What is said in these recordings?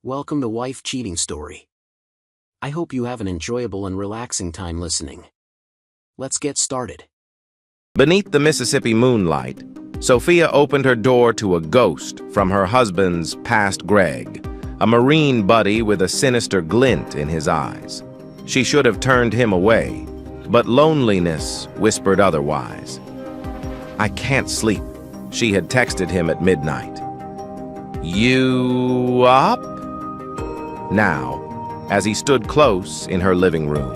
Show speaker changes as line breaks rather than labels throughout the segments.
Welcome to Wife Cheating Story. I hope you have an enjoyable and relaxing time listening. Let's get started.
Beneath the Mississippi moonlight, Sophia opened her door to a ghost from her husband's past Greg, a Marine buddy with a sinister glint in his eyes. She should have turned him away, but loneliness whispered otherwise. "I can't sleep," she had texted him at midnight. "You up?" Now, as he stood close in her living room,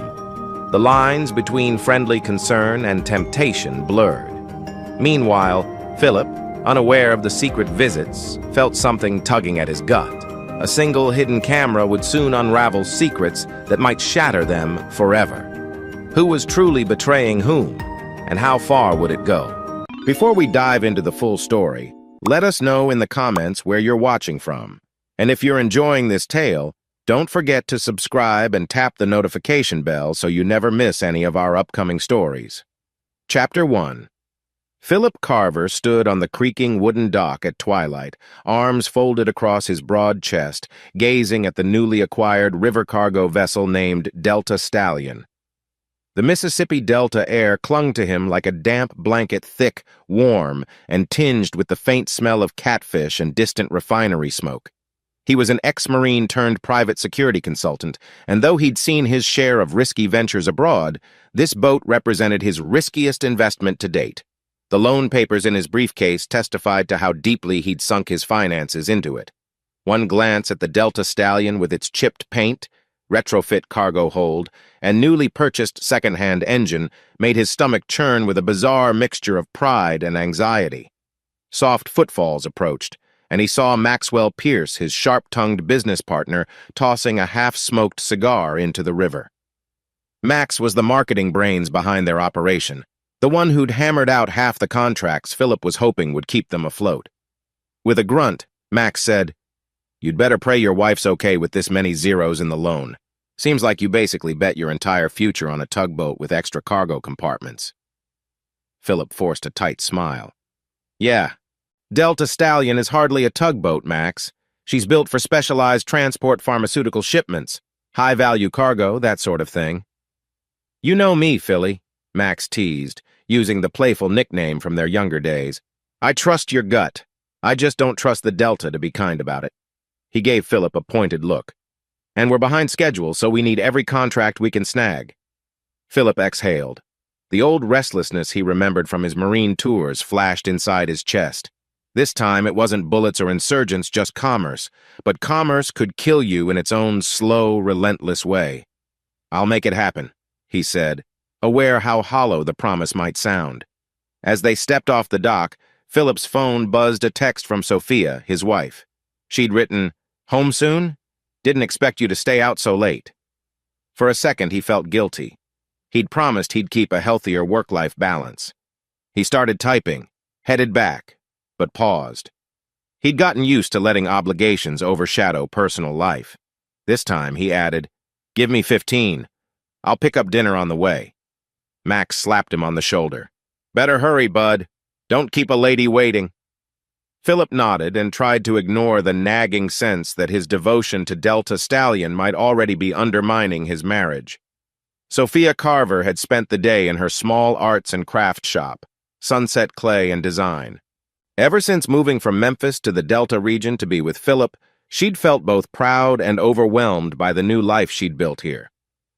the lines between friendly concern and temptation blurred. Meanwhile, Philip, unaware of the secret visits, felt something tugging at his gut. A single hidden camera would soon unravel secrets that might shatter them forever. Who was truly betraying whom, and how far would it go? Before we dive into the full story, let us know in the comments where you're watching from. And if you're enjoying this tale, don't forget to subscribe and tap the notification bell so you never miss any of our upcoming stories. Chapter 1. Philip Carver stood on the creaking wooden dock at twilight, arms folded across his broad chest, gazing at the newly acquired river cargo vessel named Delta Stallion. The Mississippi Delta air clung to him like a damp blanket, thick, warm, and tinged with the faint smell of catfish and distant refinery smoke. He was an ex-Marine turned private security consultant, and though he'd seen his share of risky ventures abroad, this boat represented his riskiest investment to date. The loan papers in his briefcase testified to how deeply he'd sunk his finances into it. One glance at the Delta Stallion with its chipped paint, retrofit cargo hold, and newly purchased second-hand engine made his stomach churn with a bizarre mixture of pride and anxiety. Soft footfalls approached, and he saw Maxwell Pierce, his sharp-tongued business partner, tossing a half-smoked cigar into the river. Max was the marketing brains behind their operation, the one who'd hammered out half the contracts Philip was hoping would keep them afloat. With a grunt, Max said, "You'd better pray your wife's okay with this many zeros in the loan. Seems like you basically bet your entire future on a tugboat with extra cargo compartments." Philip forced a tight smile. "Yeah. Delta Stallion is hardly a tugboat, Max. She's built for specialized transport pharmaceutical shipments, high-value cargo, that sort of thing." "You know me, Philly," Max teased, using the playful nickname from their younger days. "I trust your gut. I just don't trust the Delta to be kind about it." He gave Philip a pointed look. "And we're behind schedule, so we need every contract we can snag." Philip exhaled. The old restlessness he remembered from his Marine tours flashed inside his chest. This time, it wasn't bullets or insurgents, just commerce. But commerce could kill you in its own slow, relentless way. "I'll make it happen," he said, aware how hollow the promise might sound. As they stepped off the dock, Philip's phone buzzed a text from Sophia, his wife. She'd written, "Home soon? Didn't expect you to stay out so late." For a second, he felt guilty. He'd promised he'd keep a healthier work-life balance. He started typing, headed back, but paused. He'd gotten used to letting obligations overshadow personal life. This time, he added, "Give me 15. I'll pick up dinner on the way." Max slapped him on the shoulder. "Better hurry, bud. Don't keep a lady waiting." Philip nodded and tried to ignore the nagging sense that his devotion to Delta Stallion might already be undermining his marriage. Sophia Carver had spent the day in her small arts and craft shop, Sunset Clay and Design. Ever since moving from Memphis to the Delta region to be with Philip, she'd felt both proud and overwhelmed by the new life she'd built here.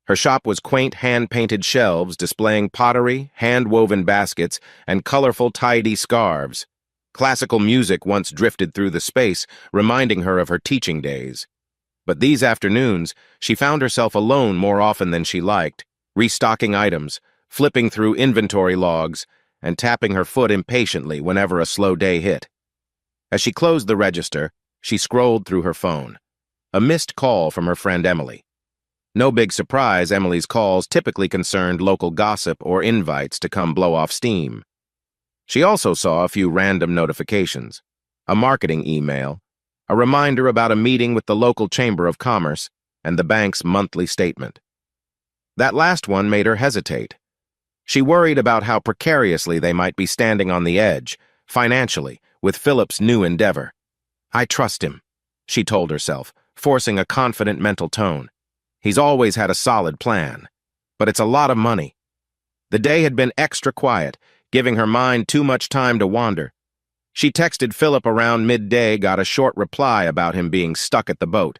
Her shop was quaint hand-painted shelves displaying pottery, hand-woven baskets, and colorful tidy scarves. Classical music once drifted through the space, reminding her of her teaching days. But these afternoons, she found herself alone more often than she liked, restocking items, flipping through inventory logs, and tapping her foot impatiently whenever a slow day hit. As she closed the register, she scrolled through her phone. A missed call from her friend Emily. No big surprise, Emily's calls typically concerned local gossip or invites to come blow off steam. She also saw a few random notifications, a marketing email, a reminder about a meeting with the local Chamber of Commerce, and the bank's monthly statement. That last one made her hesitate. She worried about how precariously they might be standing on the edge, financially, with Philip's new endeavor. "I trust him," she told herself, forcing a confident mental tone. He's always had a solid plan. But it's a lot of money. The day had been extra quiet, giving her mind too much time to wander. She texted Philip around midday, got a short reply about him being stuck at the boat.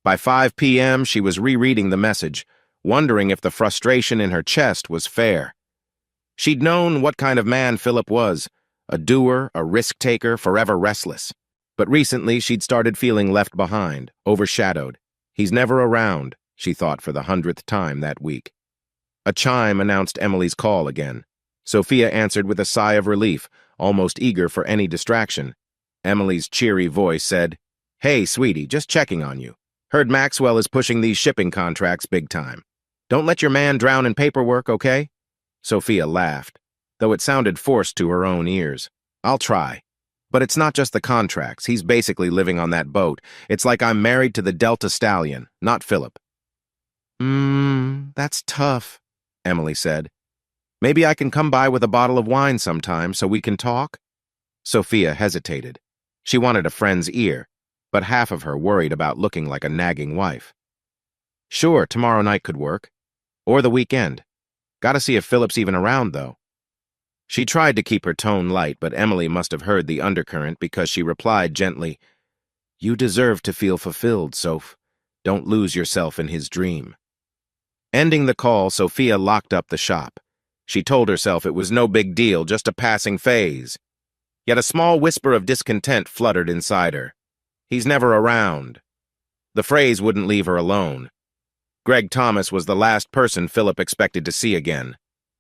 By 5 p.m., she was rereading the message, wondering if the frustration in her chest was fair. She'd known what kind of man Philip was, a doer, a risk-taker, forever restless. But recently she'd started feeling left behind, overshadowed. He's never around, she thought for the 100th time that week. A chime announced Emily's call again. Sophia answered with a sigh of relief, almost eager for any distraction. Emily's cheery voice said, "Hey, sweetie, just checking on you. Heard Maxwell is pushing these shipping contracts big time. Don't let your man drown in paperwork, okay?" Sophia laughed, though it sounded forced to her own ears. "I'll try. But it's not just the contracts. He's basically living on that boat. It's like I'm married to the Delta Stallion, not Philip." That's tough," Emily said. "Maybe I can come by with a bottle of wine sometime so we can talk?" Sophia hesitated. She wanted a friend's ear, but half of her worried about looking like a nagging wife. "Sure, tomorrow night could work. Or the weekend. Gotta see if Philip's even around, though." She tried to keep her tone light, but Emily must have heard the undercurrent because she replied gently, "You deserve to feel fulfilled, Soph. Don't lose yourself in his dream." Ending the call, Sophia locked up the shop. She told herself it was no big deal, just a passing phase. Yet a small whisper of discontent fluttered inside her. He's never around. The phrase wouldn't leave her alone. Greg Thomas was the last person Philip expected to see again.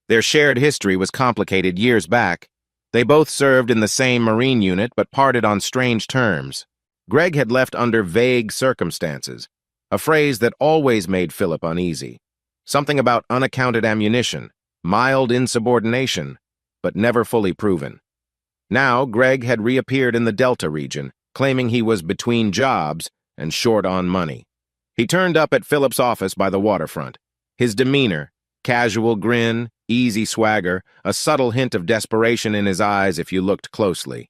Their shared history was complicated years back. They both served in the same Marine unit but parted on strange terms. Greg had left under vague circumstances, a phrase that always made Philip uneasy. Something about unaccounted ammunition, mild insubordination, but never fully proven. Now, Greg had reappeared in the Delta region, claiming he was between jobs and short on money. He turned up at Philip's office by the waterfront. His demeanor, casual grin, easy swagger, a subtle hint of desperation in his eyes if you looked closely.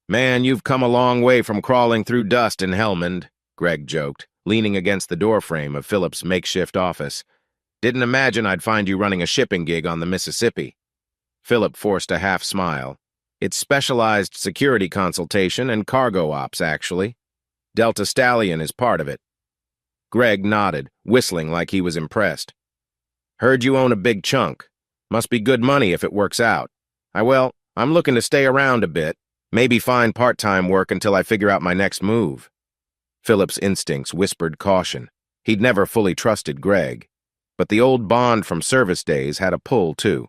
"Man, you've come a long way from crawling through dust in Helmand," Greg joked, leaning against the doorframe of Philip's makeshift office. "Didn't imagine I'd find you running a shipping gig on the Mississippi." Philip forced a half smile. "It's specialized security consultation and cargo ops, actually. Delta Stallion is part of it." Greg nodded, whistling like he was impressed. "Heard you own a big chunk. Must be good money if it works out. I'm looking to stay around a bit, maybe find part-time work until I figure out my next move." Philip's instincts whispered caution. He'd never fully trusted Greg. But the old bond from service days had a pull, too.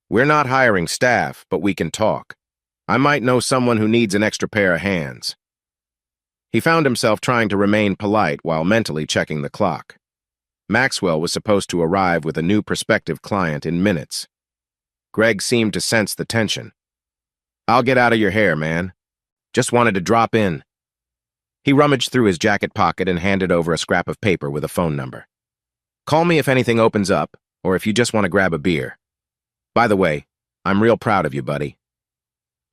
"We're not hiring staff, but we can talk. I might know someone who needs an extra pair of hands." He found himself trying to remain polite while mentally checking the clock. Maxwell was supposed to arrive with a new prospective client in minutes. Greg seemed to sense the tension. "I'll get out of your hair, man. Just wanted to drop in." He rummaged through his jacket pocket and handed over a scrap of paper with a phone number. "Call me if anything opens up, or if you just want to grab a beer. By the way, I'm real proud of you, buddy."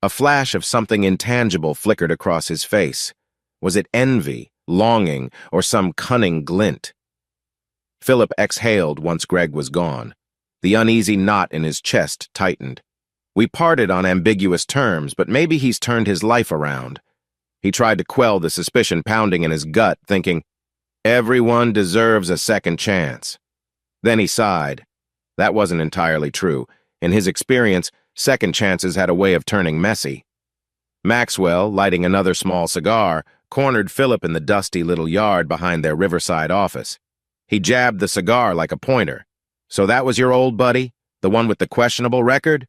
A flash of something intangible flickered across his face. Was it envy, longing, or some cunning glint? Philip exhaled once Greg was gone. The uneasy knot in his chest tightened. We parted on ambiguous terms, but maybe he's turned his life around. He tried to quell the suspicion pounding in his gut, thinking, everyone deserves a second chance. Then he sighed. That wasn't entirely true. In his experience, second chances had a way of turning messy. Maxwell, lighting another small cigar, cornered Philip in the dusty little yard behind their Riverside office. He jabbed the cigar like a pointer. "So that was your old buddy? The one with the questionable record?"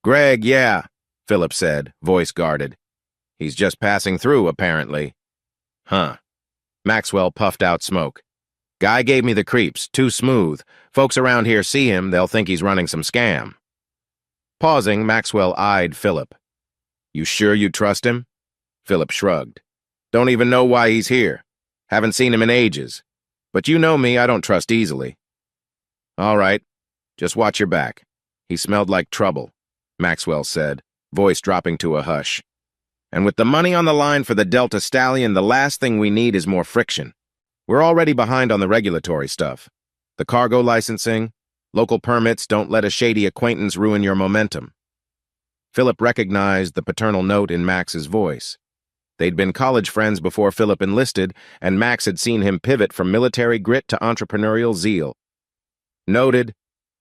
"Greg, yeah," Philip said, voice guarded. "He's just passing through, apparently." "Huh." Maxwell puffed out smoke. "Guy gave me the creeps, too smooth. Folks around here see him, they'll think he's running some scam." Pausing, Maxwell eyed Philip. "You sure you trust him?" Philip shrugged. "Don't even know why he's here. Haven't seen him in ages. But you know me, I don't trust easily." "All right. Just watch your back. He smelled like trouble," Maxwell said, voice dropping to a hush. "And with the money on the line for the Delta Stallion, the last thing we need is more friction. We're already behind on the regulatory stuff. The cargo licensing, local permits don't let a shady acquaintance ruin your momentum. Philip recognized the paternal note in Max's voice. They'd been college friends before Philip enlisted, and Max had seen him pivot from military grit to entrepreneurial zeal. "Noted,"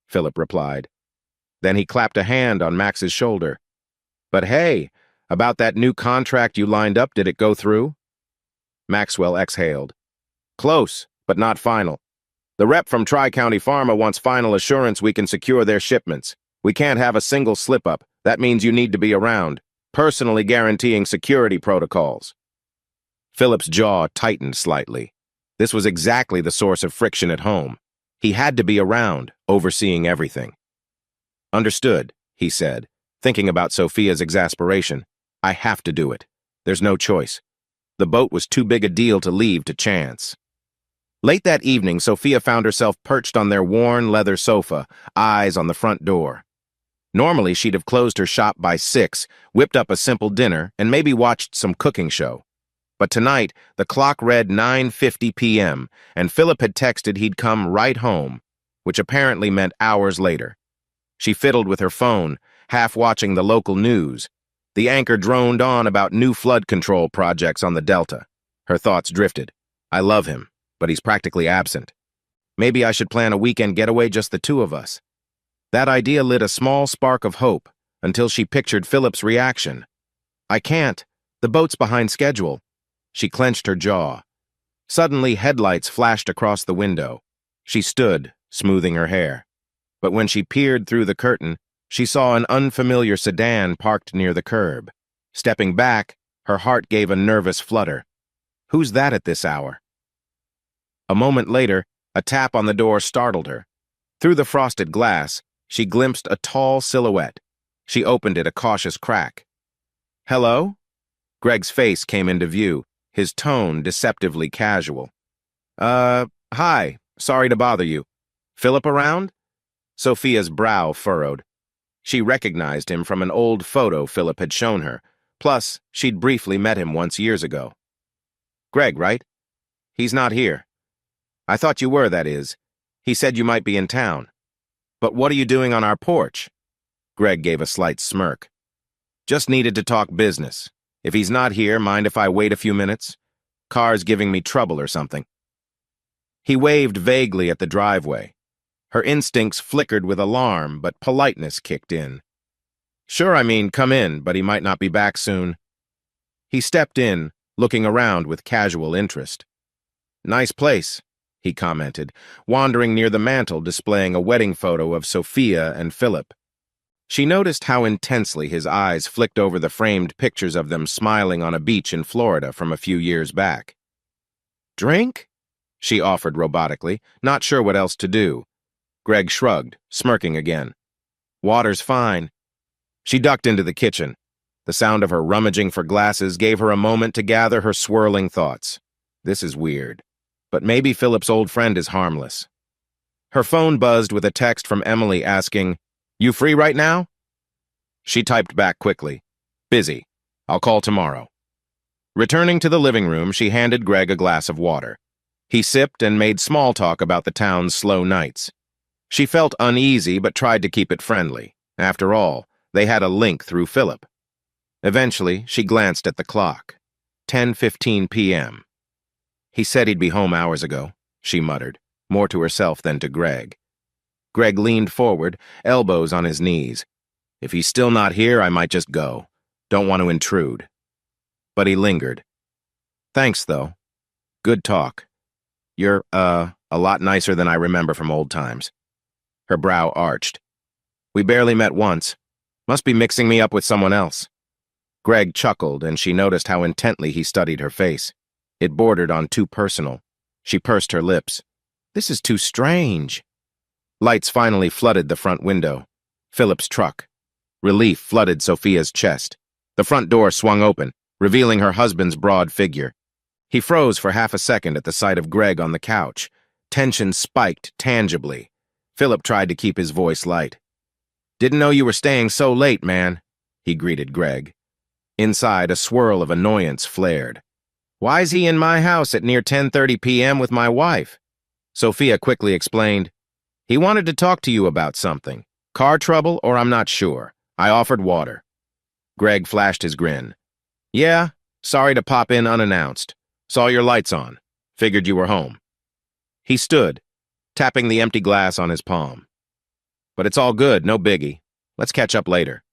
Philip replied. Then he clapped a hand on Max's shoulder. "But hey, about that new contract you lined up, did it go through?" Maxwell exhaled. "Close, but not final. The rep from Tri-County Pharma wants final assurance we can secure their shipments. We can't have a single slip-up. That means you need to be around, personally guaranteeing security protocols." Philip's jaw tightened slightly. This was exactly the source of friction at home. He had to be around, overseeing everything. "Understood," he said, thinking about Sophia's exasperation. "I have to do it. There's no choice." The boat was too big a deal to leave to chance. Late that evening, Sophia found herself perched on their worn leather sofa, eyes on the front door. Normally, she'd have closed her shop by 6, whipped up a simple dinner, and maybe watched some cooking show. But tonight, the clock read 9:50 p.m., and Philip had texted he'd come right home, which apparently meant hours later. She fiddled with her phone, half watching the local news. The anchor droned on about new flood control projects on the Delta. Her thoughts drifted. "I love him, but he's practically absent. Maybe I should plan a weekend getaway, just the two of us." That idea lit a small spark of hope until she pictured Philip's reaction. "I can't. The boat's behind schedule." She clenched her jaw. Suddenly, headlights flashed across the window. She stood, smoothing her hair. But when she peered through the curtain, she saw an unfamiliar sedan parked near the curb. Stepping back, her heart gave a nervous flutter. Who's that at this hour? A moment later, a tap on the door startled her. Through the frosted glass, she glimpsed a tall silhouette. She opened it a cautious crack. "Hello?" Greg's face came into view, his tone deceptively casual. Hi. Sorry to bother you. Philip around?" Sophia's brow furrowed. She recognized him from an old photo Philip had shown her. Plus, she'd briefly met him once years ago. "Greg, right? He's not here." "I thought you were, that is. He said you might be in town." "But what are you doing on our porch?" Greg gave a slight smirk. "Just needed to talk business. If he's not here, mind if I wait a few minutes? Car's giving me trouble or something." He waved vaguely at the driveway. Her instincts flickered with alarm, but politeness kicked in. "Sure, come in, but he might not be back soon." He stepped in, looking around with casual interest. "Nice place," he commented, wandering near the mantel displaying a wedding photo of Sophia and Philip. She noticed how intensely his eyes flicked over the framed pictures of them smiling on a beach in Florida from a few years back. "Drink?" she offered robotically, not sure what else to do. Greg shrugged, smirking again. "Water's fine." She ducked into the kitchen. The sound of her rummaging for glasses gave her a moment to gather her swirling thoughts. This is weird, but maybe Philip's old friend is harmless. Her phone buzzed with a text from Emily asking, "You free right now?" She typed back quickly, "Busy. I'll call tomorrow." Returning to the living room, she handed Greg a glass of water. He sipped and made small talk about the town's slow nights. She felt uneasy but tried to keep it friendly. After all, they had a link through Philip. Eventually, she glanced at the clock. 10:15 p.m. "He said he'd be home hours ago," she muttered, more to herself than to Greg. Greg leaned forward, elbows on his knees. "If he's still not here, I might just go. Don't want to intrude." But he lingered. "Thanks, though. Good talk. You're, a lot nicer than I remember from old times." Her brow arched. "We barely met once. Must be mixing me up with someone else." Greg chuckled, and she noticed how intently he studied her face. It bordered on too personal. She pursed her lips. "This is too strange." Lights finally flooded the front window. Philip's truck. Relief flooded Sophia's chest. The front door swung open, revealing her husband's broad figure. He froze for half a second at the sight of Greg on the couch. Tension spiked tangibly. Philip tried to keep his voice light. "Didn't know you were staying so late, man," he greeted Greg. Inside, a swirl of annoyance flared. Why is he in my house at near 10:30 p.m. with my wife? Sophia quickly explained, he wanted to talk to you about something. Car trouble, or I'm not sure. I offered water. Greg flashed his grin. Yeah, sorry to pop in unannounced. Saw your lights on. Figured you were home. He stood, tapping the empty glass on his palm. But it's all good, no biggie. Let's catch up later.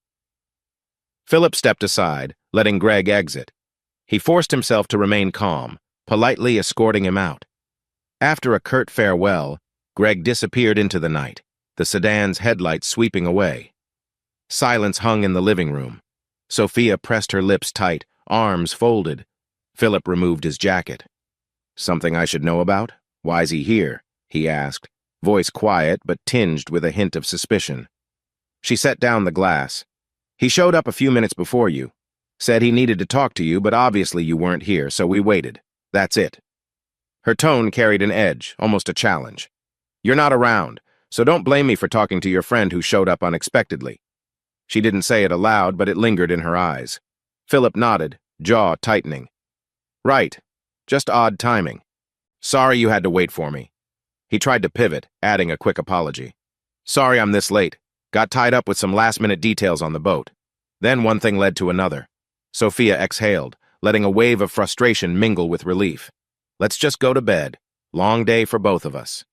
Philip stepped aside, letting Greg exit. He forced himself to remain calm, politely escorting him out. After a curt farewell, Greg disappeared into the night, the sedan's headlights sweeping away. Silence hung in the living room. Sophia pressed her lips tight, arms folded. Philip removed his jacket. Something I should know about? Why's he here? He asked, voice quiet but tinged with a hint of suspicion. She set down the glass. He showed up a few minutes before you. Said he needed to talk to you, but obviously you weren't here, so we waited. That's it. Her tone carried an edge, almost a challenge. You're not around, so don't blame me for talking to your friend who showed up unexpectedly. She didn't say it aloud, but it lingered in her eyes. Philip nodded, jaw tightening. Right. Just odd timing. Sorry you had to wait for me. He tried to pivot, adding a quick apology. Sorry I'm this late. Got tied up with some last-minute details on the boat. Then one thing led to another. Sophia exhaled, letting a wave of frustration mingle with relief. Let's just go to bed. Long day for both of us.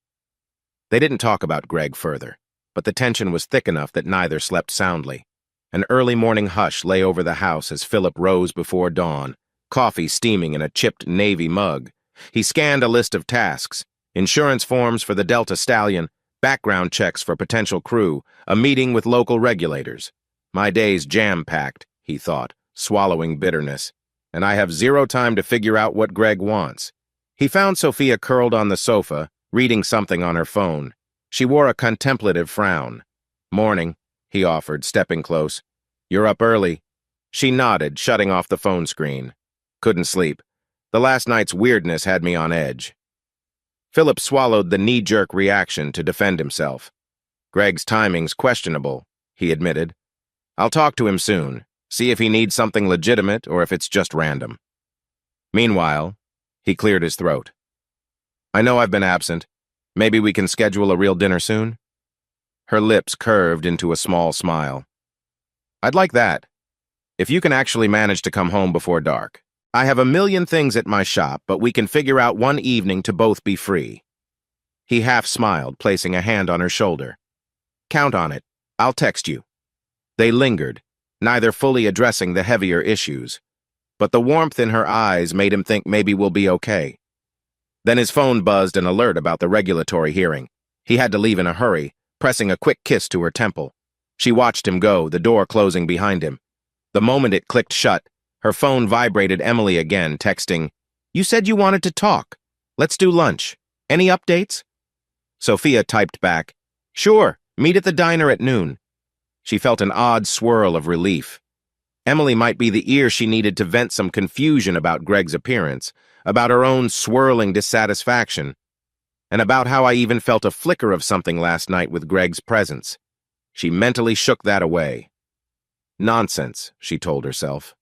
They didn't talk about Greg further, but the tension was thick enough that neither slept soundly. An early morning hush lay over the house as Philip rose before dawn, coffee steaming in a chipped navy mug. He scanned a list of tasks, insurance forms for the Delta Stallion, background checks for potential crew, a meeting with local regulators. My day's jam-packed, he thought, swallowing bitterness, and I have zero time to figure out what Greg wants. He found Sophia curled on the sofa, reading something on her phone. She wore a contemplative frown. Morning, he offered, stepping close. You're up early. She nodded, shutting off the phone screen. Couldn't sleep. The last night's weirdness had me on edge. Philip swallowed the knee-jerk reaction to defend himself. Greg's timing's questionable, he admitted. I'll talk to him soon, see if he needs something legitimate or if it's just random. Meanwhile, he cleared his throat. I know I've been absent. Maybe we can schedule a real dinner soon? Her lips curved into a small smile. I'd like that. If you can actually manage to come home before dark. I have a million things at my shop, but we can figure out one evening to both be free. He half smiled, placing a hand on her shoulder. Count on it. I'll text you. They lingered, neither fully addressing the heavier issues, but the warmth in her eyes made him think maybe we'll be okay. Then his phone buzzed an alert about the regulatory hearing. He had to leave in a hurry, pressing a quick kiss to her temple. She watched him go, the door closing behind him. The moment it clicked shut, her phone vibrated Emily again, texting, You said you wanted to talk. Let's do lunch. Any updates? Sophia typed back, Sure, meet at the diner at noon. She felt an odd swirl of relief. Emily might be the ear she needed to vent some confusion about Greg's appearance, about her own swirling dissatisfaction, and about how I even felt a flicker of something last night with Greg's presence. She mentally shook that away. Nonsense, she told herself.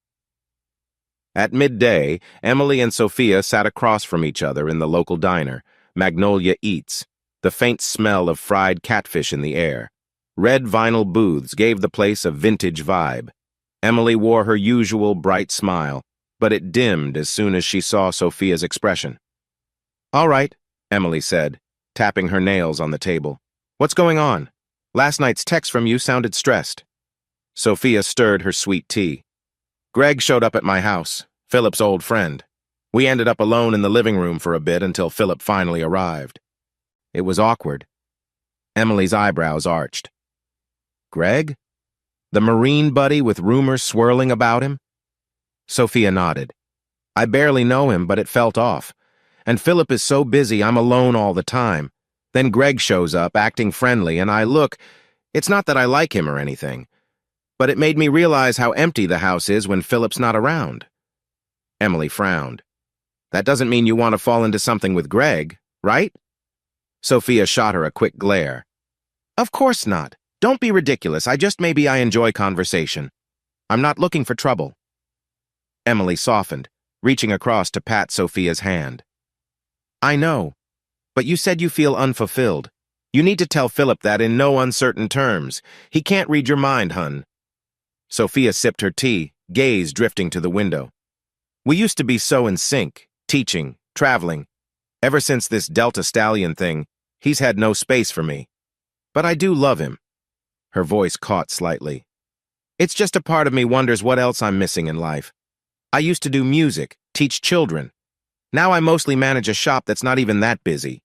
At midday, Emily and Sophia sat across from each other in the local diner, Magnolia Eats, the faint smell of fried catfish in the air. Red vinyl booths gave the place a vintage vibe. Emily wore her usual bright smile, but it dimmed as soon as she saw Sophia's expression. All right, Emily said, tapping her nails on the table. What's going on? Last night's text from you sounded stressed. Sophia stirred her sweet tea. Greg showed up at my house, Philip's old friend. We ended up alone in the living room for a bit until Philip finally arrived. It was awkward. Emily's eyebrows arched. Greg? The Marine buddy with rumors swirling about him? Sophia nodded. I barely know him, but it felt off. And Philip is so busy I'm alone all the time. Then Greg shows up, acting friendly, and I look. It's not that I like him or anything, but it made me realize how empty the house is when Philip's not around. Emily frowned. That doesn't mean you want to fall into something with Greg, right? Sophia shot her a quick glare. Of course not. Don't be ridiculous. Maybe I enjoy conversation. I'm not looking for trouble. Emily softened, reaching across to pat Sophia's hand. I know, but you said you feel unfulfilled. You need to tell Philip that in no uncertain terms. He can't read your mind, hun. Sophia sipped her tea, gaze drifting to the window. We used to be so in sync, teaching, traveling. Ever since this Delta Stallion thing, he's had no space for me. But I do love him. Her voice caught slightly. It's just a part of me wonders what else I'm missing in life. I used to do music, teach children. Now I mostly manage a shop that's not even that busy.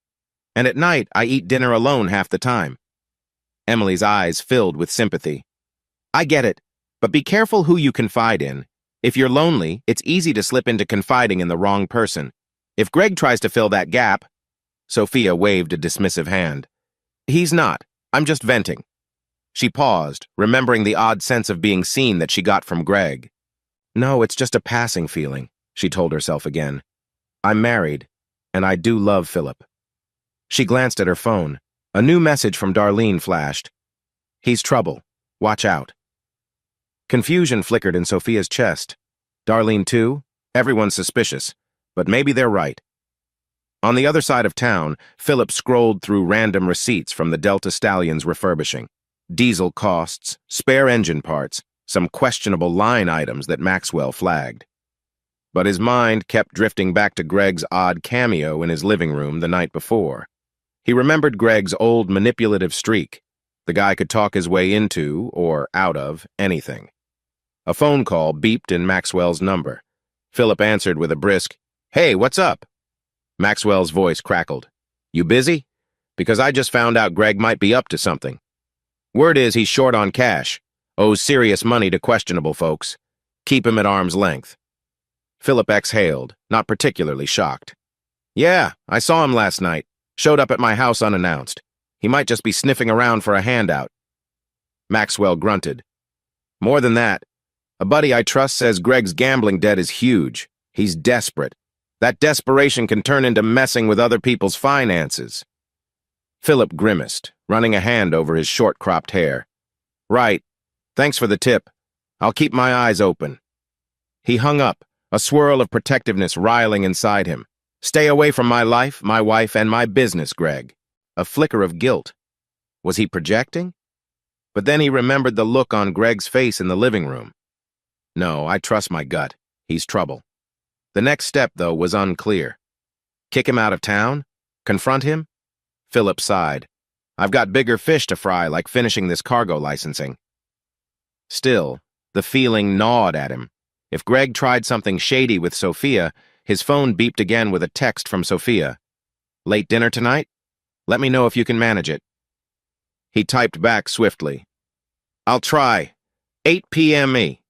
And at night, I eat dinner alone half the time. Emily's eyes filled with sympathy. I get it, but be careful who you confide in. If you're lonely, it's easy to slip into confiding in the wrong person. If Greg tries to fill that gap— Sophia waved a dismissive hand. He's not. I'm just venting. She paused, remembering the odd sense of being seen that she got from Greg. No, it's just a passing feeling, she told herself again. I'm married, and I do love Philip. She glanced at her phone. A new message from Darlene flashed. He's trouble. Watch out. Confusion flickered in Sophia's chest. Darlene too? Everyone's suspicious, but maybe they're right. On the other side of town, Philip scrolled through random receipts from the Delta Stallion's refurbishing. Diesel costs, spare engine parts, some questionable line items that Maxwell flagged. But his mind kept drifting back to Greg's odd cameo in his living room the night before. He remembered Greg's old manipulative streak. The guy could talk his way into, or out of, anything. A phone call beeped in Maxwell's number. Philip answered with a brisk, "Hey, what's up?" Maxwell's voice crackled. You busy? Because I just found out Greg might be up to something. Word is he's short on cash, owes serious money to questionable folks. Keep him at arm's length. Philip exhaled, not particularly shocked. Yeah, I saw him last night. Showed up at my house unannounced. He might just be sniffing around for a handout. Maxwell grunted. More than that, a buddy I trust says Greg's gambling debt is huge. He's desperate. That desperation can turn into messing with other people's finances. Philip grimaced, running a hand over his short-cropped hair. Right. Thanks for the tip. I'll keep my eyes open. He hung up, a swirl of protectiveness riling inside him. Stay away from my life, my wife, and my business, Greg. A flicker of guilt. Was he projecting? But then he remembered the look on Greg's face in the living room. No, I trust my gut. He's trouble. The next step, though, was unclear. Kick him out of town? Confront him? Philip sighed. I've got bigger fish to fry, like finishing this cargo licensing. Still, the feeling gnawed at him. If Greg tried something shady with Sophia, his phone beeped again with a text from Sophia. Late dinner tonight? Let me know if you can manage it. He typed back swiftly. I'll try. 8 p.m. me.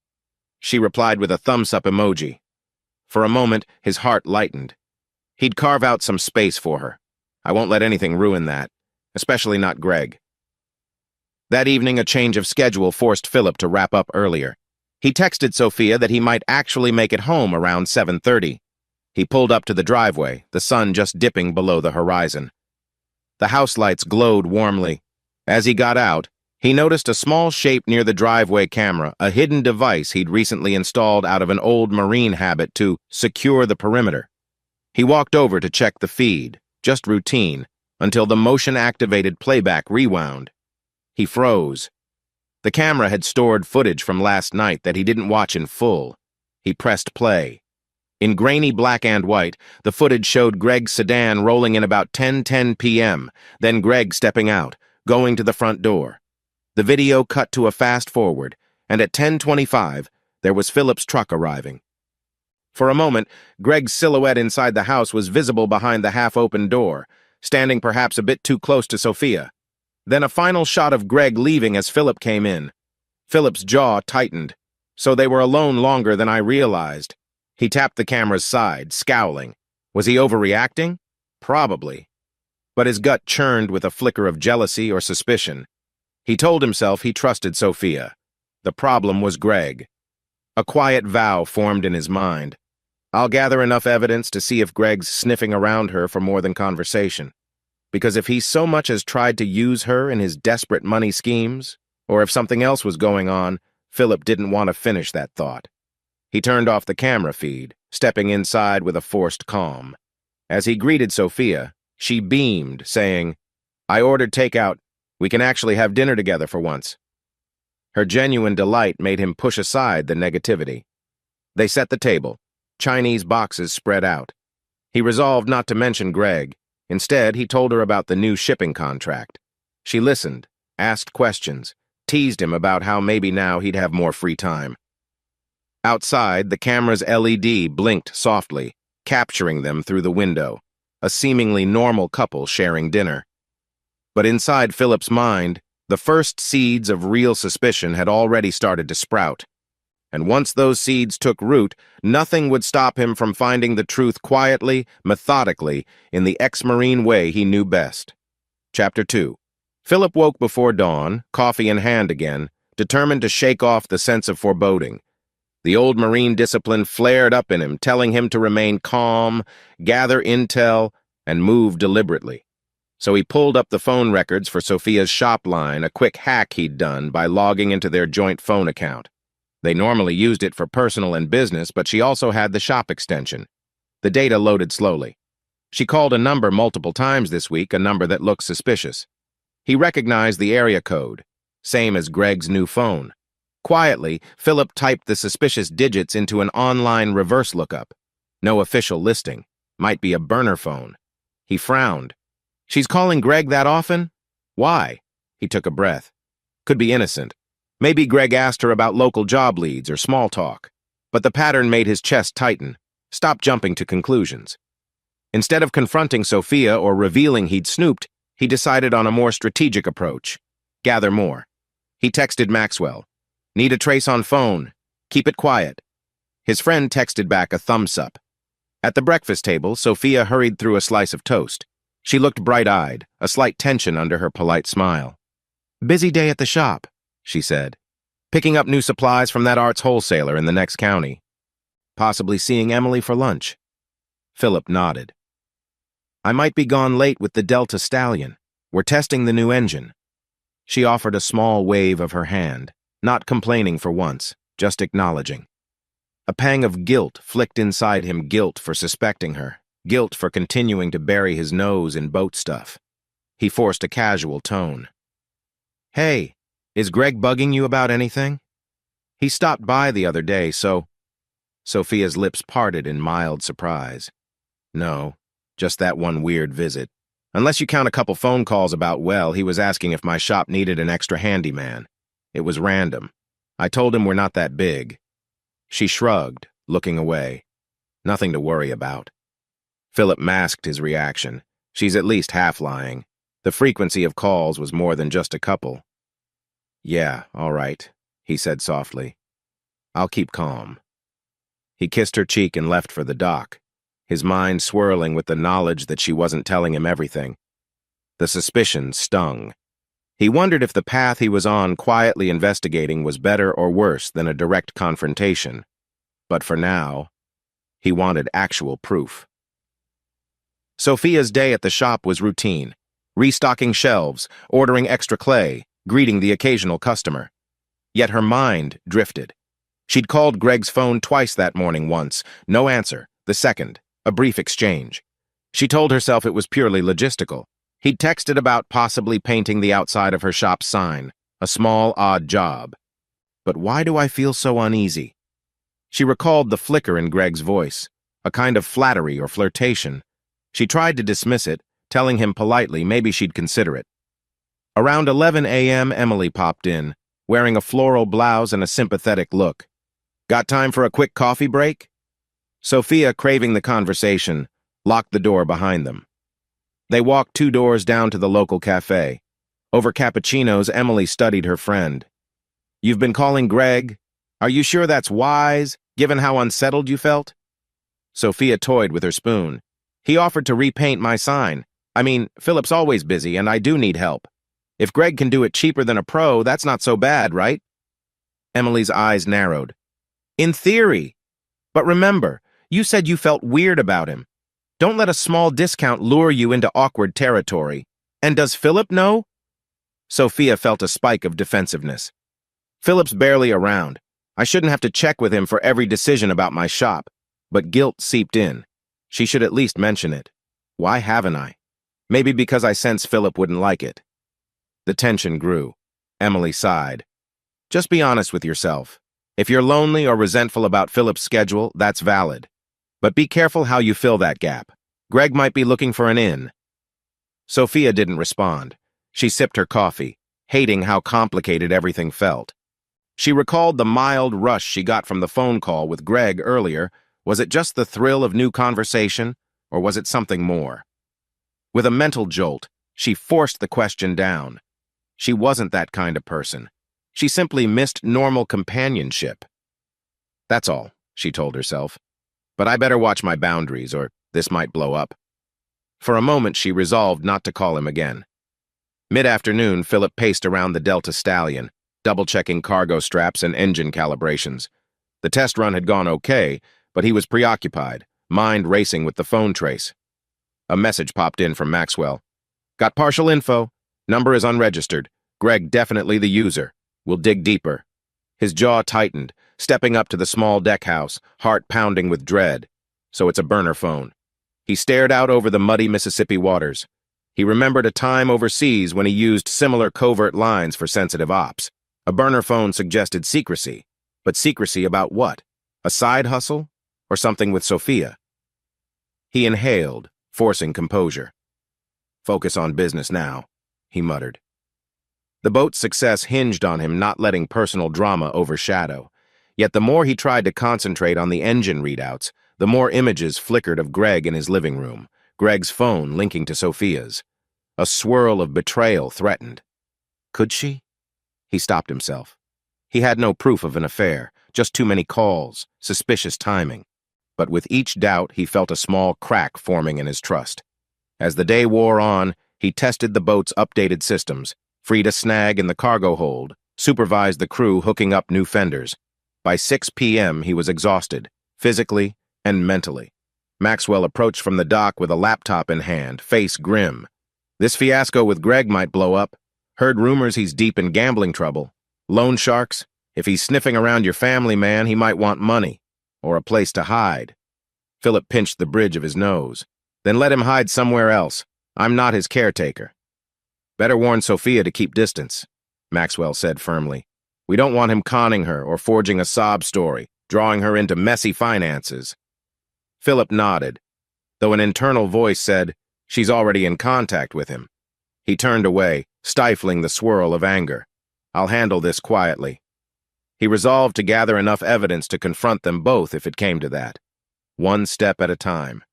She replied with a thumbs-up emoji. For a moment, his heart lightened. He'd carve out some space for her. I won't let anything ruin that, especially not Greg. That evening, a change of schedule forced Philip to wrap up earlier. He texted Sophia that he might actually make it home around 7:30. He pulled up to the driveway, the sun just dipping below the horizon. The house lights glowed warmly. As he got out, he noticed a small shape near the driveway camera, a hidden device he'd recently installed out of an old Marine habit to secure the perimeter. He walked over to check the feed, just routine, until the motion-activated playback rewound. He froze. The camera had stored footage from last night that he didn't watch in full. He pressed play. In grainy black and white, the footage showed Greg's sedan rolling in about 10:10 p.m., then Greg stepping out, going to the front door. The video cut to a fast-forward, and at 10:25, there was Philip's truck arriving. For a moment, Greg's silhouette inside the house was visible behind the half-open door, standing perhaps a bit too close to Sophia. Then a final shot of Greg leaving as Philip came in. Philip's jaw tightened, so they were alone longer than I realized. He tapped the camera's side, scowling. Was he overreacting? Probably. But his gut churned with a flicker of jealousy or suspicion. He told himself he trusted Sophia. The problem was Greg. A quiet vow formed in his mind. I'll gather enough evidence to see if Greg's sniffing around her for more than conversation. Because if he so much as tried to use her in his desperate money schemes, or if something else was going on, Philip didn't want to finish that thought. He turned off the camera feed, stepping inside with a forced calm. As he greeted Sophia, she beamed, saying, "I ordered takeout. We can actually have dinner together for once." Her genuine delight made him push aside the negativity. They set the table, Chinese boxes spread out. He resolved not to mention Greg. Instead, he told her about the new shipping contract. She listened, asked questions, teased him about how maybe now he'd have more free time. Outside, the camera's LED blinked softly, capturing them through the window, a seemingly normal couple sharing dinner. But inside Philip's mind, the first seeds of real suspicion had already started to sprout. And once those seeds took root, nothing would stop him from finding the truth quietly, methodically, in the ex-Marine way he knew best. Chapter 2. Philip woke before dawn, coffee in hand again, determined to shake off the sense of foreboding. The old Marine discipline flared up in him, telling him to remain calm, gather intel, and move deliberately. So he pulled up the phone records for Sophia's shop line, a quick hack he'd done by logging into their joint phone account. They normally used it for personal and business, but she also had the shop extension. The data loaded slowly. She called a number multiple times this week, a number that looked suspicious. He recognized the area code, same as Greg's new phone. Quietly, Philip typed the suspicious digits into an online reverse lookup. No official listing. Might be a burner phone. He frowned. She's calling Greg that often? Why? He took a breath. Could be innocent. Maybe Greg asked her about local job leads or small talk. But the pattern made his chest tighten. Stop jumping to conclusions. Instead of confronting Sophia or revealing he'd snooped, he decided on a more strategic approach. Gather more. He texted Maxwell. Need a trace on phone. Keep it quiet. His friend texted back a thumbs up. At the breakfast table, Sophia hurried through a slice of toast. She looked bright-eyed, a slight tension under her polite smile. "Busy day at the shop," she said. "Picking up new supplies from that arts wholesaler in the next county. Possibly seeing Emily for lunch." Philip nodded. "I might be gone late with the Delta Stallion. We're testing the new engine." She offered a small wave of her hand, not complaining for once, just acknowledging. A pang of guilt flicked inside him, guilt for suspecting her, guilt for continuing to bury his nose in boat stuff. He forced a casual tone. "Hey, is Greg bugging you about anything? He stopped by the other day, so—" Sophia's lips parted in mild surprise. "No, just that one weird visit. Unless you count a couple phone calls about, well, he was asking if my shop needed an extra handyman. It was random. I told him we're not that big." She shrugged, looking away. Nothing to worry about. Philip masked his reaction. She's at least half lying. The frequency of calls was more than just a couple. "Yeah, all right," he said softly. "I'll keep calm." He kissed her cheek and left for the dock, his mind swirling with the knowledge that she wasn't telling him everything. The suspicion stung. He wondered if the path he was on, quietly investigating, was better or worse than a direct confrontation. But for now, he wanted actual proof. Sophia's day at the shop was routine, restocking shelves, ordering extra clay, greeting the occasional customer. Yet her mind drifted. She'd called Greg's phone twice that morning once, no answer, the second, a brief exchange. She told herself it was purely logistical. He'd texted about possibly painting the outside of her shop's sign, a small, odd job. But why do I feel so uneasy? She recalled the flicker in Greg's voice, a kind of flattery or flirtation. She tried to dismiss it, telling him politely maybe she'd consider it. Around 11 a.m., Emily popped in, wearing a floral blouse and a sympathetic look. "Got time for a quick coffee break?" Sophia, craving the conversation, locked the door behind them. They walked 2 doors down to the local cafe. Over cappuccinos, Emily studied her friend. "You've been calling Greg? Are you sure that's wise, given how unsettled you felt?" Sophia toyed with her spoon. "He offered to repaint my sign. I mean, Philip's always busy, and I do need help. If Greg can do it cheaper than a pro, that's not so bad, right?" Emily's eyes narrowed. "In theory. But remember, you said you felt weird about him. Don't let a small discount lure you into awkward territory. And does Philip know?" Sophia felt a spike of defensiveness. "Philip's barely around. I shouldn't have to check with him for every decision about my shop, but guilt seeped in. She should at least mention it. Why haven't I? Maybe because I sensed Philip wouldn't like it. The tension grew. Emily sighed. Just be honest with yourself. If you're lonely or resentful about Philip's schedule, that's valid. But be careful how you fill that gap. Greg might be looking for an in. Sophia didn't respond. She sipped her coffee, hating how complicated everything felt. She recalled the mild rush she got from the phone call with Greg earlier. Was it just the thrill of new conversation, or was it something more? With a mental jolt, she forced the question down. She wasn't that kind of person. She simply missed normal companionship. That's all, she told herself. But I better watch my boundaries, or this might blow up. For a moment, she resolved not to call him again. Mid-afternoon, Philip paced around the Delta Stallion, double-checking cargo straps and engine calibrations. The test run had gone okay, but he was preoccupied, mind racing with the phone trace. A message popped in from Maxwell. Got partial info. Number is unregistered. Greg definitely the user. We'll dig deeper. His jaw tightened, stepping up to the small deck house, heart pounding with dread. So it's a burner phone. He stared out over the muddy Mississippi waters. He remembered a time overseas when he used similar covert lines for sensitive ops. A burner phone suggested secrecy. But secrecy about what? A side hustle? Or something with Sophia? He inhaled, forcing composure. Focus on business now, he muttered. The boat's success hinged on him not letting personal drama overshadow. Yet the more he tried to concentrate on the engine readouts, the more images flickered of Greg in his living room, Greg's phone linking to Sophia's. A swirl of betrayal threatened. Could she? He stopped himself. He had no proof of an affair, just too many calls, suspicious timing. But with each doubt, he felt a small crack forming in his trust. As the day wore on, he tested the boat's updated systems, freed a snag in the cargo hold, supervised the crew hooking up new fenders. By 6 p.m., he was exhausted, physically and mentally. Maxwell approached from the dock with a laptop in hand, face grim. This fiasco with Greg might blow up. Heard rumors he's deep in gambling trouble. Loan sharks? If he's sniffing around your family, man, he might want money. Or a place to hide. Philip pinched the bridge of his nose. Then let him hide somewhere else. I'm not his caretaker. Better warn Sophia to keep distance, Maxwell said firmly. We don't want him conning her or forging a sob story, drawing her into messy finances. Philip nodded, though an internal voice said, she's already in contact with him. He turned away, stifling the swirl of anger. I'll handle this quietly. He resolved to gather enough evidence to confront them both if it came to that. One step at a time.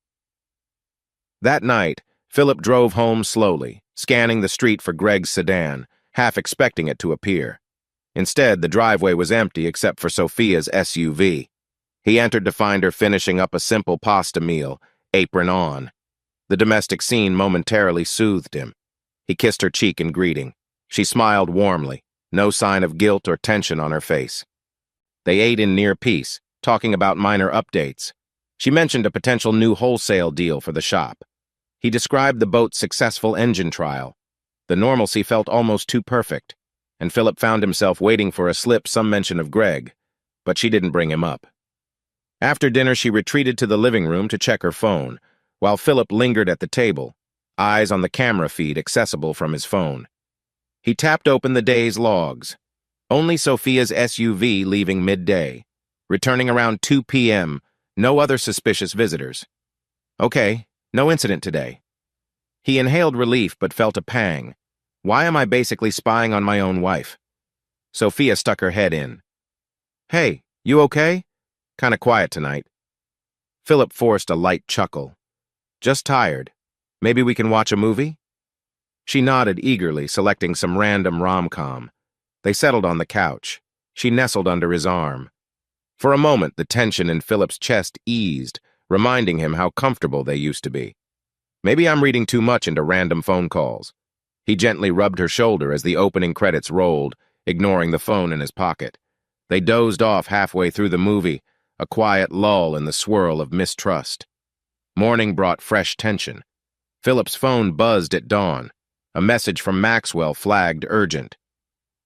That night, Philip drove home slowly, scanning the street for Greg's sedan, half expecting it to appear. Instead, the driveway was empty except for Sophia's SUV. He entered to find her finishing up a simple pasta meal, apron on. The domestic scene momentarily soothed him. He kissed her cheek in greeting. She smiled warmly, no sign of guilt or tension on her face. They ate in near peace, talking about minor updates. She mentioned a potential new wholesale deal for the shop. He described the boat's successful engine trial. The normalcy felt almost too perfect, and Philip found himself waiting for a slip some mention of Greg, but she didn't bring him up. After dinner, she retreated to the living room to check her phone, while Philip lingered at the table, eyes on the camera feed accessible from his phone. He tapped open the day's logs. Only Sophia's SUV leaving midday. Returning around 2 p.m., no other suspicious visitors. Okay, no incident today. He inhaled relief but felt a pang. Why am I basically spying on my own wife? Sophia stuck her head in. Hey, you okay? Kinda quiet tonight. Philip forced a light chuckle. Just tired. Maybe we can watch a movie? She nodded eagerly, selecting some random rom-com. They settled on the couch. She nestled under his arm. For a moment, the tension in Philip's chest eased, reminding him how comfortable they used to be. Maybe I'm reading too much into random phone calls. He gently rubbed her shoulder as the opening credits rolled, ignoring the phone in his pocket. They dozed off halfway through the movie, a quiet lull in the swirl of mistrust. Morning brought fresh tension. Philip's phone buzzed at dawn. A message from Maxwell flagged urgent.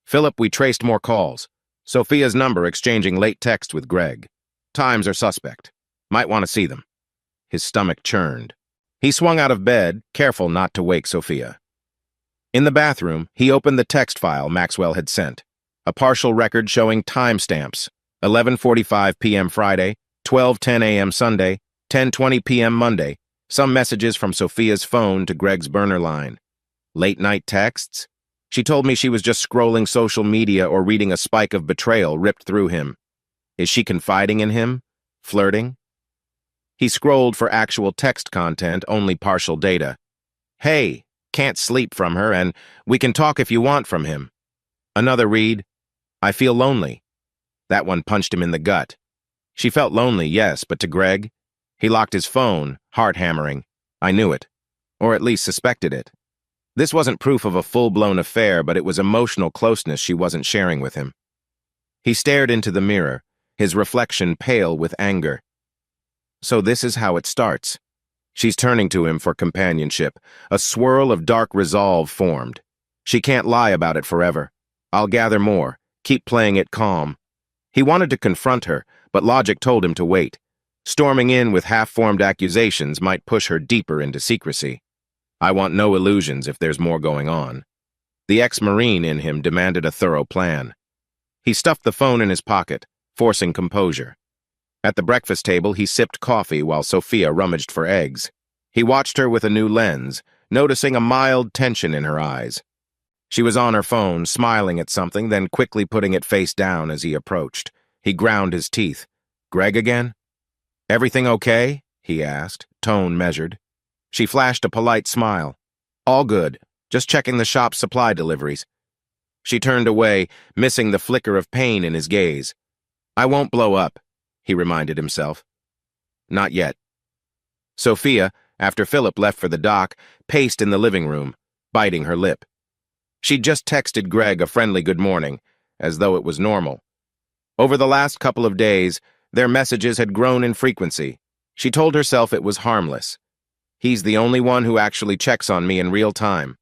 Philip, we traced more calls. Sophia's number exchanging late text with Greg. Times are suspect. Might want to see them. His stomach churned. He swung out of bed, careful not to wake Sophia. In the bathroom, he opened the text file Maxwell had sent. A partial record showing timestamps. 11:45 p.m. Friday, 12:10 a.m. Sunday, 10:20 p.m. Monday. Some messages from Sophia's phone to Greg's burner line. Late-night texts? She told me she was just scrolling social media or reading a spike of betrayal ripped through him. Is she confiding in him? Flirting? He scrolled for actual text content, only partial data. Hey, can't sleep from her, and we can talk if you want from him. Another read. I feel lonely. That one punched him in the gut. She felt lonely, yes, but to Greg? He locked his phone, heart hammering. I knew it. Or at least suspected it. This wasn't proof of a full-blown affair, but it was emotional closeness she wasn't sharing with him. He stared into the mirror, his reflection pale with anger. So this is how it starts. She's turning to him for companionship. A swirl of dark resolve formed. She can't lie about it forever. I'll gather more. Keep playing it calm. He wanted to confront her, but logic told him to wait. Storming in with half-formed accusations might push her deeper into secrecy. I want no illusions if there's more going on. The ex-Marine in him demanded a thorough plan. He stuffed the phone in his pocket, forcing composure. At the breakfast table, he sipped coffee while Sophia rummaged for eggs. He watched her with a new lens, noticing a mild tension in her eyes. She was on her phone, smiling at something, then quickly putting it face down as he approached. He ground his teeth. Greg again? Everything okay? He asked, tone measured. She flashed a polite smile. All good, just checking the shop's supply deliveries. She turned away, missing the flicker of pain in his gaze. I won't blow up, he reminded himself. Not yet. Sophia, after Philip left for the dock, paced in the living room, biting her lip. She'd just texted Greg a friendly good morning, as though it was normal. Over the last couple of days, their messages had grown in frequency. She told herself it was harmless. He's the only one who actually checks on me in real time.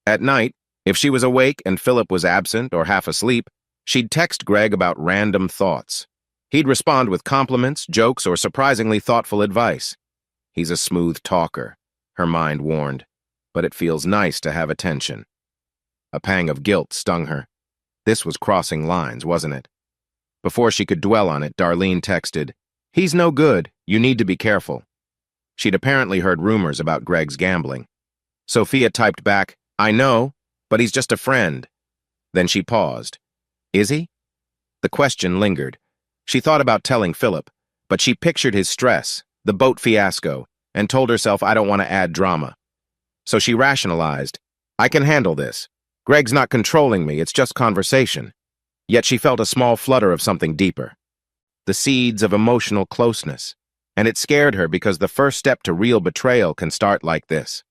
At night, if she was awake and Philip was absent or half asleep, she'd text Greg about random thoughts. He'd respond with compliments, jokes, or surprisingly thoughtful advice. He's a smooth talker, her mind warned, but it feels nice to have attention. A pang of guilt stung her. This was crossing lines, wasn't it? Before she could dwell on it, Darlene texted, He's no good, you need to be careful. She'd apparently heard rumors about Greg's gambling. Sophia typed back, I know, but he's just a friend. Then she paused. Is he? The question lingered. She thought about telling Philip, but she pictured his stress, the boat fiasco, and told herself I don't want to add drama. So she rationalized, I can handle this. Greg's not controlling me, it's just conversation. Yet she felt a small flutter of something deeper. The seeds of emotional closeness. And it scared her because the first step to real betrayal can start like this.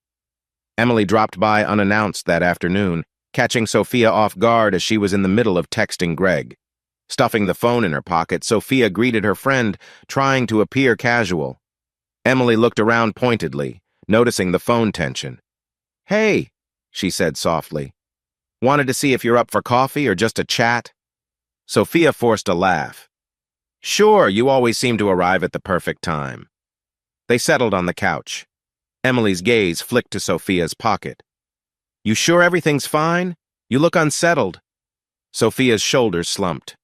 Emily dropped by unannounced that afternoon, catching Sophia off guard as she was in the middle of texting Greg. Stuffing the phone in her pocket, Sophia greeted her friend, trying to appear casual. Emily looked around pointedly, noticing the phone tension. Hey, she said softly. Wanted to see if you're up for coffee or just a chat? Sophia forced a laugh. Sure, you always seem to arrive at the perfect time. They settled on the couch. Emily's gaze flicked to Sophia's pocket. You sure everything's fine? You look unsettled. Sophia's shoulders slumped.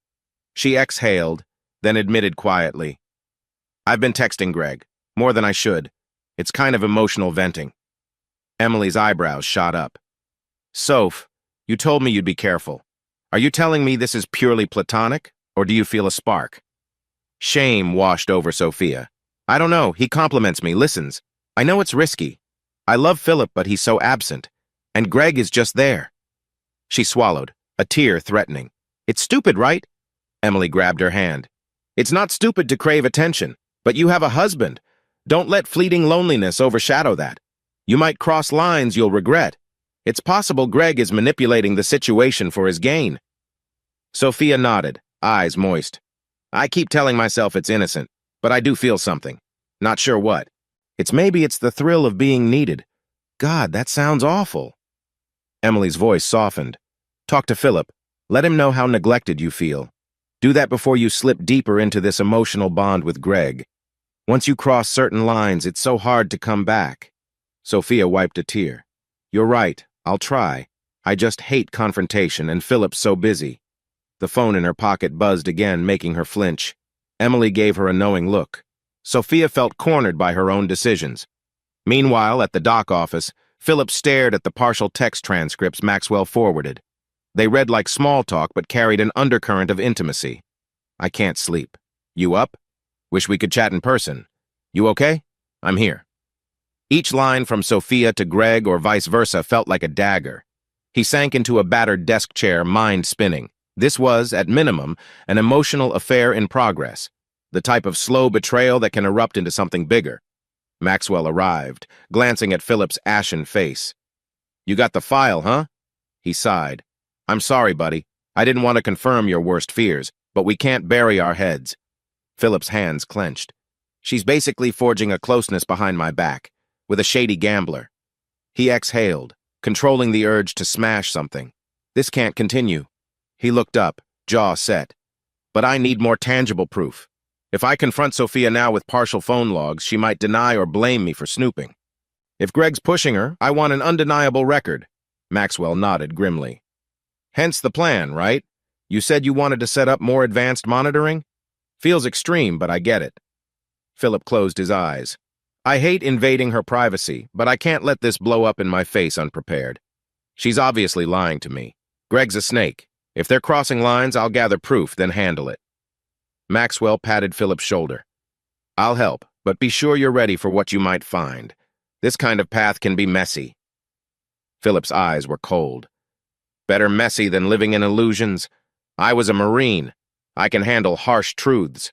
She exhaled, then admitted quietly. I've been texting Greg, more than I should. It's kind of emotional venting. Emily's eyebrows shot up. Soph, you told me you'd be careful. Are you telling me this is purely platonic, or do you feel a spark? Shame washed over Sophia. I don't know, he compliments me, listens. I know it's risky. I love Philip, but he's so absent. And Greg is just there. She swallowed, a tear threatening. It's stupid, right? Emily grabbed her hand. It's not stupid to crave attention, but you have a husband. Don't let fleeting loneliness overshadow that. You might cross lines you'll regret. It's possible Greg is manipulating the situation for his gain. Sophia nodded, eyes moist. I keep telling myself it's innocent, but I do feel something. Not sure what. Maybe it's the thrill of being needed. God, that sounds awful. Emily's voice softened. Talk to Philip. Let him know how neglected you feel. Do that before you slip deeper into this emotional bond with Greg. Once you cross certain lines, it's so hard to come back. Sophia wiped a tear. You're right, I'll try. I just hate confrontation, and Philip's so busy. The phone in her pocket buzzed again, making her flinch. Emily gave her a knowing look. Sophia felt cornered by her own decisions. Meanwhile, at the dock office, Philip stared at the partial text transcripts Maxwell forwarded. They read like small talk but carried an undercurrent of intimacy. I can't sleep. You up? Wish we could chat in person. You okay? I'm here. Each line from Sophia to Greg or vice versa felt like a dagger. He sank into a battered desk chair, mind spinning. This was, at minimum, an emotional affair in progress, the type of slow betrayal that can erupt into something bigger. Maxwell arrived, glancing at Philip's ashen face. You got the file, huh? He sighed. I'm sorry, buddy. I didn't want to confirm your worst fears, but we can't bury our heads. Philip's hands clenched. She's basically forging a closeness behind my back, with a shady gambler. He exhaled, controlling the urge to smash something. This can't continue. He looked up, jaw set. But I need more tangible proof. If I confront Sophia now with partial phone logs, she might deny or blame me for snooping. If Greg's pushing her, I want an undeniable record. Maxwell nodded grimly. Hence the plan, right? You said you wanted to set up more advanced monitoring? Feels extreme, but I get it. Philip closed his eyes. I hate invading her privacy, but I can't let this blow up in my face unprepared. She's obviously lying to me. Greg's a snake. If they're crossing lines, I'll gather proof, then handle it. Maxwell patted Philip's shoulder. I'll help, but be sure you're ready for what you might find. This kind of path can be messy. Philip's eyes were cold. Better messy than living in illusions. I was a Marine. I can handle harsh truths.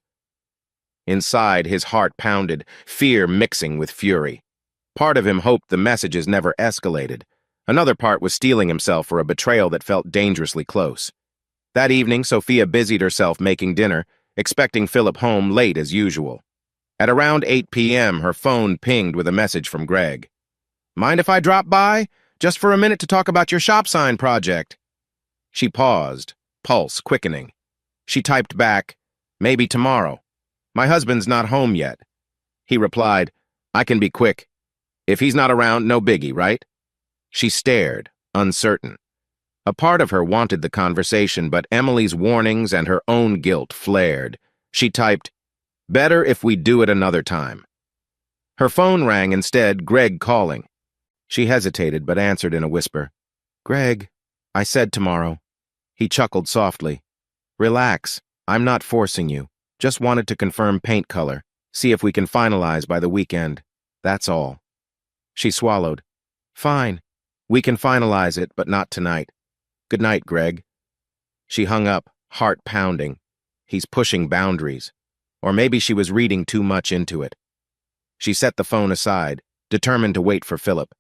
Inside, his heart pounded, fear mixing with fury. Part of him hoped the messages never escalated. Another part was steeling himself for a betrayal that felt dangerously close. That evening, Sophia busied herself making dinner, expecting Philip home late as usual. At around 8 p.m., her phone pinged with a message from Greg. Mind if I drop by? Just for a minute to talk about your shop sign project. She paused, pulse quickening. She typed back, maybe tomorrow. My husband's not home yet. He replied, I can be quick. If he's not around, no biggie, right? She stared, uncertain. A part of her wanted the conversation, but Emily's warnings and her own guilt flared. She typed, better if we do it another time. Her phone rang instead, Greg calling. She hesitated, but answered in a whisper. Greg, I said tomorrow. He chuckled softly. Relax, I'm not forcing you. Just wanted to confirm paint color, see if we can finalize by the weekend. That's all. She swallowed. Fine. We can finalize it, but not tonight. Good night, Greg. She hung up, heart pounding. He's pushing boundaries. Or maybe she was reading too much into it. She set the phone aside, determined to wait for Philip.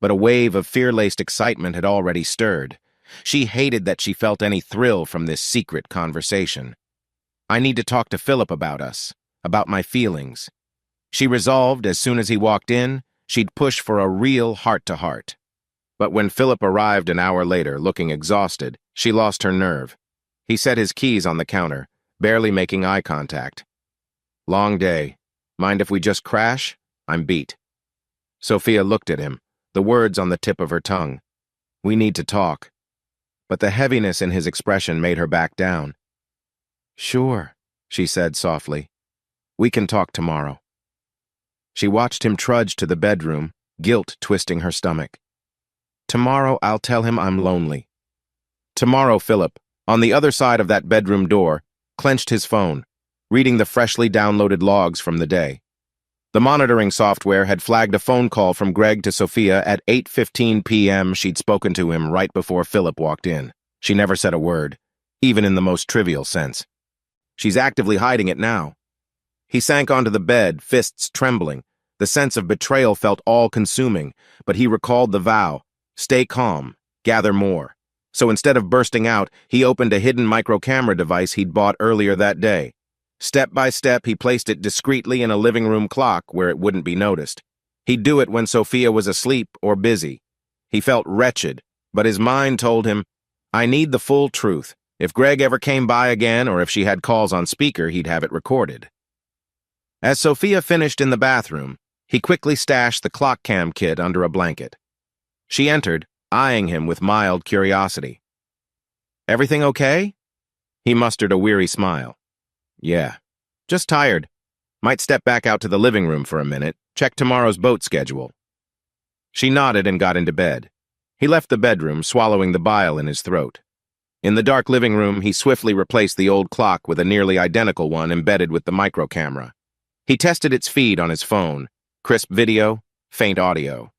But a wave of fear-laced excitement had already stirred. She hated that she felt any thrill from this secret conversation. I need to talk to Philip about us, about my feelings. She resolved, as soon as he walked in, she'd push for a real heart-to-heart. But when Philip arrived an hour later, looking exhausted, she lost her nerve. He set his keys on the counter, barely making eye contact. Long day. Mind if we just crash? I'm beat. Sophia looked at him, the words on the tip of her tongue. We need to talk. But the heaviness in his expression made her back down. Sure, she said softly. We can talk tomorrow. She watched him trudge to the bedroom, guilt twisting her stomach. Tomorrow I'll tell him I'm lonely. Tomorrow Philip, on the other side of that bedroom door, clenched his phone, reading the freshly downloaded logs from the day. The monitoring software had flagged a phone call from Greg to Sophia at 8:15 p.m. She'd spoken to him right before Philip walked in. She never said a word, even in the most trivial sense. She's actively hiding it now. He sank onto the bed, fists trembling. The sense of betrayal felt all-consuming, but he recalled the vow, stay calm, gather more. So instead of bursting out, he opened a hidden micro-camera device he'd bought earlier that day. Step by step, he placed it discreetly in a living room clock where it wouldn't be noticed. He'd do it when Sophia was asleep or busy. He felt wretched, but his mind told him, I need the full truth. If Greg ever came by again or if she had calls on speaker, he'd have it recorded. As Sophia finished in the bathroom, he quickly stashed the clock cam kit under a blanket. She entered, eyeing him with mild curiosity. "Everything okay?" He mustered a weary smile. "Yeah, just tired. Might step back out to the living room for a minute, check tomorrow's boat schedule." She nodded and got into bed. He left the bedroom, swallowing the bile in his throat. In the dark living room, he swiftly replaced the old clock with a nearly identical one embedded with the micro camera. He tested its feed on his phone, crisp video, faint audio.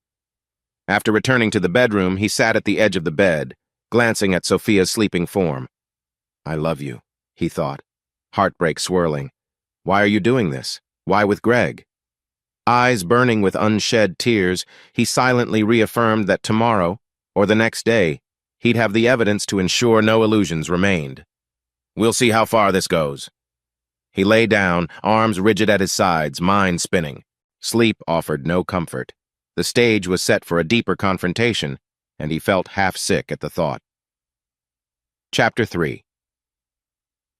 After returning to the bedroom, he sat at the edge of the bed, glancing at Sophia's sleeping form. "I love you," he thought, heartbreak swirling. Why are you doing this? Why with Greg? Eyes burning with unshed tears, he silently reaffirmed that tomorrow, or the next day, he'd have the evidence to ensure no illusions remained. "We'll see how far this goes." He lay down, arms rigid at his sides, mind spinning. Sleep offered no comfort. The stage was set for a deeper confrontation, and he felt half sick at the thought. Chapter 3.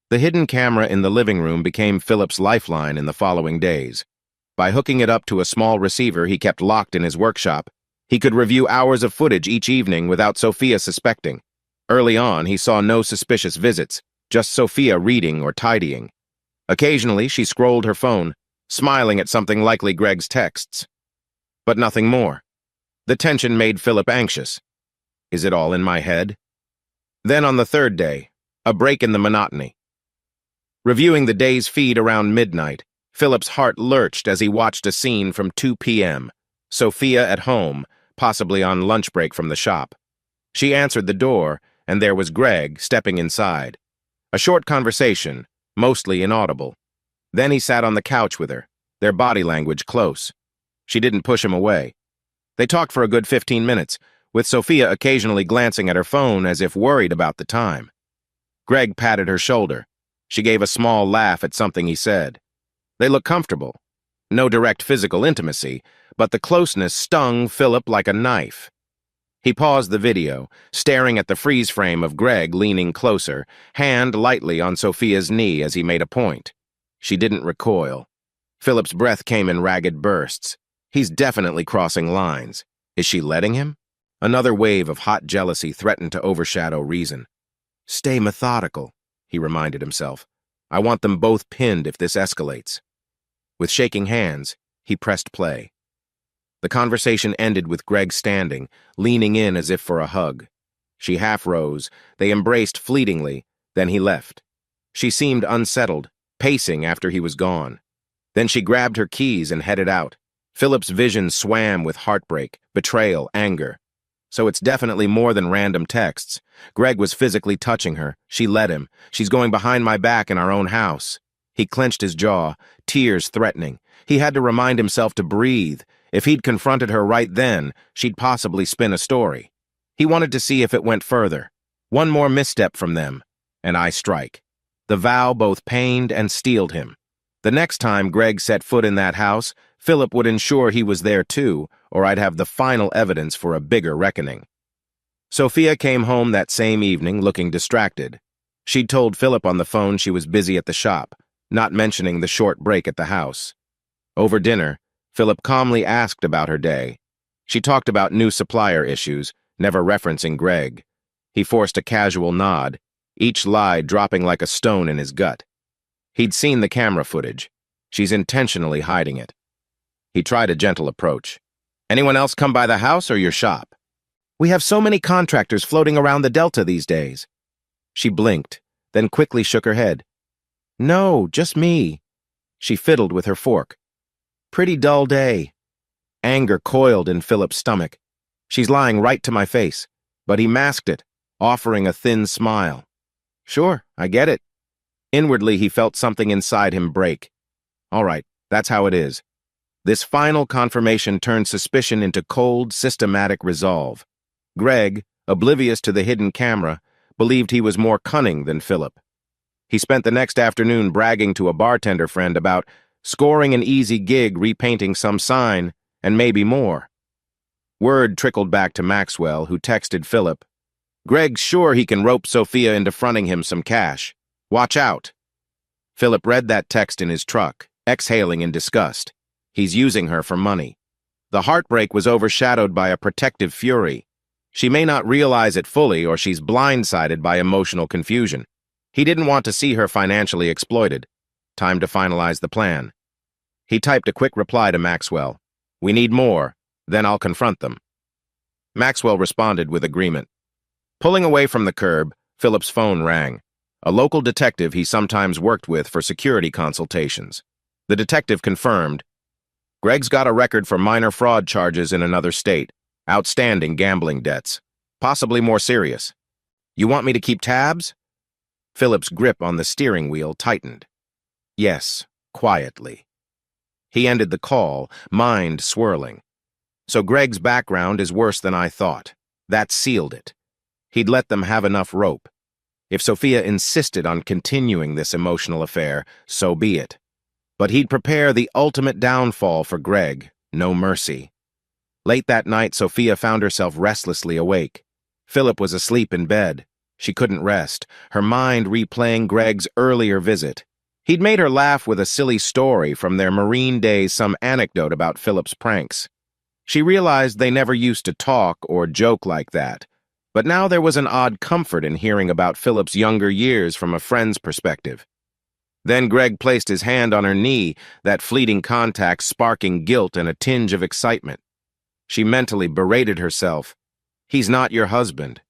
The hidden camera in the living room became Philip's lifeline in the following days. By hooking it up to a small receiver he kept locked in his workshop, he could review hours of footage each evening without Sophia suspecting. Early on, he saw no suspicious visits, just Sophia reading or tidying. Occasionally, she scrolled her phone, smiling at something likely Greg's texts. But nothing more. The tension made Philip anxious. Is it all in my head? Then on the third day, a break in the monotony. Reviewing the day's feed around midnight, Philip's heart lurched as he watched a scene from 2 p.m., Sophia at home, possibly on lunch break from the shop. She answered the door, and there was Greg stepping inside. A short conversation, mostly inaudible. Then he sat on the couch with her, their body language close. She didn't push him away. They talked for a good 15 minutes, with Sophia occasionally glancing at her phone as if worried about the time. Greg patted her shoulder. She gave a small laugh at something he said. They looked comfortable. No direct physical intimacy, but the closeness stung Philip like a knife. He paused the video, staring at the freeze frame of Greg leaning closer, hand lightly on Sophia's knee as he made a point. She didn't recoil. Philip's breath came in ragged bursts. He's definitely crossing lines. Is she letting him? Another wave of hot jealousy threatened to overshadow reason. Stay methodical, he reminded himself. I want them both pinned if this escalates. With shaking hands, he pressed play. The conversation ended with Greg standing, leaning in as if for a hug. She half rose, they embraced fleetingly, then he left. She seemed unsettled, pacing after he was gone. Then she grabbed her keys and headed out. Philip's vision swam with heartbreak, betrayal, anger. So it's definitely more than random texts. Greg was physically touching her. She let him. She's going behind my back in our own house. He clenched his jaw, tears threatening. He had to remind himself to breathe. If he'd confronted her right then, she'd possibly spin a story. He wanted to see if it went further. One more misstep from them, and I strike. The vow both pained and steeled him. The next time Greg set foot in that house, Philip would ensure he was there too, or I'd have the final evidence for a bigger reckoning. Sophia came home that same evening looking distracted. She'd told Philip on the phone she was busy at the shop, not mentioning the short break at the house. Over dinner, Philip calmly asked about her day. She talked about new supplier issues, never referencing Greg. He forced a casual nod, each lie dropping like a stone in his gut. He'd seen the camera footage. She's intentionally hiding it. He tried a gentle approach. Anyone else come by the house or your shop? We have so many contractors floating around the Delta these days. She blinked, then quickly shook her head. No, just me. She fiddled with her fork. Pretty dull day. Anger coiled in Philip's stomach. She's lying right to my face, but he masked it, offering a thin smile. Sure, I get it. Inwardly, he felt something inside him break. All right, that's how it is. This final confirmation turned suspicion into cold, systematic resolve. Greg, oblivious to the hidden camera, believed he was more cunning than Philip. He spent the next afternoon bragging to a bartender friend about scoring an easy gig repainting some sign, and maybe more. Word trickled back to Maxwell, who texted Philip, Greg's sure he can rope Sophia into fronting him some cash. Watch out. Philip read that text in his truck, exhaling in disgust. He's using her for money. The heartbreak was overshadowed by a protective fury. She may not realize it fully, or she's blindsided by emotional confusion. He didn't want to see her financially exploited. Time to finalize the plan. He typed a quick reply to Maxwell. We need more, then I'll confront them. Maxwell responded with agreement. Pulling away from the curb, Philip's phone rang. A local detective he sometimes worked with for security consultations. The detective confirmed, Greg's got a record for minor fraud charges in another state, outstanding gambling debts, possibly more serious. You want me to keep tabs? Philip's grip on the steering wheel tightened. Yes, quietly. He ended the call, mind swirling. So Greg's background is worse than I thought. That sealed it. He'd let them have enough rope. If Sophia insisted on continuing this emotional affair, so be it. But he'd prepare the ultimate downfall for Greg, no mercy. Late that night, Sophia found herself restlessly awake. Philip was asleep in bed. She couldn't rest, her mind replaying Greg's earlier visit. He'd made her laugh with a silly story from their Marine days, some anecdote about Philip's pranks. She realized they never used to talk or joke like that. But now there was an odd comfort in hearing about Philip's younger years from a friend's perspective. Then Greg placed his hand on her knee, that fleeting contact sparking guilt and a tinge of excitement. She mentally berated herself. He's not your husband.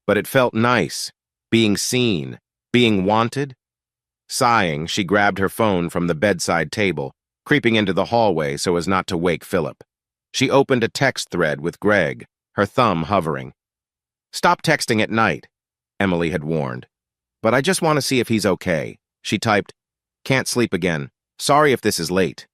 But it felt nice, being seen, being wanted. Sighing, she grabbed her phone from the bedside table, creeping into the hallway so as not to wake Philip. She opened a text thread with Greg, her thumb hovering. Stop texting at night, Emily had warned. But I just want to see if he's okay. She typed, can't sleep again. Sorry if this is late.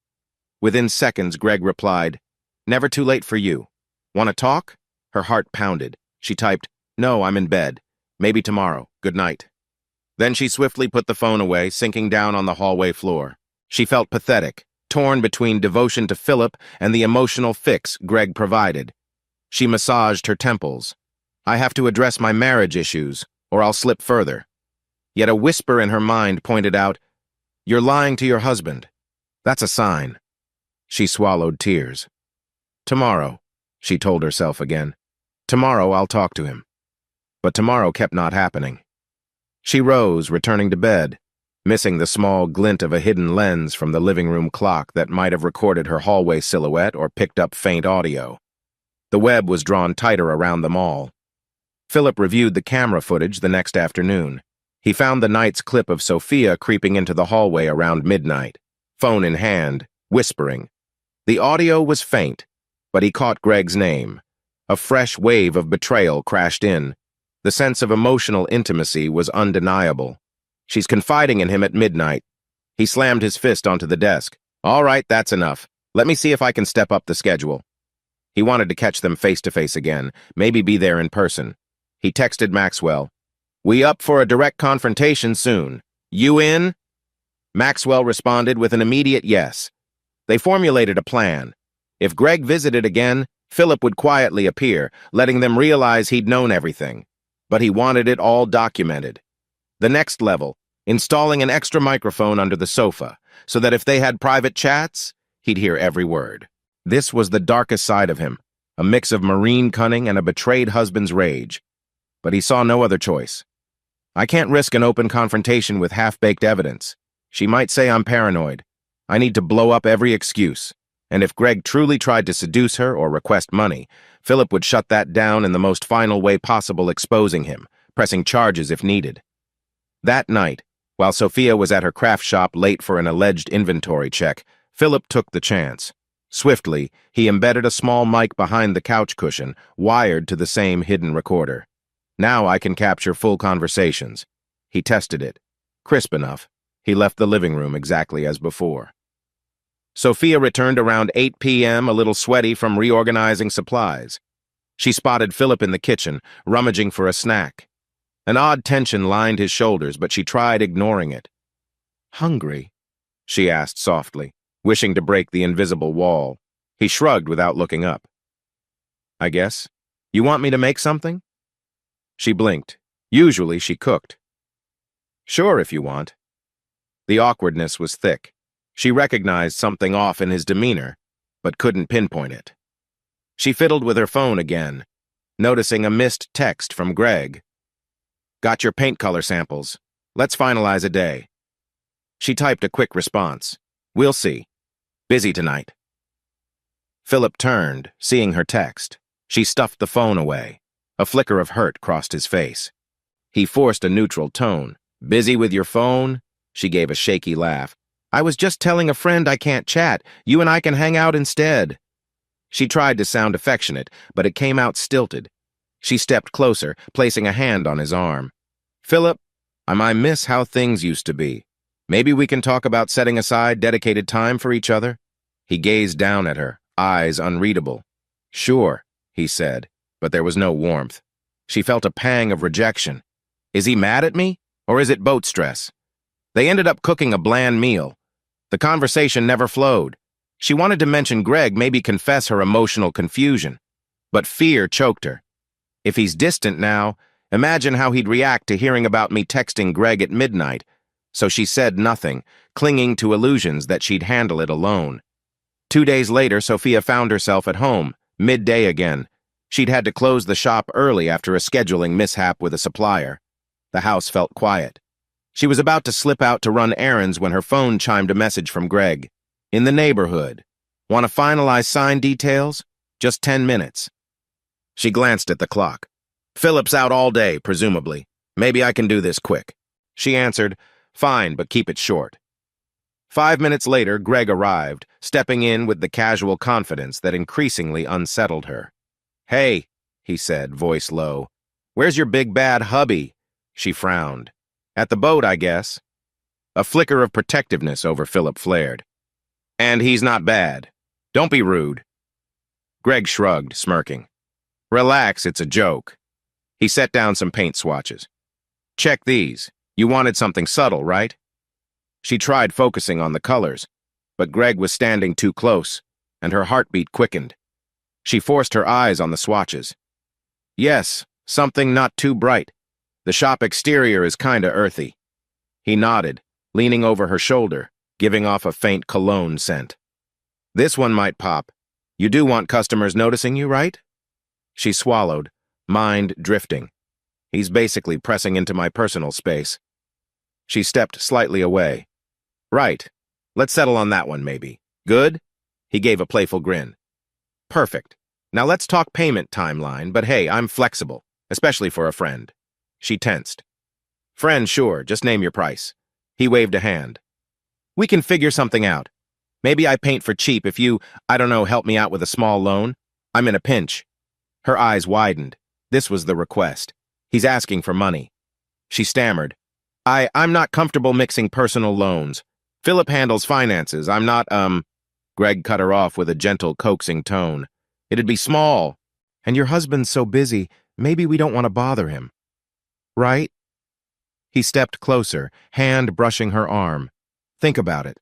Within seconds, Greg replied, never too late for you. Want to talk? Her heart pounded. She typed, no, I'm in bed. Maybe tomorrow. Good night. Then she swiftly put the phone away, sinking down on the hallway floor. She felt pathetic, torn between devotion to Philip and the emotional fix Greg provided. She massaged her temples. I have to address my marriage issues, or I'll slip further. Yet a whisper in her mind pointed out, you're lying to your husband. That's a sign. She swallowed tears. Tomorrow, she told herself again. Tomorrow I'll talk to him. But tomorrow kept not happening. She rose, returning to bed, missing the small glint of a hidden lens from the living room clock that might have recorded her hallway silhouette or picked up faint audio. The web was drawn tighter around them all. Philip reviewed the camera footage the next afternoon. He found the night's clip of Sophia creeping into the hallway around midnight, phone in hand, whispering. The audio was faint, but he caught Greg's name. A fresh wave of betrayal crashed in. The sense of emotional intimacy was undeniable. She's confiding in him at midnight. He slammed his fist onto the desk. All right, that's enough. Let me see if I can step up the schedule. He wanted to catch them face-to-face again, maybe be there in person. He texted Maxwell. We up for a direct confrontation soon. You in? Maxwell responded with an immediate yes. They formulated a plan. If Greg visited again, Philip would quietly appear, letting them realize he'd known everything. But he wanted it all documented. The next level, installing an extra microphone under the sofa, so that if they had private chats, he'd hear every word. This was the darkest side of him, a mix of marine cunning and a betrayed husband's rage. But he saw no other choice. I can't risk an open confrontation with half-baked evidence. She might say I'm paranoid. I need to blow up every excuse. And if Greg truly tried to seduce her or request money, Philip would shut that down in the most final way possible, exposing him, pressing charges if needed. That night, while Sophia was at her craft shop late for an alleged inventory check, Philip took the chance. Swiftly, he embedded a small mic behind the couch cushion, wired to the same hidden recorder. Now I can capture full conversations. He tested it. Crisp enough. He left the living room exactly as before. Sophia returned around 8 p.m., a little sweaty from reorganizing supplies. She spotted Philip in the kitchen, rummaging for a snack. An odd tension lined his shoulders, but she tried ignoring it. Hungry? She asked softly, wishing to break the invisible wall. He shrugged without looking up. I guess. You want me to make something? She blinked. Usually she cooked. Sure, if you want. The awkwardness was thick. She recognized something off in his demeanor, but couldn't pinpoint it. She fiddled with her phone again, noticing a missed text from Greg. Got your paint color samples. Let's finalize a day. She typed a quick response. We'll see. Busy tonight. Philip turned, seeing her text. She stuffed the phone away. A flicker of hurt crossed his face. He forced a neutral tone. Busy with your phone? She gave a shaky laugh. I was just telling a friend I can't chat. You and I can hang out instead. She tried to sound affectionate, but it came out stilted. She stepped closer, placing a hand on his arm. Philip, I miss how things used to be. Maybe we can talk about setting aside dedicated time for each other? He gazed down at her, eyes unreadable. Sure, he said, but there was no warmth. She felt a pang of rejection. Is he mad at me, or is it boat stress? They ended up cooking a bland meal. The conversation never flowed. She wanted to mention Greg, maybe confess her emotional confusion. But fear choked her. If he's distant now, imagine how he'd react to hearing about me texting Greg at midnight. So she said nothing, clinging to illusions that she'd handle it alone. 2 days later, Sophia found herself at home, midday again. She'd had to close the shop early after a scheduling mishap with a supplier. The house felt quiet. She was about to slip out to run errands when her phone chimed a message from Greg. In the neighborhood. Want to finalize sign details? Just 10 minutes. She glanced at the clock. Philip's out all day, presumably. Maybe I can do this quick. She answered, fine, but keep it short. 5 minutes later, Greg arrived, stepping in with the casual confidence that increasingly unsettled her. Hey, he said, voice low. Where's your big bad hubby? She frowned. At the boat, I guess. A flicker of protectiveness over Philip flared. And he's not bad. Don't be rude. Greg shrugged, smirking. Relax, it's a joke. He set down some paint swatches. Check these. You wanted something subtle, right? She tried focusing on the colors, but Greg was standing too close, and her heartbeat quickened. She forced her eyes on the swatches. Yes, something not too bright. The shop exterior is kinda earthy. He nodded, leaning over her shoulder, giving off a faint cologne scent. This one might pop. You do want customers noticing you, right? She swallowed, mind drifting. He's basically pressing into my personal space. She stepped slightly away. Right. Let's settle on that one, maybe. Good? He gave a playful grin. Perfect. Now let's talk payment timeline, but hey, I'm flexible, especially for a friend. She tensed. Friend, sure, just name your price. He waved a hand. We can figure something out. Maybe I paint for cheap if you, I don't know, help me out with a small loan. I'm in a pinch. Her eyes widened. This was the request. He's asking for money. She stammered. I'm not comfortable mixing personal loans. Philip handles finances. I'm not, Greg cut her off with a gentle, coaxing tone. It'd be small. And your husband's so busy, maybe we don't want to bother him. Right? He stepped closer, hand brushing her arm. Think about it.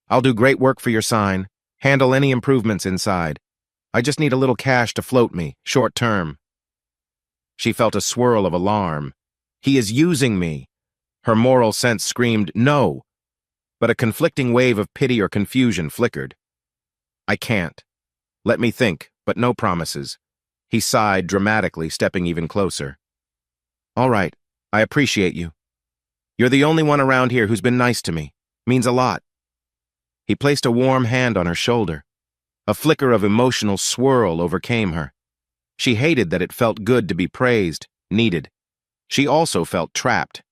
I'll do great work for your sign, handle any improvements inside. I just need a little cash to float me, short term. She felt a swirl of alarm. He is using me. Her moral sense screamed, no. But a conflicting wave of pity or confusion flickered. I can't. Let me think, but no promises. He sighed dramatically, stepping even closer. All right, I appreciate you. You're the only one around here who's been nice to me. Means a lot. He placed a warm hand on her shoulder. A flicker of emotional swirl overcame her. She hated that it felt good to be praised, needed. She also felt trapped.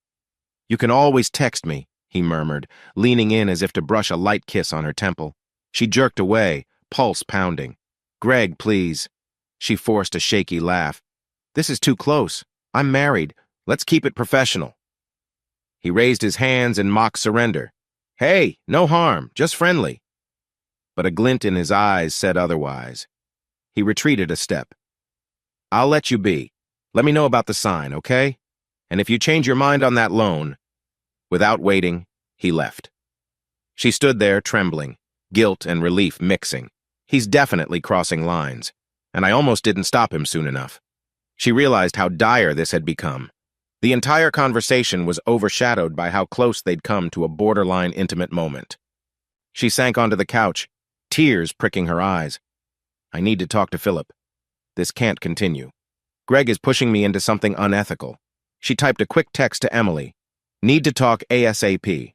You can always text me, he murmured, leaning in as if to brush a light kiss on her temple. She jerked away, pulse pounding. Greg, please. She forced a shaky laugh. This is too close. I'm married. Let's keep it professional. He raised his hands in mock surrender. Hey, no harm, just friendly. But a glint in his eyes said otherwise. He retreated a step. I'll let you be. Let me know about the sign, okay? And if you change your mind on that loan... Without waiting, he left. She stood there, trembling, guilt and relief mixing. He's definitely crossing lines, and I almost didn't stop him soon enough. She realized how dire this had become. The entire conversation was overshadowed by how close they'd come to a borderline intimate moment. She sank onto the couch, tears pricking her eyes. I need to talk to Philip. This can't continue. Greg is pushing me into something unethical. She typed a quick text to Emily. Need to talk ASAP.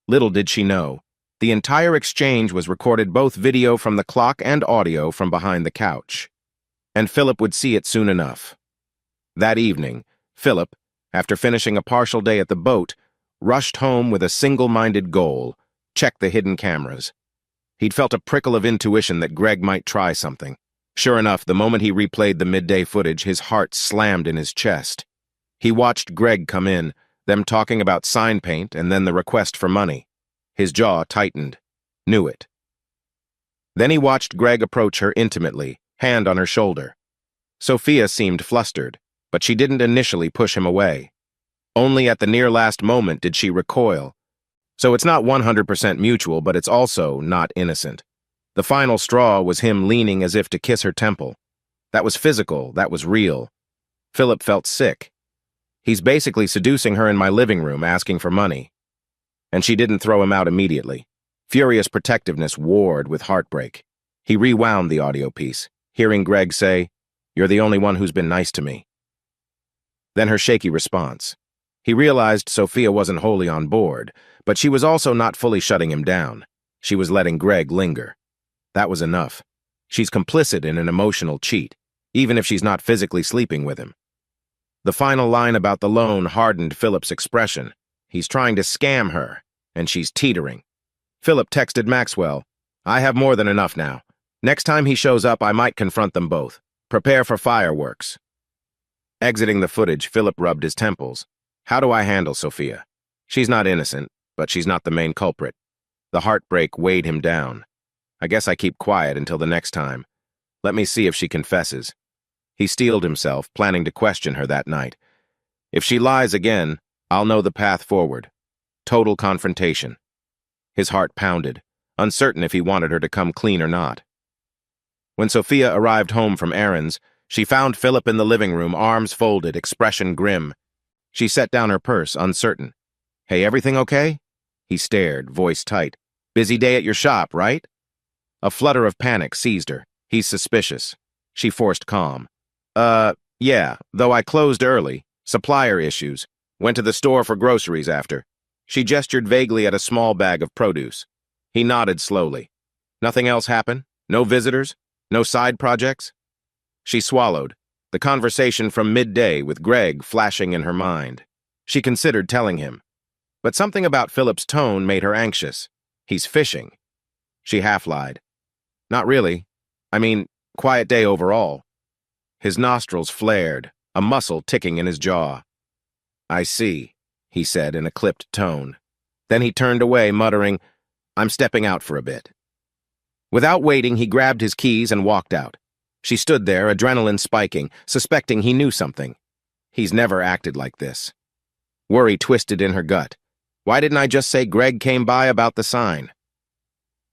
Little did she know, the entire exchange was recorded, both video from the clock and audio from behind the couch. And Philip would see it soon enough. That evening, Philip, after finishing a partial day at the boat, rushed home with a single-minded goal: check the hidden cameras. He'd felt a prickle of intuition that Greg might try something. Sure enough, the moment he replayed the midday footage, his heart slammed in his chest. He watched Greg come in, them talking about sign paint and then the request for money. His jaw tightened. Knew it. Then he watched Greg approach her intimately, hand on her shoulder. Sophia seemed flustered, but she didn't initially push him away. Only at the near last moment did she recoil. So it's not 100% mutual, but it's also not innocent. The final straw was him leaning as if to kiss her temple. That was physical, that was real. Philip felt sick. He's basically seducing her in my living room, asking for money. And she didn't throw him out immediately. Furious protectiveness warred with heartbreak. He rewound the audio piece, hearing Greg say, "You're the only one who's been nice to me." Then her shaky response. He realized Sophia wasn't wholly on board, but she was also not fully shutting him down. She was letting Greg linger. That was enough. She's complicit in an emotional cheat, even if she's not physically sleeping with him. The final line about the loan hardened Philip's expression. He's trying to scam her, and she's teetering. Philip texted Maxwell, "I have more than enough now. Next time he shows up, I might confront them both. Prepare for fireworks." Exiting the footage, Philip rubbed his temples. How do I handle Sophia? She's not innocent, but she's not the main culprit. The heartbreak weighed him down. I guess I keep quiet until the next time. Let me see if she confesses. He steeled himself, planning to question her that night. If she lies again, I'll know the path forward. Total confrontation. His heart pounded, uncertain if he wanted her to come clean or not. When Sophia arrived home from errands, she found Philip in the living room, arms folded, expression grim. She set down her purse, uncertain. "Hey, everything okay?" He stared, voice tight. "Busy day at your shop, right?" A flutter of panic seized her. He's suspicious. She forced calm. Yeah, though I closed early. Supplier issues. Went to the store for groceries after." She gestured vaguely at a small bag of produce. He nodded slowly. "Nothing else happen? No visitors? No side projects?" She swallowed, the conversation from midday with Greg flashing in her mind. She considered telling him. But something about Philip's tone made her anxious. He's fishing. She half-lied. "Not really. I mean, quiet day overall." His nostrils flared, a muscle ticking in his jaw. "I see," he said in a clipped tone. Then he turned away, muttering, "I'm stepping out for a bit." Without waiting, he grabbed his keys and walked out. She stood there, adrenaline spiking, suspecting he knew something. He's never acted like this. Worry twisted in her gut. Why didn't I just say Greg came by about the sign?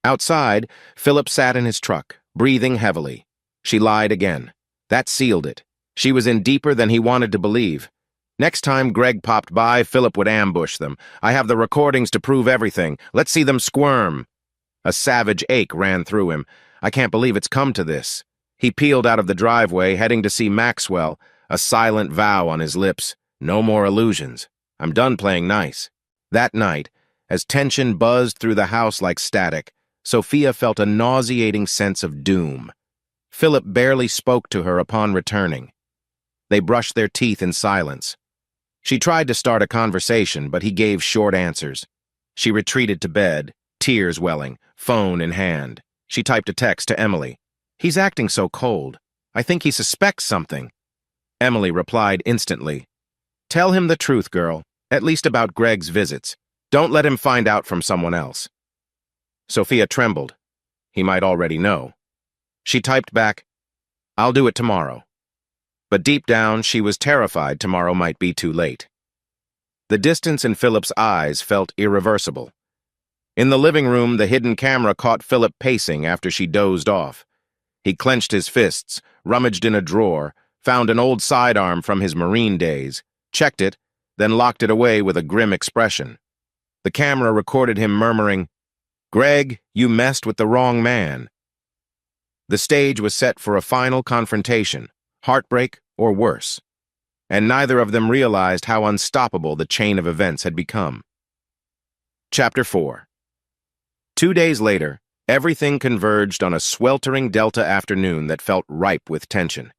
Outside, Philip sat in his truck, breathing heavily. She lied again. That sealed it. She was in deeper than he wanted to believe. Next time Greg popped by, Philip would ambush them. "I have the recordings to prove everything. Let's see them squirm." A savage ache ran through him. I can't believe it's come to this. He peeled out of the driveway, heading to see Maxwell, a silent vow on his lips. No more illusions. I'm done playing nice. That night, as tension buzzed through the house like static, Sophia felt a nauseating sense of doom. Philip barely spoke to her upon returning. They brushed their teeth in silence. She tried to start a conversation, but he gave short answers. She retreated to bed, tears welling, phone in hand. She typed a text to Emily. "He's acting so cold. I think he suspects something." Emily replied instantly. "Tell him the truth, girl, at least about Greg's visits. Don't let him find out from someone else." Sophia trembled. He might already know. She typed back, "I'll do it tomorrow." But deep down, she was terrified tomorrow might be too late. The distance in Philip's eyes felt irreversible. In the living room, the hidden camera caught Philip pacing after she dozed off. He clenched his fists, rummaged in a drawer, found an old sidearm from his Marine days, checked it, then locked it away with a grim expression. The camera recorded him murmuring, "Greg, you messed with the wrong man." The stage was set for a final confrontation, heartbreak or worse, and neither of them realized how unstoppable the chain of events had become. Chapter 4. 2 days later, everything converged on a sweltering Delta afternoon that felt ripe with tension.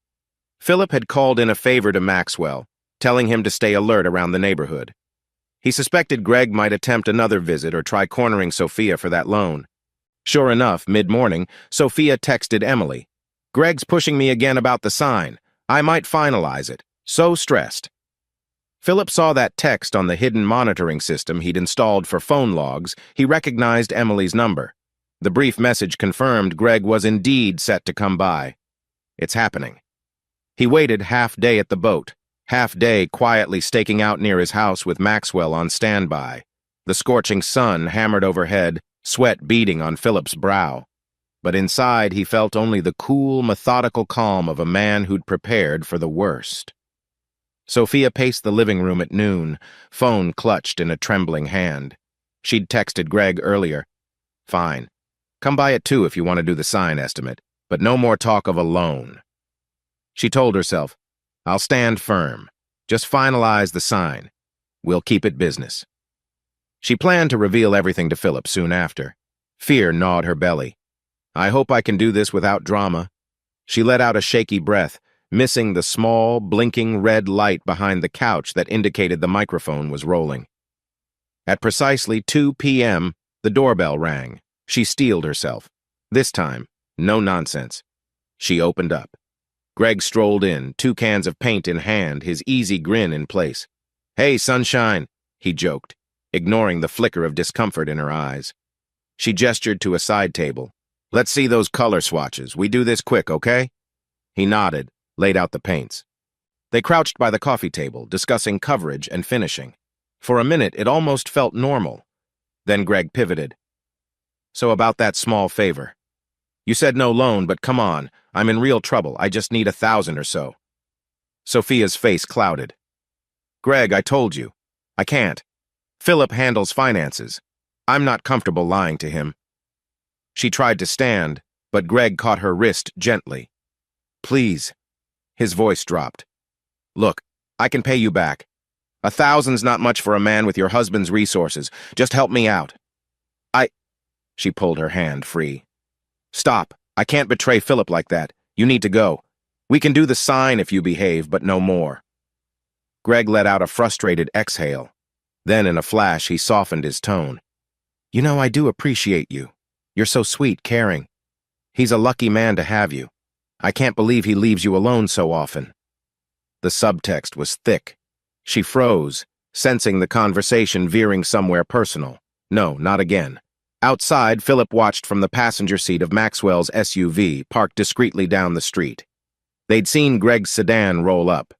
Philip had called in a favor to Maxwell, telling him to stay alert around the neighborhood. He suspected Greg might attempt another visit or try cornering Sophia for that loan. Sure enough, mid-morning, Sophia texted Emily, "Greg's pushing me again about the sign. I might finalize it. So stressed." Philip saw that text on the hidden monitoring system he'd installed for phone logs. He recognized Emily's number. The brief message confirmed Greg was indeed set to come by. It's happening. He waited half-day at the boat, half-day quietly staking out near his house with Maxwell on standby. The scorching sun hammered overhead, sweat beading on Philip's brow. But inside he felt only the cool, methodical calm of a man who'd prepared for the worst. Sophia paced the living room at noon, phone clutched in a trembling hand. She'd texted Greg earlier. "Fine. Come by at 2 if you want to do the sign estimate, but no more talk of a loan." She told herself, "I'll stand firm. Just finalize the sign. We'll keep it business." She planned to reveal everything to Philip soon after. Fear gnawed her belly. "I hope I can do this without drama." She let out a shaky breath, missing the small, blinking red light behind the couch that indicated the microphone was rolling. At precisely 2 p.m., the doorbell rang. She steeled herself. This time, no nonsense. She opened up. Greg strolled in, 2 cans of paint in hand, his easy grin in place. "Hey, sunshine," he joked, ignoring the flicker of discomfort in her eyes. She gestured to a side table. "Let's see those color swatches. We do this quick, okay?" He nodded, laid out the paints. They crouched by the coffee table, discussing coverage and finishing. For a minute, it almost felt normal. Then Greg pivoted. "So about that small favor. You said no loan, but come on, I'm in real trouble. I just need 1,000 or so." Sophia's face clouded. "Greg, I told you. I can't. Philip handles finances. I'm not comfortable lying to him." She tried to stand, but Greg caught her wrist gently. "Please." His voice dropped. "Look, I can pay you back. 1,000's not much for a man with your husband's resources. Just help me out." She pulled her hand free. "Stop. I can't betray Philip like that. You need to go. We can do the sign if you behave, but no more." Greg let out a frustrated exhale. Then in a flash, he softened his tone. "You know, I do appreciate you. You're so sweet, caring. He's a lucky man to have you. I can't believe he leaves you alone so often." The subtext was thick. She froze, sensing the conversation veering somewhere personal. No, not again. Outside, Philip watched from the passenger seat of Maxwell's SUV, parked discreetly down the street. They'd seen Greg's sedan roll up.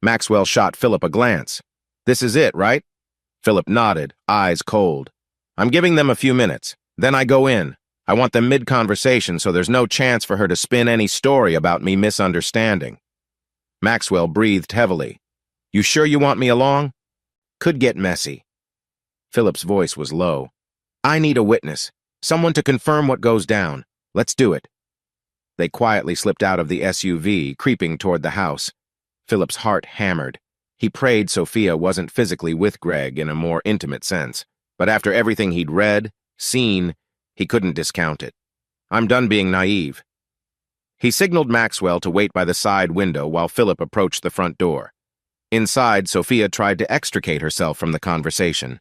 Maxwell shot Philip a glance. "This is it, right?" Philip nodded, eyes cold. "I'm giving them a few minutes. Then I go in. I want them mid-conversation so there's no chance for her to spin any story about me misunderstanding." Maxwell breathed heavily. "You sure you want me along? Could get messy." Philip's voice was low. "I need a witness. Someone to confirm what goes down. Let's do it." They quietly slipped out of the SUV, creeping toward the house. Philip's heart hammered. He prayed Sophia wasn't physically with Greg in a more intimate sense, but after everything he'd read, seen, he couldn't discount it. "I'm done being naive." He signaled Maxwell to wait by the side window while Philip approached the front door. Inside, Sophia tried to extricate herself from the conversation.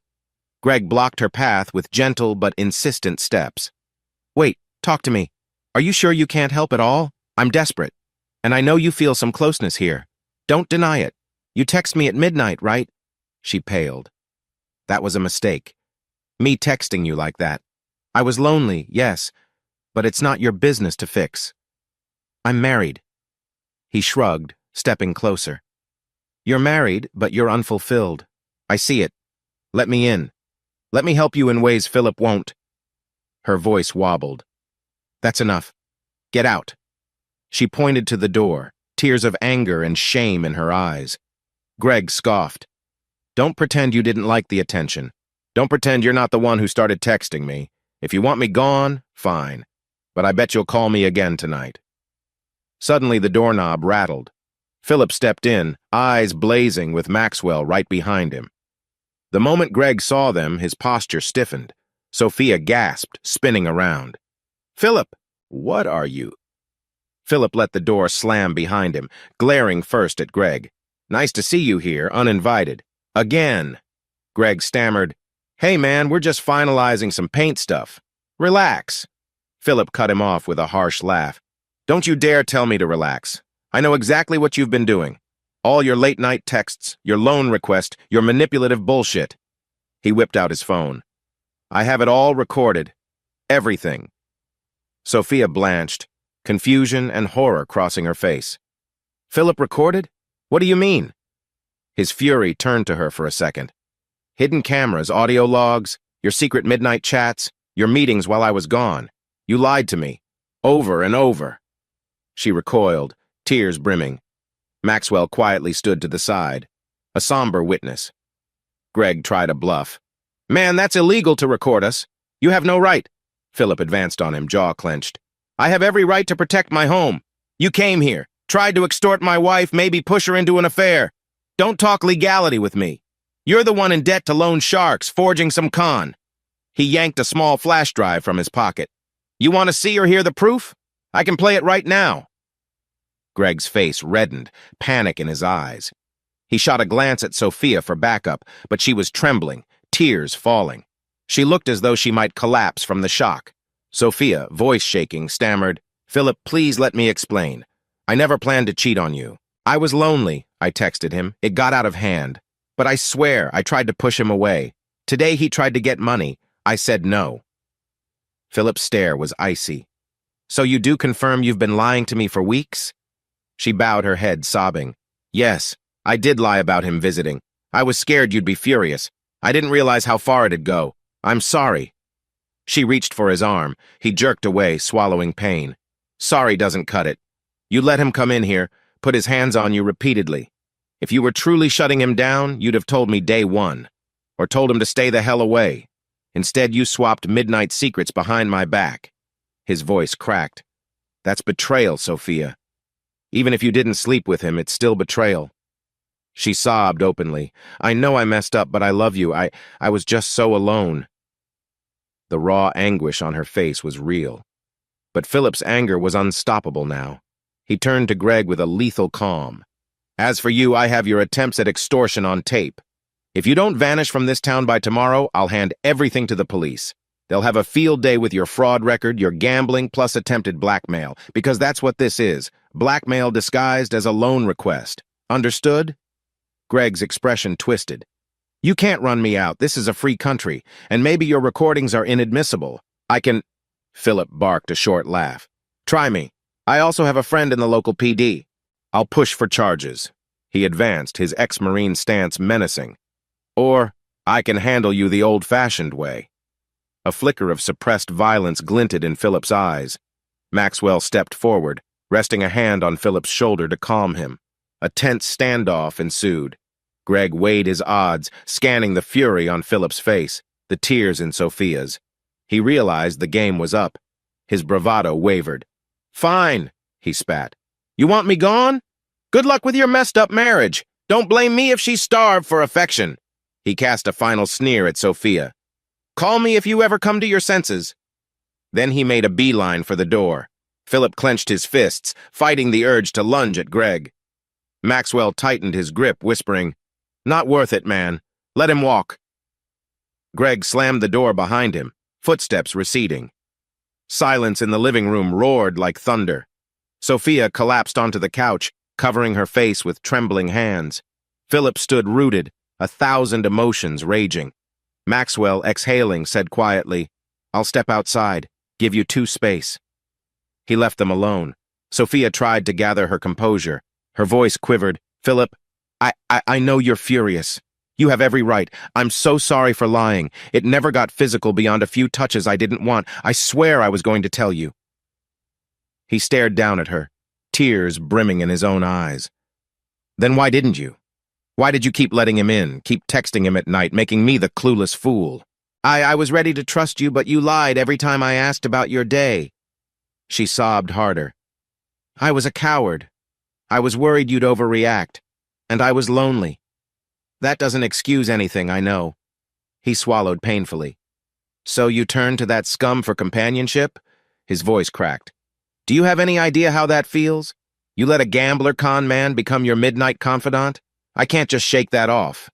Greg blocked her path with gentle but insistent steps. "Wait, talk to me. Are you sure you can't help at all? I'm desperate. And I know you feel some closeness here. Don't deny it. You text me at midnight, right?" She paled. "That was a mistake. Me texting you like that. I was lonely, yes, but it's not your business to fix. I'm married." He shrugged, stepping closer. "You're married, but you're unfulfilled. I see it. Let me in. Let me help you in ways Philip won't." Her voice wobbled. "That's enough. Get out." She pointed to the door, tears of anger and shame in her eyes. Greg scoffed. Don't pretend you didn't like the attention. Don't pretend you're not the one who started texting me. If you want me gone, fine. But I bet you'll call me again tonight. Suddenly the doorknob rattled. Philip stepped in, eyes blazing with Maxwell right behind him. The moment Greg saw them, his posture stiffened. Sophia gasped, spinning around. "Philip, what are you?" Philip let the door slam behind him, glaring first at Greg. "Nice to see you here, uninvited." "Again." Greg stammered. "Hey man, we're just finalizing some paint stuff. Relax." Philip cut him off with a harsh laugh. "Don't you dare tell me to relax. I know exactly what you've been doing. All your late-night texts, your loan request, your manipulative bullshit." He whipped out his phone. "I have it all recorded. Everything." Sophia blanched, confusion and horror crossing her face. "Philip recorded? What do you mean?" His fury turned to her for a second. "Hidden cameras, audio logs, your secret midnight chats, your meetings while I was gone. You lied to me. Over and over." She recoiled, tears brimming. Maxwell quietly stood to the side, a somber witness. Greg tried a bluff. "Man, that's illegal to record us. You have no right." Philip advanced on him, jaw clenched. "I have every right to protect my home. You came here, tried to extort my wife, maybe push her into an affair. Don't talk legality with me. You're the one in debt to loan sharks, forging some con." He yanked a small flash drive from his pocket. "You want to see or hear the proof? I can play it right now." Greg's face reddened, panic in his eyes. He shot a glance at Sophia for backup, but she was trembling, tears falling. She looked as though she might collapse from the shock. Sophia, voice shaking, stammered, "Philip, please let me explain. I never planned to cheat on you. I was lonely," I texted him. "It got out of hand. But I swear I tried to push him away. Today he tried to get money. I said no." Philip's stare was icy. "So you do confirm you've been lying to me for weeks?" She bowed her head, sobbing. "Yes, I did lie about him visiting. I was scared you'd be furious. I didn't realize how far it'd go. I'm sorry." She reached for his arm. He jerked away, swallowing pain. "Sorry doesn't cut it. You let him come in here, put his hands on you repeatedly. If you were truly shutting him down, you'd have told me day one, or told him to stay the hell away. Instead, you swapped midnight secrets behind my back." His voice cracked. "That's betrayal, Sophia. Even if you didn't sleep with him, it's still betrayal." She sobbed openly. "I know I messed up, but I love you. I was just so alone." The raw anguish on her face was real. But Philip's anger was unstoppable now. He turned to Greg with a lethal calm. "As for you, I have your attempts at extortion on tape. If you don't vanish from this town by tomorrow, I'll hand everything to the police. They'll have a field day with your fraud record, your gambling, plus attempted blackmail, because that's what this is, blackmail disguised as a loan request. Understood?" Greg's expression twisted. "You can't run me out. This is a free country, and maybe your recordings are inadmissible. I can—" Philip barked a short laugh. "Try me. I also have a friend in the local PD. I'll push for charges." He advanced, his ex-Marine stance menacing. "Or I can handle you the old-fashioned way." A flicker of suppressed violence glinted in Philip's eyes. Maxwell stepped forward, resting a hand on Philip's shoulder to calm him. A tense standoff ensued. Greg weighed his odds, scanning the fury on Philip's face, the tears in Sophia's. He realized the game was up. His bravado wavered. "Fine," he spat. "You want me gone? Good luck with your messed-up marriage. Don't blame me if she's starved for affection." He cast a final sneer at Sophia. "Call me if you ever come to your senses." Then he made a beeline for the door. Philip clenched his fists, fighting the urge to lunge at Greg. Maxwell tightened his grip, whispering, "Not worth it, man. Let him walk." Greg slammed the door behind him, footsteps receding. Silence in the living room roared like thunder. Sophia collapsed onto the couch, covering her face with trembling hands. Philip stood rooted, 1,000 emotions raging. Maxwell, exhaling, said quietly, "I'll step outside, give you 2 space." He left them alone. Sophia tried to gather her composure. Her voice quivered. "Philip, I know you're furious. You have every right. I'm so sorry for lying. It never got physical beyond a few touches I didn't want. I swear I was going to tell you." He stared down at her. tears brimming in his own eyes. Then why didn't you? Why did you keep letting him in, keep texting him at night, making me the clueless fool? I was ready to trust you, but you lied every time I asked about your day. She sobbed harder. I was a coward. I was worried you'd overreact, and I was lonely. That doesn't excuse anything, I know. He swallowed painfully. So you turned to that scum for companionship? His voice cracked. Do you have any idea how that feels? You let a gambler con man become your midnight confidant? I can't just shake that off.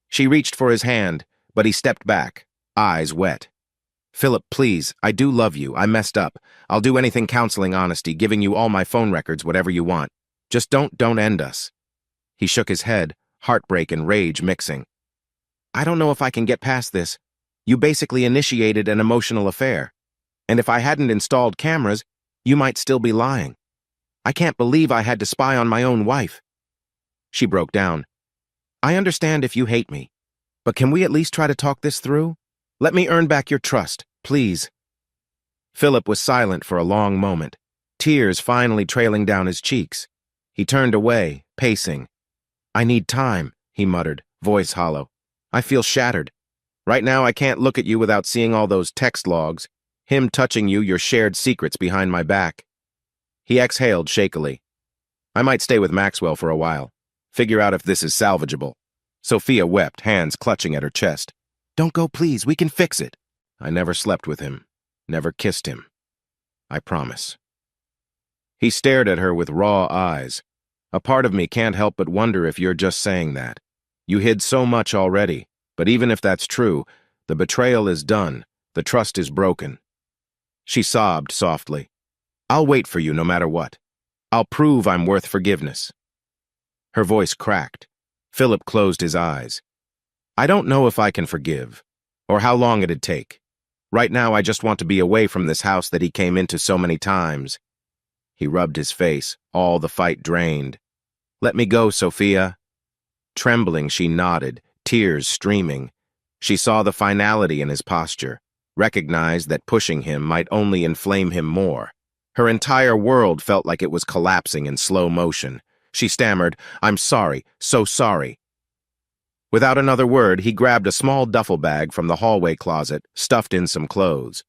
She reached for his hand, but he stepped back, eyes wet. Philip, please, I do love you. I messed up. I'll do anything counseling honesty, giving you all my phone records, whatever you want. Just don't end us. He shook his head, heartbreak and rage mixing. I don't know if I can get past this. You basically initiated an emotional affair. And if I hadn't installed cameras, you might still be lying. I can't believe I had to spy on my own wife. She broke down. I understand if you hate me, but can we at least try to talk this through? Let me earn back your trust, please. Philip was silent for a long moment, tears finally trailing down his cheeks. He turned away, pacing. I need time, he muttered, voice hollow. I feel shattered. Right now I can't look at you without seeing all those text logs, him touching you, your shared secrets behind my back. He exhaled shakily. I might stay with Maxwell for a while. Figure out if this is salvageable. Sophia wept, hands clutching at her chest. Don't go, please. We can fix it. I never slept with him. Never kissed him. I promise. He stared at her with raw eyes. A part of me can't help but wonder if you're just saying that. You hid so much already, but even if that's true, the betrayal is done. The trust is broken. She sobbed softly. I'll wait for you no matter what. I'll prove I'm worth forgiveness. Her voice cracked. Philip closed his eyes. I don't know if I can forgive, or how long it'd take. Right now, I just want to be away from this house that he came into so many times. He rubbed his face, all the fight drained. Let me go, Sophia. Trembling, she nodded, tears streaming. She saw the finality in his posture, recognized that pushing him might only inflame him more. Her entire world felt like it was collapsing in slow motion. She stammered, I'm sorry, so sorry. Without another word, he grabbed a small duffel bag from the hallway closet, stuffed in some clothes.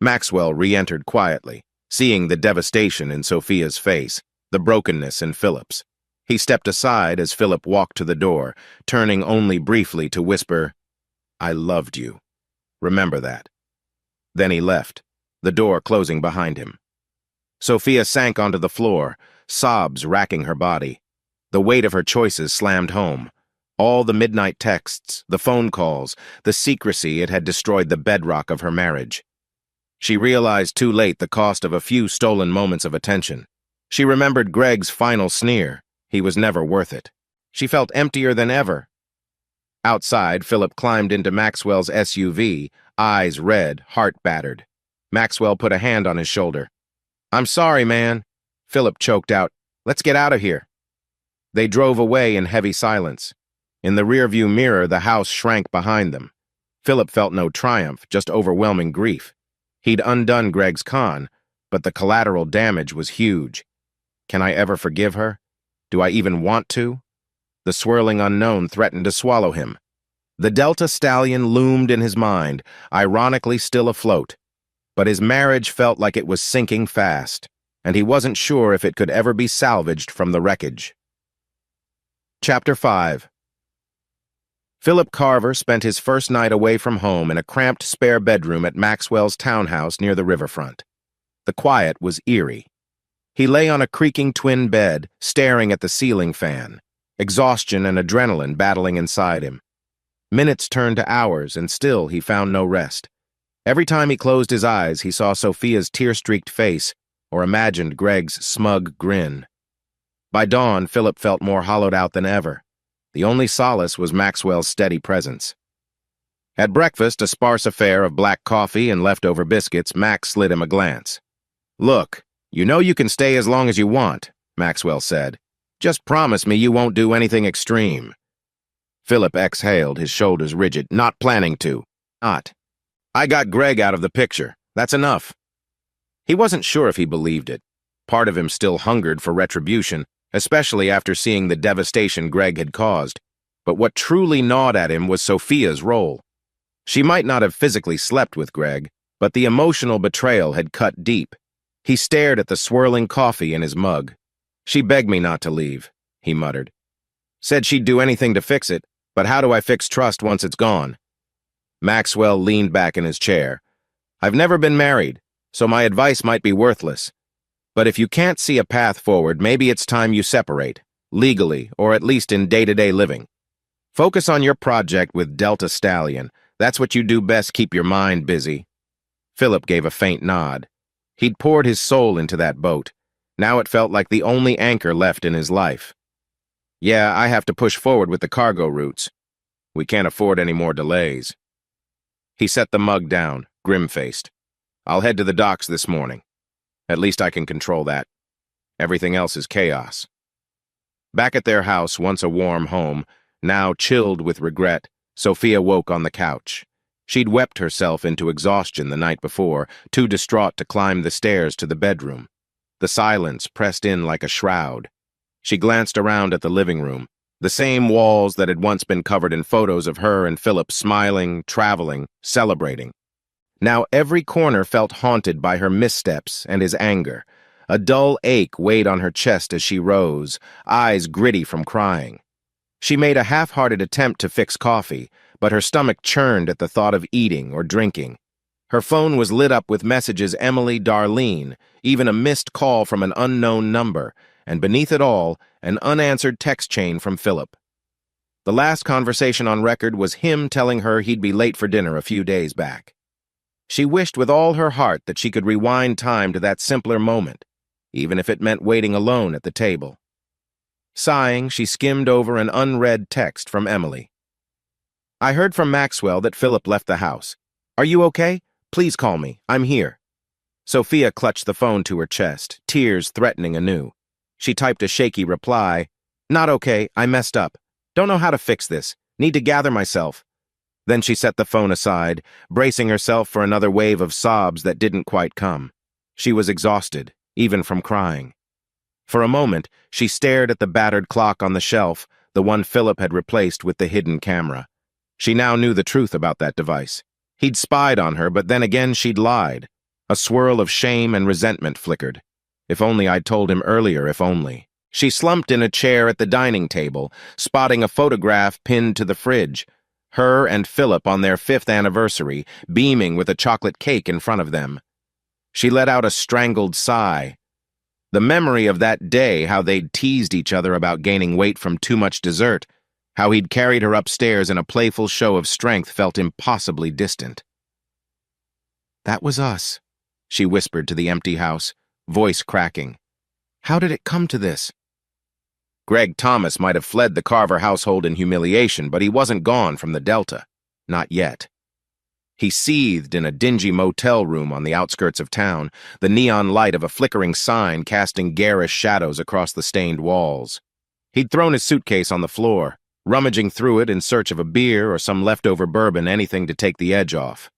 Maxwell re-entered quietly, seeing the devastation in Sophia's face, the brokenness in Philip's. He stepped aside as Philip walked to the door, turning only briefly to whisper, I loved you. Remember that. Then he left, the door closing behind him. Sophia sank onto the floor, sobs racking her body. The weight of her choices slammed home. All the midnight texts, the phone calls, the secrecy it had destroyed the bedrock of her marriage. She realized too late the cost of a few stolen moments of attention. She remembered Greg's final sneer. He was never worth it. She felt emptier than ever. Outside, Philip climbed into Maxwell's SUV, eyes red, heart battered. Maxwell put a hand on his shoulder. I'm sorry, man. Philip choked out, let's get out of here. They drove away in heavy silence. In the rearview mirror, the house shrank behind them. Philip felt no triumph, just overwhelming grief. He'd undone Greg's con, but the collateral damage was huge. Can I ever forgive her? Do I even want to? The swirling unknown threatened to swallow him. The Delta Stallion loomed in his mind, ironically still afloat. But his marriage felt like it was sinking fast, and he wasn't sure if it could ever be salvaged from the wreckage. Chapter 5. Philip Carver spent his first night away from home in a cramped spare bedroom at Maxwell's townhouse near the riverfront. The quiet was eerie. He lay on a creaking twin bed, staring at the ceiling fan, exhaustion and adrenaline battling inside him. Minutes turned to hours, and still he found no rest. Every time he closed his eyes, he saw Sophia's tear-streaked face or imagined Greg's smug grin. By dawn, Philip felt more hollowed out than ever. The only solace was Maxwell's steady presence. At breakfast, a sparse affair of black coffee and leftover biscuits, Max slid him a glance. Look, you know you can stay as long as you want, Maxwell said. Just promise me you won't do anything extreme. Philip exhaled, his shoulders rigid. Not planning to. Not. I got Greg out of the picture. That's enough. He wasn't sure if he believed it. Part of him still hungered for retribution, especially after seeing the devastation Greg had caused. But what truly gnawed at him was Sophia's role. She might not have physically slept with Greg, but the emotional betrayal had cut deep. He stared at the swirling coffee in his mug. "She begged me not to leave," he muttered. "Said she'd do anything to fix it, but how do I fix trust once it's gone?" Maxwell leaned back in his chair. "I've never been married, so my advice might be worthless. But if you can't see a path forward, maybe it's time you separate, legally, or at least in day-to-day living. Focus on your project with Delta Stallion. That's what you do best, keep your mind busy." Philip gave a faint nod. He'd poured his soul into that boat. Now it felt like the only anchor left in his life. "Yeah, I have to push forward with the cargo routes. We can't afford any more delays." He set the mug down, grim-faced. "I'll head to the docks this morning. At least I can control that. Everything else is chaos." Back at their house, once a warm home, now chilled with regret, Sophia woke on the couch. She'd wept herself into exhaustion the night before, too distraught to climb the stairs to the bedroom. The silence pressed in like a shroud. She glanced around at the living room, the same walls that had once been covered in photos of her and Philip smiling, traveling, celebrating. Now every corner felt haunted by her missteps and his anger. A dull ache weighed on her chest as she rose, eyes gritty from crying. She made a half-hearted attempt to fix coffee, but her stomach churned at the thought of eating or drinking. Her phone was lit up with messages Emily, Darlene, even a missed call from an unknown number, and beneath it all, an unanswered text chain from Philip. The last conversation on record was him telling her he'd be late for dinner a few days back. She wished with all her heart that she could rewind time to that simpler moment, even if it meant waiting alone at the table. Sighing, she skimmed over an unread text from Emily. "I heard from Maxwell that Philip left the house. Are you okay? Please call me. I'm here." Sophia clutched the phone to her chest, tears threatening anew. She typed a shaky reply. "Not okay. I messed up. Don't know how to fix this. Need to gather myself." Then she set the phone aside, bracing herself for another wave of sobs that didn't quite come. She was exhausted, even from crying. For a moment, she stared at the battered clock on the shelf, the one Philip had replaced with the hidden camera. She now knew the truth about that device. He'd spied on her, but then again she'd lied. A swirl of shame and resentment flickered. If only I'd told him earlier, if only. She slumped in a chair at the dining table, spotting a photograph pinned to the fridge. Her and Philip on their 5th anniversary, beaming with a chocolate cake in front of them. She let out a strangled sigh. The memory of that day, how they'd teased each other about gaining weight from too much dessert, how he'd carried her upstairs in a playful show of strength, felt impossibly distant. "That was us," she whispered to the empty house, voice cracking. "How did it come to this?" Greg Thomas might have fled the Carver household in humiliation, but he wasn't gone from the Delta. Not yet. He seethed in a dingy motel room on the outskirts of town, the neon light of a flickering sign casting garish shadows across the stained walls. He'd thrown his suitcase on the floor, rummaging through it in search of a beer or some leftover bourbon, anything to take the edge off.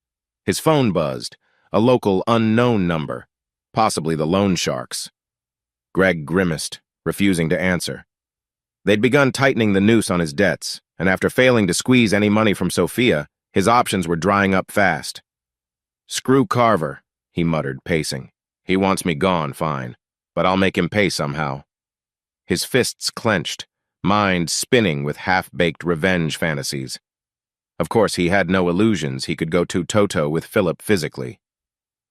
His phone buzzed, a local unknown number, possibly the loan sharks. Greg grimaced, refusing to answer. They'd begun tightening the noose on his debts, and after failing to squeeze any money from Sophia, his options were drying up fast. "Screw Carver," he muttered, pacing. "He wants me gone, fine, but I'll make him pay somehow." His fists clenched, mind spinning with half-baked revenge fantasies. Of course, he had no illusions he could go toe-to-toe with Philip physically.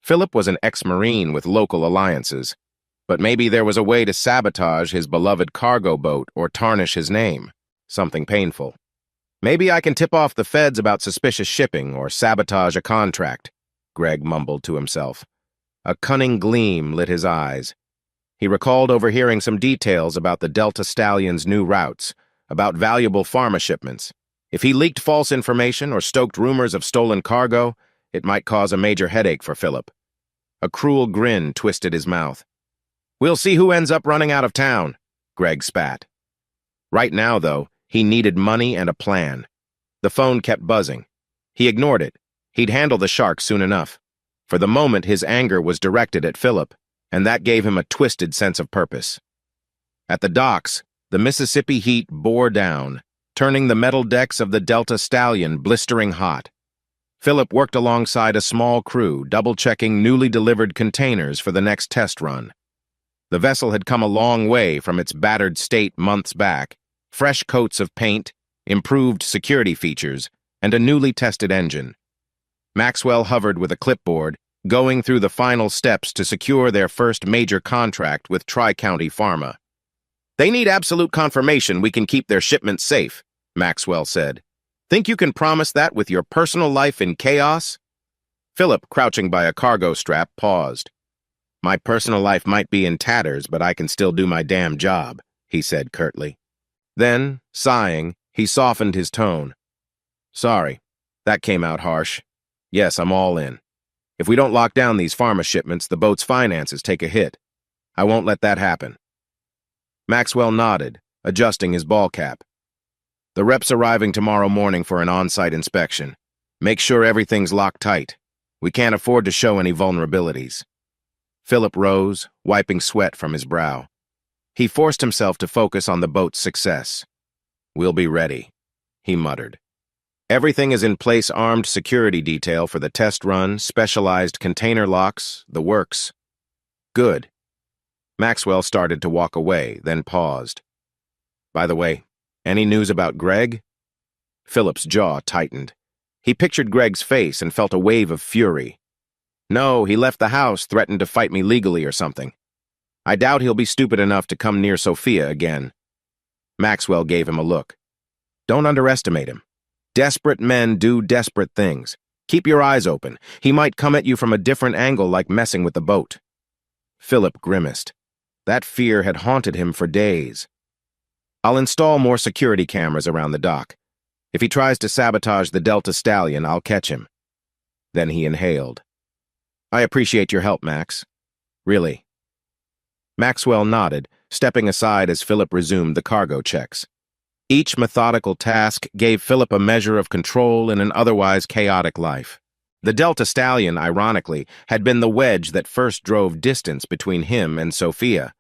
Philip was an ex-Marine with local alliances, but maybe there was a way to sabotage his beloved cargo boat or tarnish his name. Something painful. "Maybe I can tip off the feds about suspicious shipping or sabotage a contract," Greg mumbled to himself. A cunning gleam lit his eyes. He recalled overhearing some details about the Delta Stallion's new routes, about valuable pharma shipments. If he leaked false information or stoked rumors of stolen cargo, it might cause a major headache for Philip. A cruel grin twisted his mouth. "We'll see who ends up running out of town," Greg spat. Right now, though, he needed money and a plan. The phone kept buzzing. He ignored it. He'd handle the sharks soon enough. For the moment, his anger was directed at Philip, and that gave him a twisted sense of purpose. At the docks, the Mississippi heat bore down, turning the metal decks of the Delta Stallion blistering hot. Philip worked alongside a small crew, double-checking newly delivered containers for the next test run. The vessel had come a long way from its battered state months back, fresh coats of paint, improved security features, and a newly tested engine. Maxwell hovered with a clipboard, going through the final steps to secure their first major contract with Tri-County Pharma. "They need absolute confirmation we can keep their shipments safe," Maxwell said. "Think you can promise that with your personal life in chaos?" Philip, crouching by a cargo strap, paused. "My personal life might be in tatters, but I can still do my damn job," he said curtly. Then, sighing, he softened his tone. "Sorry, that came out harsh. Yes, I'm all in. If we don't lock down these pharma shipments, the boat's finances take a hit. I won't let that happen." Maxwell nodded, adjusting his ball cap. "The rep's arriving tomorrow morning for an on-site inspection. Make sure everything's locked tight. We can't afford to show any vulnerabilities." Philip rose, wiping sweat from his brow. He forced himself to focus on the boat's success. "We'll be ready," he muttered. "Everything is in place, armed security detail for the test run, specialized container locks, the works." "Good." Maxwell started to walk away, then paused. "By the way, any news about Greg?" Philip's jaw tightened. He pictured Greg's face and felt a wave of fury. "No, he left the house, threatened to fight me legally or something. I doubt he'll be stupid enough to come near Sophia again." Maxwell gave him a look. "Don't underestimate him. Desperate men do desperate things. Keep your eyes open. He might come at you from a different angle, like messing with the boat." Philip grimaced. That fear had haunted him for days. "I'll install more security cameras around the dock. If he tries to sabotage the Delta Stallion, I'll catch him." Then he inhaled. "I appreciate your help, Max. Really." Maxwell nodded, stepping aside as Philip resumed the cargo checks. Each methodical task gave Philip a measure of control in an otherwise chaotic life. The Delta Stallion, ironically, had been the wedge that first drove distance between him and Sophia.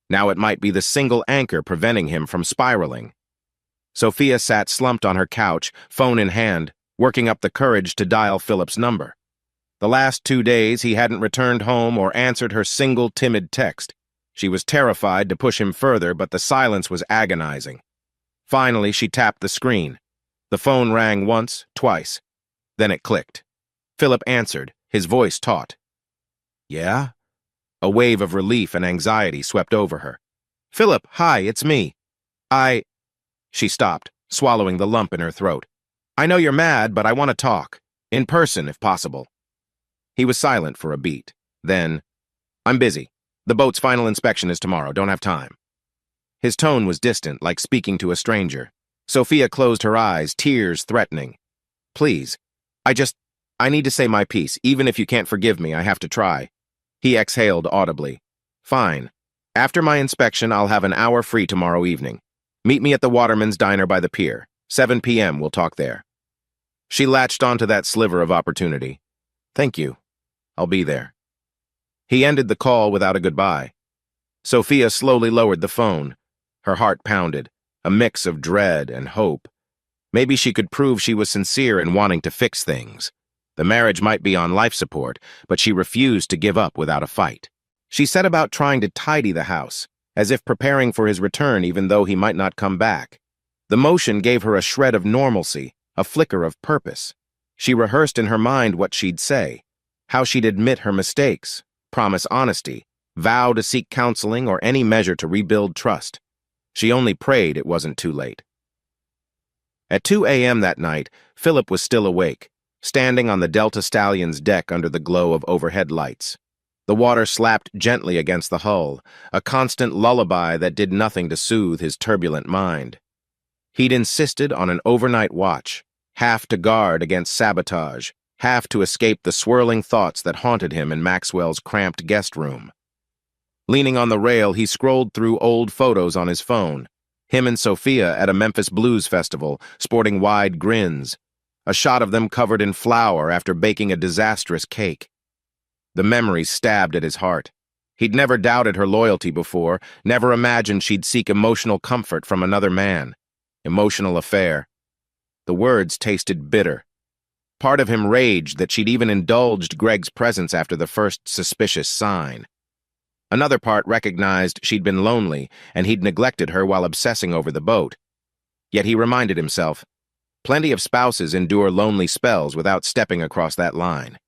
Now it might be the single anchor preventing him from spiraling. Sophia sat slumped on her couch, phone in hand, working up the courage to dial Philip's number. The last 2 days he hadn't returned home or answered her single timid text. She was terrified to push him further, but the silence was agonizing. Finally, she tapped the screen. The phone rang once, twice. Then it clicked. Philip answered, his voice taut. "Yeah?" A wave of relief and anxiety swept over her. "Philip, hi, it's me. She stopped, swallowing the lump in her throat. "I know you're mad, but I want to talk. In person, if possible." He was silent for a beat. Then, "I'm busy. The boat's final inspection is tomorrow. Don't have time." His tone was distant, like speaking to a stranger. Sophia closed her eyes, tears threatening. "Please, I need to say my piece. Even if you can't forgive me, I have to try." He exhaled audibly. "Fine. After my inspection, I'll have an hour free tomorrow evening. Meet me at the Waterman's Diner by the pier. 7 p.m. We'll talk there." She latched onto that sliver of opportunity. "Thank you. I'll be there." He ended the call without a goodbye. Sophia slowly lowered the phone. Her heart pounded, a mix of dread and hope. Maybe she could prove she was sincere in wanting to fix things. The marriage might be on life support, but she refused to give up without a fight. She set about trying to tidy the house, as if preparing for his return even though he might not come back. The motion gave her a shred of normalcy, a flicker of purpose. She rehearsed in her mind what she'd say, how she'd admit her mistakes, promise honesty, vow to seek counseling or any measure to rebuild trust. She only prayed it wasn't too late. At 2 a.m. that night, Philip was still awake, standing on the Delta Stallion's deck under the glow of overhead lights. The water slapped gently against the hull, a constant lullaby that did nothing to soothe his turbulent mind. He'd insisted on an overnight watch, half to guard against sabotage, half to escape the swirling thoughts that haunted him in Maxwell's cramped guest room. Leaning on the rail, he scrolled through old photos on his phone. Him and Sophia at a Memphis blues festival, sporting wide grins. A shot of them covered in flour after baking a disastrous cake. The memory stabbed at his heart. He'd never doubted her loyalty before, never imagined she'd seek emotional comfort from another man. Emotional affair. The words tasted bitter. Part of him raged that she'd even indulged Greg's presence after the first suspicious sign. Another part recognized she'd been lonely and he'd neglected her while obsessing over the boat. Yet he reminded himself, plenty of spouses endure lonely spells without stepping across that line.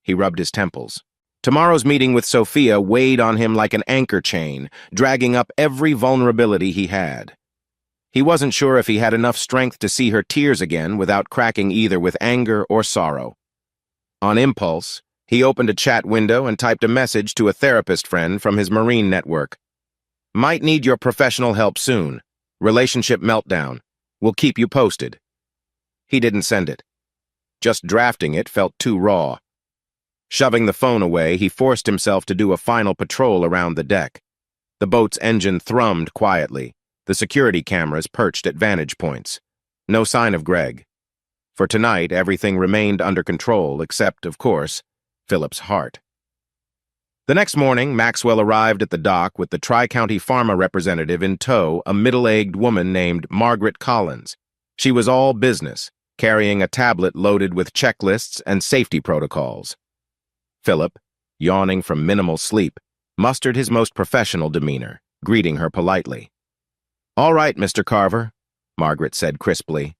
He rubbed his temples. Tomorrow's meeting with Sophia weighed on him like an anchor chain, dragging up every vulnerability he had. He wasn't sure if he had enough strength to see her tears again without cracking either with anger or sorrow. On impulse, he opened a chat window and typed a message to a therapist friend from his Marine network. Might need your professional help soon. Relationship meltdown. Will keep you posted. He didn't send it. Just drafting it felt too raw. Shoving the phone away, he forced himself to do a final patrol around the deck. The boat's engine thrummed quietly, the security cameras perched at vantage points. No sign of Greg. For tonight, everything remained under control, except, of course, Philip's heart. The next morning, Maxwell arrived at the dock with the Tri-County Pharma representative in tow, a middle-aged woman named Margaret Collins. She was all business, carrying a tablet loaded with checklists and safety protocols. Philip, yawning from minimal sleep, mustered his most professional demeanor, greeting her politely. "All right, Mr. Carver," Margaret said crisply.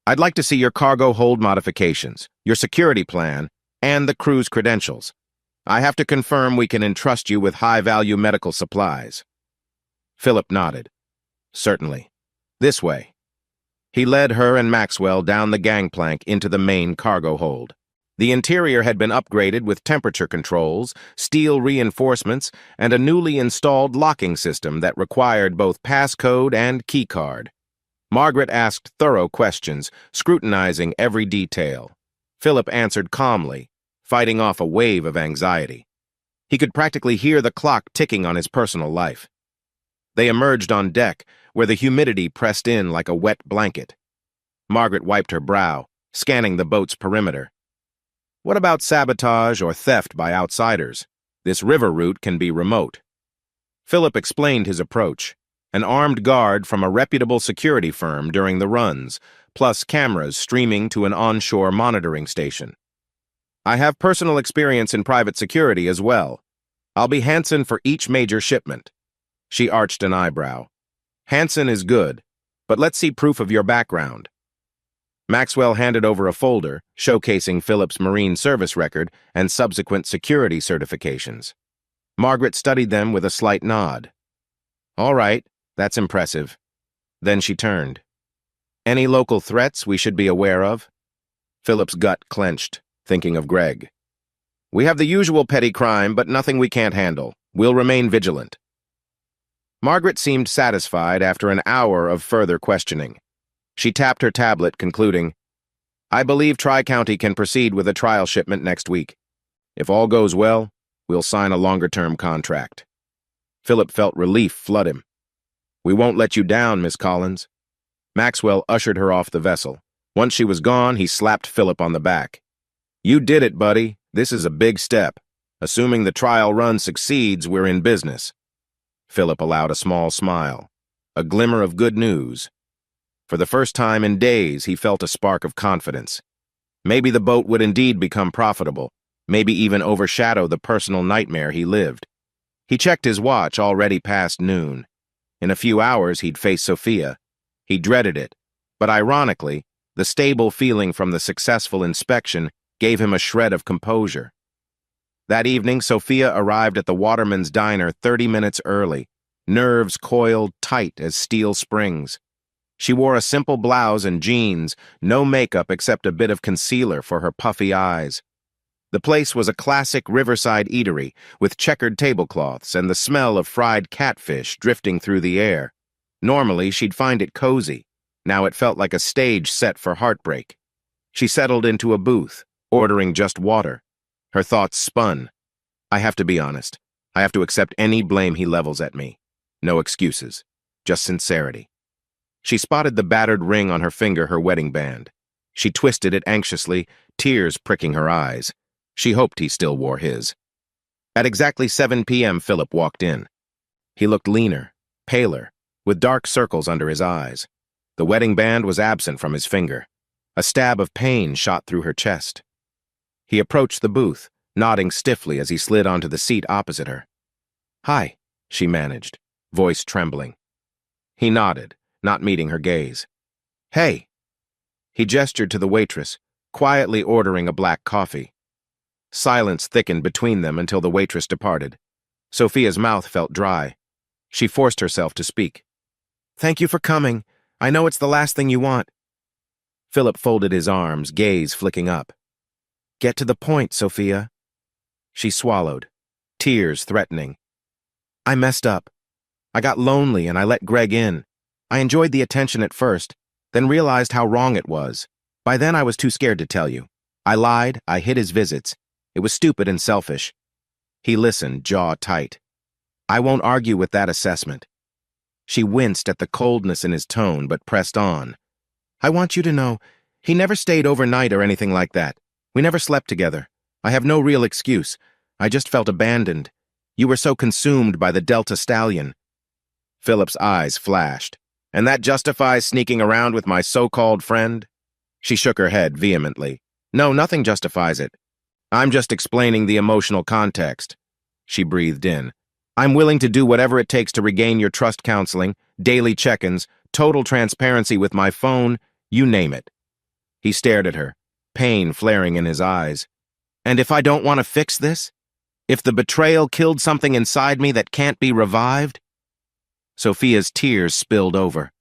"I'd like to see your cargo hold modifications, your security plan, and the crew's credentials. I have to confirm we can entrust you with high-value medical supplies." Philip nodded. "Certainly. This way." He led her and Maxwell down the gangplank into the main cargo hold. The interior had been upgraded with temperature controls, steel reinforcements, and a newly installed locking system that required both passcode and keycard. Margaret asked thorough questions, scrutinizing every detail. Philip answered calmly, fighting off a wave of anxiety. He could practically hear the clock ticking on his personal life. They emerged on deck, where the humidity pressed in like a wet blanket. Margaret wiped her brow, scanning the boat's perimeter. "What about sabotage or theft by outsiders? This river route can be remote." Philip explained his approach. An armed guard from a reputable security firm during the runs, plus cameras streaming to an onshore monitoring station. "I have personal experience in private security as well. I'll be Hansen for each major shipment." She arched an eyebrow. "Hansen is good, but let's see proof of your background." Maxwell handed over a folder showcasing Philip's Marine service record and subsequent security certifications. Margaret studied them with a slight nod. "All right, that's impressive." Then she turned. "Any local threats we should be aware of?" Philip's gut clenched, thinking of Greg. "We have the usual petty crime, but nothing we can't handle. We'll remain vigilant." Margaret seemed satisfied after an hour of further questioning. She tapped her tablet, concluding, "I believe Tri-County can proceed with a trial shipment next week. If all goes well, we'll sign a longer-term contract." Philip felt relief flood him. "We won't let you down, Miss Collins." Maxwell ushered her off the vessel. Once she was gone, he slapped Philip on the back. "You did it, buddy. This is a big step. Assuming the trial run succeeds, we're in business." Philip allowed a small smile. A glimmer of good news. For the first time in days, he felt a spark of confidence. Maybe the boat would indeed become profitable, maybe even overshadow the personal nightmare he lived. He checked his watch, already past noon. In a few hours, he'd face Sophia. He dreaded it, but ironically, the stable feeling from the successful inspection gave him a shred of composure. That evening, Sophia arrived at the Waterman's Diner 30 minutes early, nerves coiled tight as steel springs. She wore a simple blouse and jeans, no makeup except a bit of concealer for her puffy eyes. The place was a classic riverside eatery, with checkered tablecloths and the smell of fried catfish drifting through the air. Normally, she'd find it cozy. Now it felt like a stage set for heartbreak. She settled into a booth, ordering just water. Her thoughts spun. "I have to be honest. I have to accept any blame he levels at me. No excuses. Just sincerity." She spotted the battered ring on her finger, her wedding band. She twisted it anxiously, tears pricking her eyes. She hoped he still wore his. At exactly 7 p.m., Philip walked in. He looked leaner, paler, with dark circles under his eyes. The wedding band was absent from his finger. A stab of pain shot through her chest. He approached the booth, nodding stiffly as he slid onto the seat opposite her. "Hi," she managed, voice trembling. He nodded, not meeting her gaze. "Hey." He gestured to the waitress, quietly ordering a black coffee. Silence thickened between them until the waitress departed. Sophia's mouth felt dry. She forced herself to speak. "Thank you for coming. I know it's the last thing you want." Philip folded his arms, gaze flicking up. "Get to the point, Sophia." She swallowed, tears threatening. "I messed up. I got lonely and I let Greg in. I enjoyed the attention at first, then realized how wrong it was. By then I was too scared to tell you. I lied, I hid his visits. It was stupid and selfish." He listened, jaw tight. "I won't argue with that assessment." She winced at the coldness in his tone, but pressed on. "I want you to know, he never stayed overnight or anything like that. We never slept together. I have no real excuse. I just felt abandoned. You were so consumed by the Delta Stallion." Philip's eyes flashed. "And that justifies sneaking around with my so-called friend?" She shook her head vehemently. "No, nothing justifies it. I'm just explaining the emotional context." She breathed in. "I'm willing to do whatever it takes to regain your trust counseling, daily check-ins, total transparency with my phone, you name it." He stared at her, pain flaring in his eyes. "And if I don't want to fix this? If the betrayal killed something inside me that can't be revived?" Sophia's tears spilled over.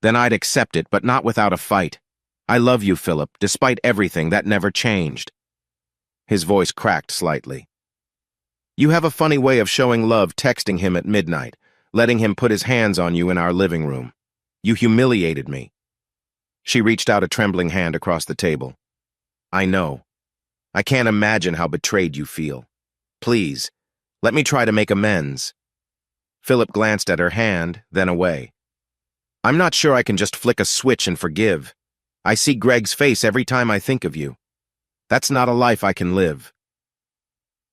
"Then I'd accept it, but not without a fight. I love you, Philip, despite everything. That never changed." His voice cracked slightly. "You have a funny way of showing love texting him at midnight, letting him put his hands on you in our living room. You humiliated me." She reached out a trembling hand across the table. "I know. I can't imagine how betrayed you feel. Please, let me try to make amends." Philip glanced at her hand, then away. "I'm not sure I can just flick a switch and forgive. I see Greg's face every time I think of you. That's not a life I can live."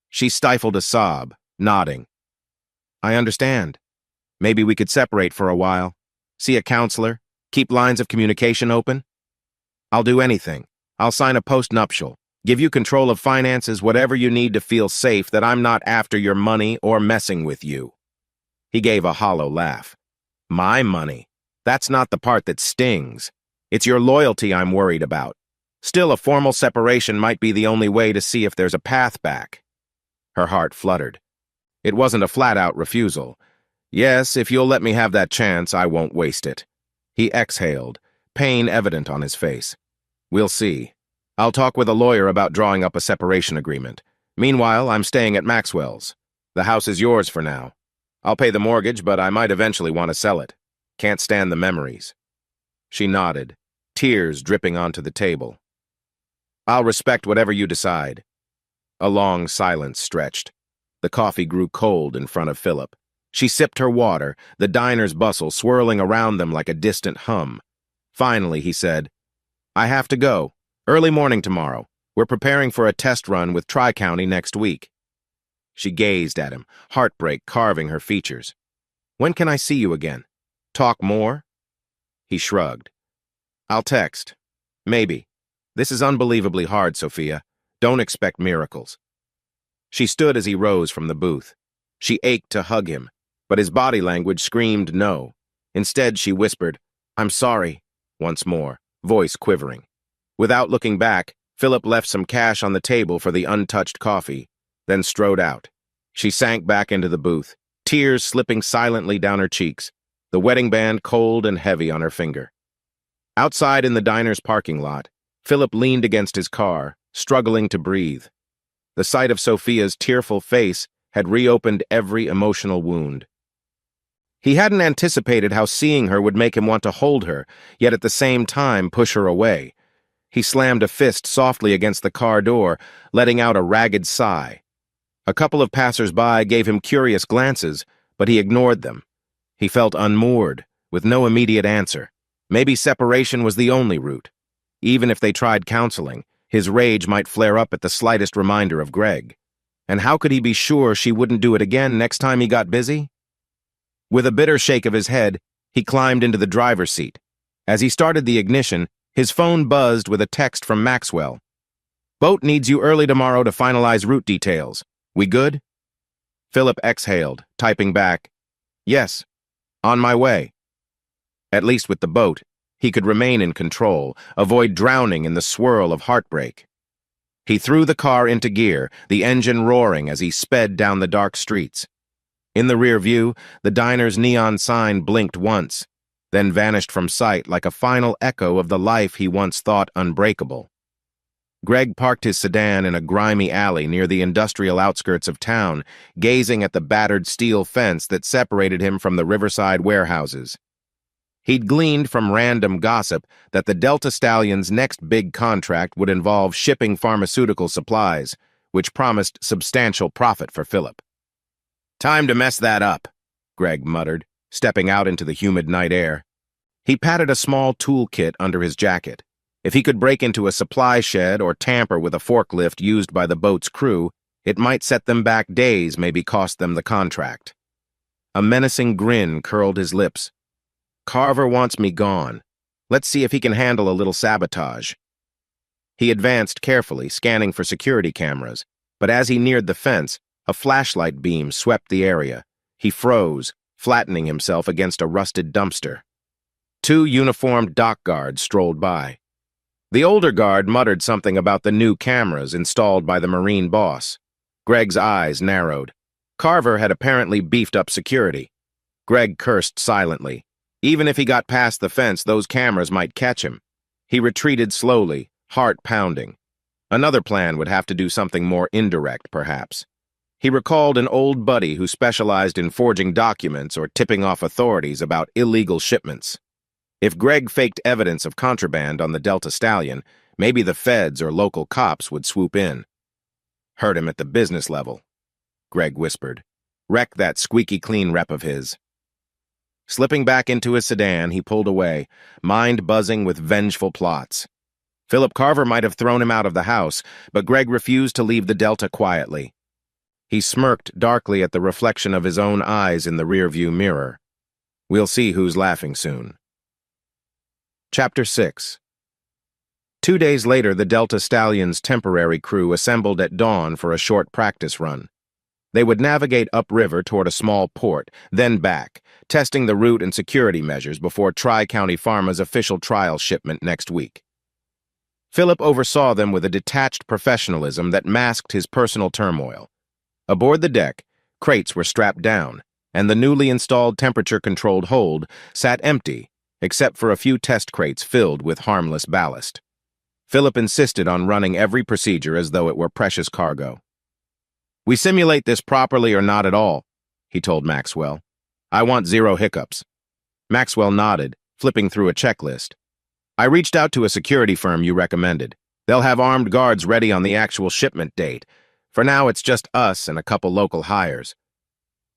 She stifled a sob, nodding. "I understand. Maybe we could separate for a while, see a counselor, keep lines of communication open. I'll do anything. I'll sign a post-nuptial, give you control of finances, whatever you need to feel safe that I'm not after your money or messing with you." He gave a hollow laugh. "My money? That's not the part that stings. It's your loyalty I'm worried about. Still, a formal separation might be the only way to see if there's a path back." Her heart fluttered. It wasn't a flat-out refusal. "Yes, if you'll let me have that chance, I won't waste it." He exhaled, pain evident on his face. "We'll see. I'll talk with a lawyer about drawing up a separation agreement. Meanwhile, I'm staying at Maxwell's. The house is yours for now. I'll pay the mortgage, but I might eventually want to sell it. Can't stand the memories." She nodded, tears dripping onto the table. "I'll respect whatever you decide." A long silence stretched. The coffee grew cold in front of Philip. She sipped her water, the diner's bustle swirling around them like a distant hum. Finally, he said, "I have to go. Early morning tomorrow. We're preparing for a test run with Tri-County next week." She gazed at him, heartbreak carving her features. "When can I see you again? Talk more?" He shrugged. "I'll text. Maybe. This is unbelievably hard, Sophia. Don't expect miracles." She stood as he rose from the booth. She ached to hug him, but his body language screamed no. Instead, she whispered, "I'm sorry," once more, voice quivering. Without looking back, Philip left some cash on the table for the untouched coffee, then strode out. She sank back into the booth, tears slipping silently down her cheeks, the wedding band cold and heavy on her finger. Outside in the diner's parking lot, Philip leaned against his car, struggling to breathe. The sight of Sophia's tearful face had reopened every emotional wound. He hadn't anticipated how seeing her would make him want to hold her, yet at the same time push her away. He slammed a fist softly against the car door, letting out a ragged sigh. A couple of passers-by gave him curious glances, but he ignored them. He felt unmoored, with no immediate answer. Maybe separation was the only route. Even if they tried counseling, his rage might flare up at the slightest reminder of Greg. And how could he be sure she wouldn't do it again next time he got busy? With a bitter shake of his head, he climbed into the driver's seat. As he started the ignition, his phone buzzed with a text from Maxwell. "Boat needs you early tomorrow to finalize route details. We good?" Philip exhaled, typing back, "Yes, on my way." At least with the boat, he could remain in control, avoid drowning in the swirl of heartbreak. He threw the car into gear, the engine roaring as he sped down the dark streets. In the rear view, the diner's neon sign blinked once, then vanished from sight like a final echo of the life he once thought unbreakable. Greg parked his sedan in a grimy alley near the industrial outskirts of town, gazing at the battered steel fence that separated him from the riverside warehouses. He'd gleaned from random gossip that the Delta Stallion's next big contract would involve shipping pharmaceutical supplies, which promised substantial profit for Philip. "Time to mess that up," Greg muttered, stepping out into the humid night air. He patted a small toolkit under his jacket. If he could break into a supply shed or tamper with a forklift used by the boat's crew, it might set them back days, maybe cost them the contract. A menacing grin curled his lips. "Carver wants me gone. Let's see if he can handle a little sabotage." He advanced carefully, scanning for security cameras, but as he neared the fence, a flashlight beam swept the area. He froze, flattening himself against a rusted dumpster. 2 uniformed dock guards strolled by. The older guard muttered something about the new cameras installed by the Marine boss. Greg's eyes narrowed. Carver had apparently beefed up security. Greg cursed silently. Even if he got past the fence, those cameras might catch him. He retreated slowly, heart pounding. Another plan would have to do something more indirect, perhaps. He recalled an old buddy who specialized in forging documents or tipping off authorities about illegal shipments. If Greg faked evidence of contraband on the Delta Stallion, maybe the feds or local cops would swoop in. "Hurt him at the business level," Greg whispered. "Wreck that squeaky clean rep of his." Slipping back into his sedan, he pulled away, mind buzzing with vengeful plots. Philip Carver might have thrown him out of the house, but Greg refused to leave the Delta quietly. He smirked darkly at the reflection of his own eyes in the rearview mirror. We'll see who's laughing soon. Chapter 6. 2 days later, the Delta Stallion's temporary crew assembled at dawn for a short practice run. They would navigate upriver toward a small port, then back, testing the route and security measures before Tri-County Pharma's official trial shipment next week. Philip oversaw them with a detached professionalism that masked his personal turmoil. Aboard the deck, crates were strapped down, and the newly installed temperature-controlled hold sat empty, except for a few test crates filled with harmless ballast. Philip insisted on running every procedure as though it were precious cargo. "We simulate this properly or not at all," he told Maxwell. "I want 0 hiccups." Maxwell nodded, flipping through a checklist. "I reached out to a security firm you recommended. They'll have armed guards ready on the actual shipment date. For now, it's just us and a couple local hires."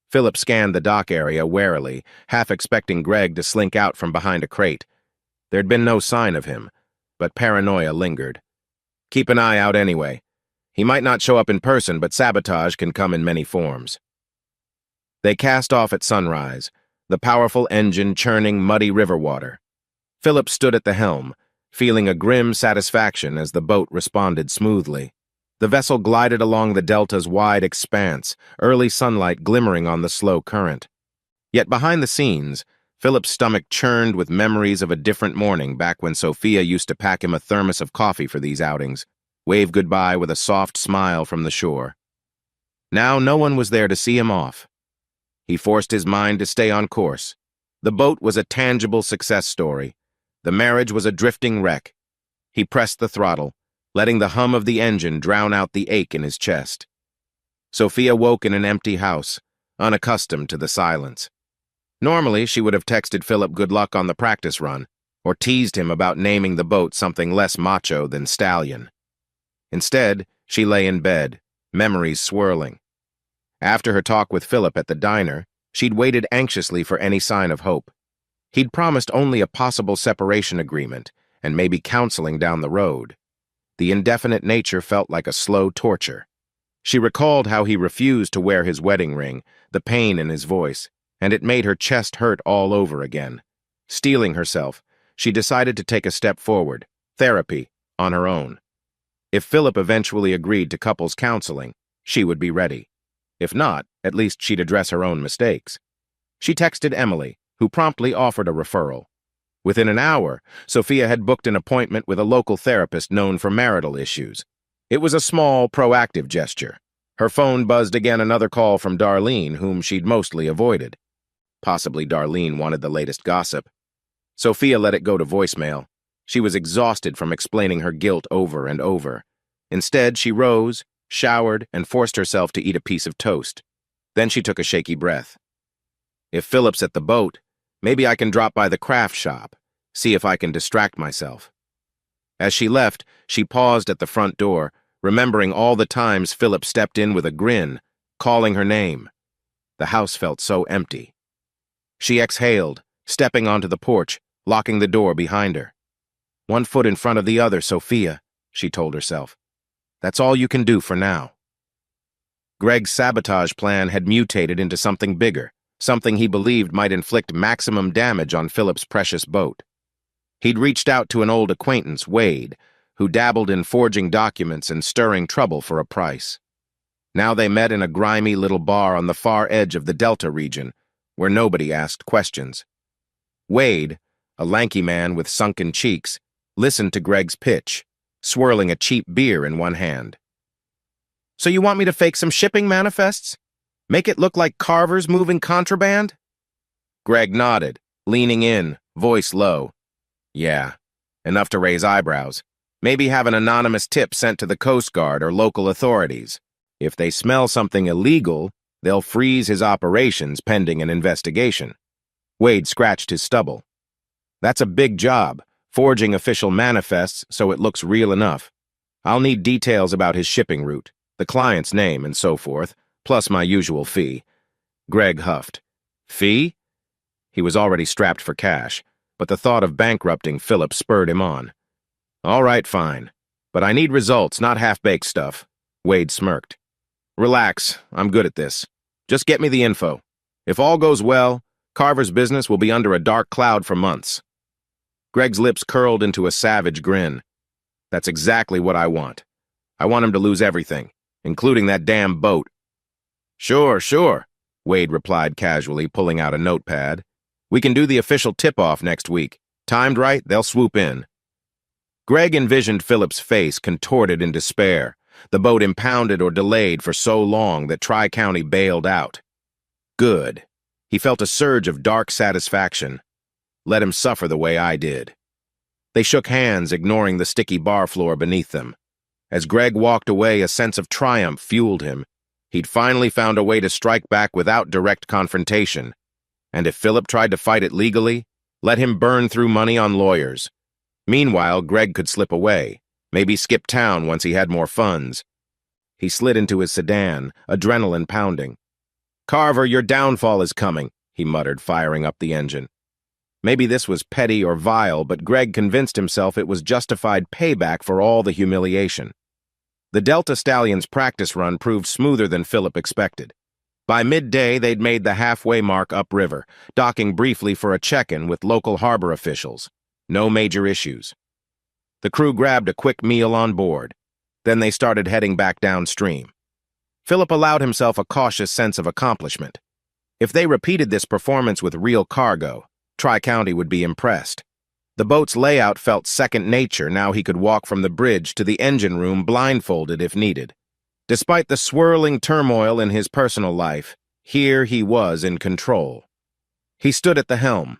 Philip scanned the dock area warily, half expecting Greg to slink out from behind a crate. There'd been no sign of him, but paranoia lingered. "Keep an eye out anyway. He might not show up in person, but sabotage can come in many forms." They cast off at sunrise, the powerful engine churning muddy river water. Philip stood at the helm, feeling a grim satisfaction as the boat responded smoothly. The vessel glided along the Delta's wide expanse, early sunlight glimmering on the slow current. Yet behind the scenes, Philip's stomach churned with memories of a different morning back when Sophia used to pack him a thermos of coffee for these outings, wave goodbye with a soft smile from the shore. Now no one was there to see him off. He forced his mind to stay on course. The boat was a tangible success story. The marriage was a drifting wreck. He pressed the throttle, letting the hum of the engine drown out the ache in his chest. Sophia woke in an empty house, unaccustomed to the silence. Normally, she would have texted Philip good luck on the practice run, or teased him about naming the boat something less macho than Stallion. Instead, she lay in bed, memories swirling. After her talk with Philip at the diner, she'd waited anxiously for any sign of hope. He'd promised only a possible separation agreement, and maybe counseling down the road. The indefinite nature felt like a slow torture. She recalled how he refused to wear his wedding ring, the pain in his voice, and it made her chest hurt all over again. Steeling herself, she decided to take a step forward, therapy, on her own. If Philip eventually agreed to couples counseling, she would be ready. If not, at least she'd address her own mistakes. She texted Emily, who promptly offered a referral. Within an hour, Sophia had booked an appointment with a local therapist known for marital issues. It was a small, proactive gesture. Her phone buzzed again, another call from Darlene, whom she'd mostly avoided. Possibly Darlene wanted the latest gossip. Sophia let it go to voicemail. She was exhausted from explaining her guilt over and over. Instead, she rose, showered, and forced herself to eat a piece of toast. Then she took a shaky breath. If Philip's at the boat, maybe I can drop by the craft shop, see if I can distract myself. As she left, she paused at the front door, remembering all the times Philip stepped in with a grin, calling her name. The house felt so empty. She exhaled, stepping onto the porch, locking the door behind her. One foot in front of the other, Sophia, she told herself. That's all you can do for now. Greg's sabotage plan had mutated into something bigger, something he believed might inflict maximum damage on Philip's precious boat. He'd reached out to an old acquaintance, Wade, who dabbled in forging documents and stirring trouble for a price. Now they met in a grimy little bar on the far edge of the Delta region, where nobody asked questions. Wade, a lanky man with sunken cheeks, listened to Greg's pitch, swirling a cheap beer in one hand. So you want me to fake some shipping manifests? Make it look like Carver's moving contraband? Greg nodded, leaning in, voice low. Yeah, enough to raise eyebrows. Maybe have an anonymous tip sent to the Coast Guard or local authorities. If they smell something illegal, they'll freeze his operations pending an investigation. Wade scratched his stubble. That's a big job, forging official manifests so it looks real enough. I'll need details about his shipping route, the client's name and so forth, plus my usual fee. Greg huffed. Fee? He was already strapped for cash, but the thought of bankrupting Philip spurred him on. All right, fine. But I need results, not half-baked stuff. Wade smirked. Relax, I'm good at this. Just get me the info. If all goes well, Carver's business will be under a dark cloud for months. Greg's lips curled into a savage grin. That's exactly what I want. I want him to lose everything, including that damn boat. Sure, Wade replied casually, pulling out a notepad. We can do the official tip-off next week. Timed right, they'll swoop in. Greg envisioned Philip's face contorted in despair, the boat impounded or delayed for so long that Tri-County bailed out. Good. He felt a surge of dark satisfaction. Let him suffer the way I did. They shook hands, ignoring the sticky bar floor beneath them. As Greg walked away, a sense of triumph fueled him. He'd finally found a way to strike back without direct confrontation. And if Philip tried to fight it legally, let him burn through money on lawyers. Meanwhile, Greg could slip away, maybe skip town once he had more funds. He slid into his sedan, adrenaline pounding. Carver, your downfall is coming, he muttered, firing up the engine. Maybe this was petty or vile, but Greg convinced himself it was justified payback for all the humiliation. The Delta Stallion's practice run proved smoother than Philip expected. By midday, they'd made the halfway mark upriver, docking briefly for a check-in with local harbor officials. No major issues. The crew grabbed a quick meal on board. Then they started heading back downstream. Philip allowed himself a cautious sense of accomplishment. If they repeated this performance with real cargo, Tri-County would be impressed. The boat's layout felt second nature. Now he could walk from the bridge to the engine room blindfolded if needed. Despite the swirling turmoil in his personal life, here he was in control. He stood at the helm,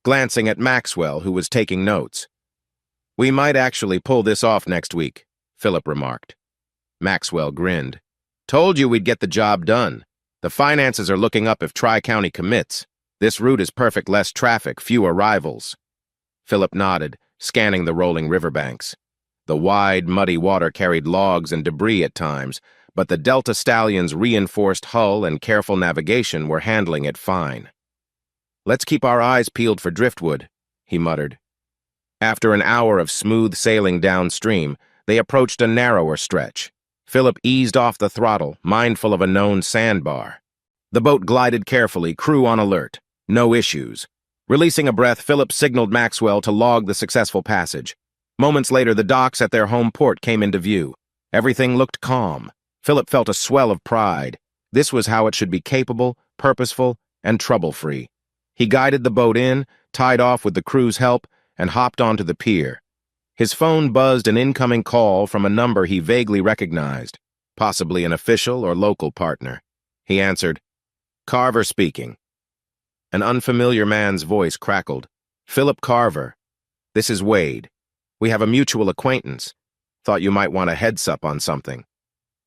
glancing at Maxwell, who was taking notes. We might actually pull this off next week, Philip remarked. Maxwell grinned. Told you we'd get the job done. The finances are looking up if Tri-County commits. This route is perfect, less traffic, few arrivals. Philip nodded, scanning the rolling riverbanks. The wide, muddy water carried logs and debris at times, but the Delta Stallion's reinforced hull and careful navigation were handling it fine. Let's keep our eyes peeled for driftwood, he muttered. After an hour of smooth sailing downstream, they approached a narrower stretch. Philip eased off the throttle, mindful of a known sandbar. The boat glided carefully, crew on alert. No issues. Releasing a breath, Philip signaled Maxwell to log the successful passage. Moments later, the docks at their home port came into view. Everything looked calm. Philip felt a swell of pride. This was how it should be: capable, purposeful, and trouble-free. He guided the boat in, tied off with the crew's help, and hopped onto the pier. His phone buzzed an incoming call from a number he vaguely recognized, possibly an official or local partner. He answered. "Carver speaking." An unfamiliar man's voice crackled. "Philip Carver. This is Wade. We have a mutual acquaintance. Thought you might want a heads-up on something."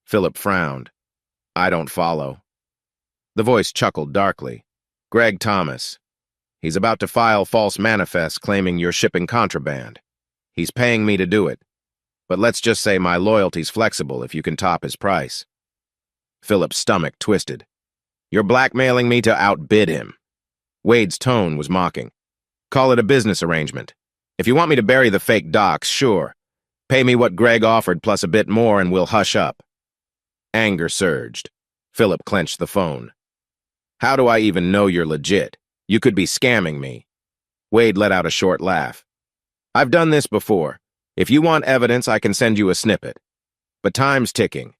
Philip frowned. "I don't follow." The voice chuckled darkly. "Greg Thomas. He's about to file false manifests claiming you're shipping contraband. He's paying me to do it. But let's just say my loyalty's flexible if you can top his price." Philip's stomach twisted. "You're blackmailing me to outbid him." Wade's tone was mocking. "Call it a business arrangement. If you want me to bury the fake docs, sure. Pay me what Greg offered plus a bit more and we'll hush up." Anger surged. Philip clenched the phone. "How do I even know you're legit? You could be scamming me." Wade let out a short laugh. "I've done this before. If you want evidence, I can send you a snippet. But time's ticking.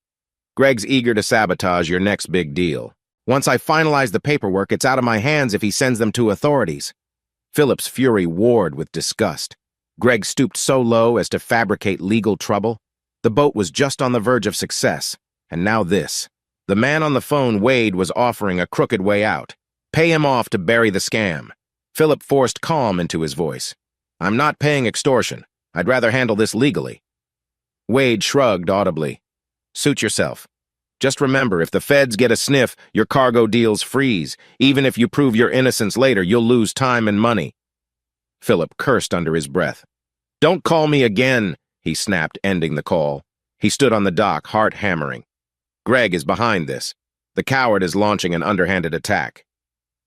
Greg's eager to sabotage your next big deal. Once I finalize the paperwork, it's out of my hands if he sends them to authorities." Philip's fury warred with disgust. Greg stooped so low as to fabricate legal trouble. The boat was just on the verge of success, and now this. The man on the phone, Wade, was offering a crooked way out. Pay him off to bury the scam. Philip forced calm into his voice. "I'm not paying extortion. I'd rather handle this legally." Wade shrugged audibly. "Suit yourself. Just remember, if the feds get a sniff, your cargo deals freeze. Even if you prove your innocence later, you'll lose time and money." Philip cursed under his breath. "Don't call me again," he snapped, ending the call. He stood on the dock, heart hammering. Greg is behind this. The coward is launching an underhanded attack.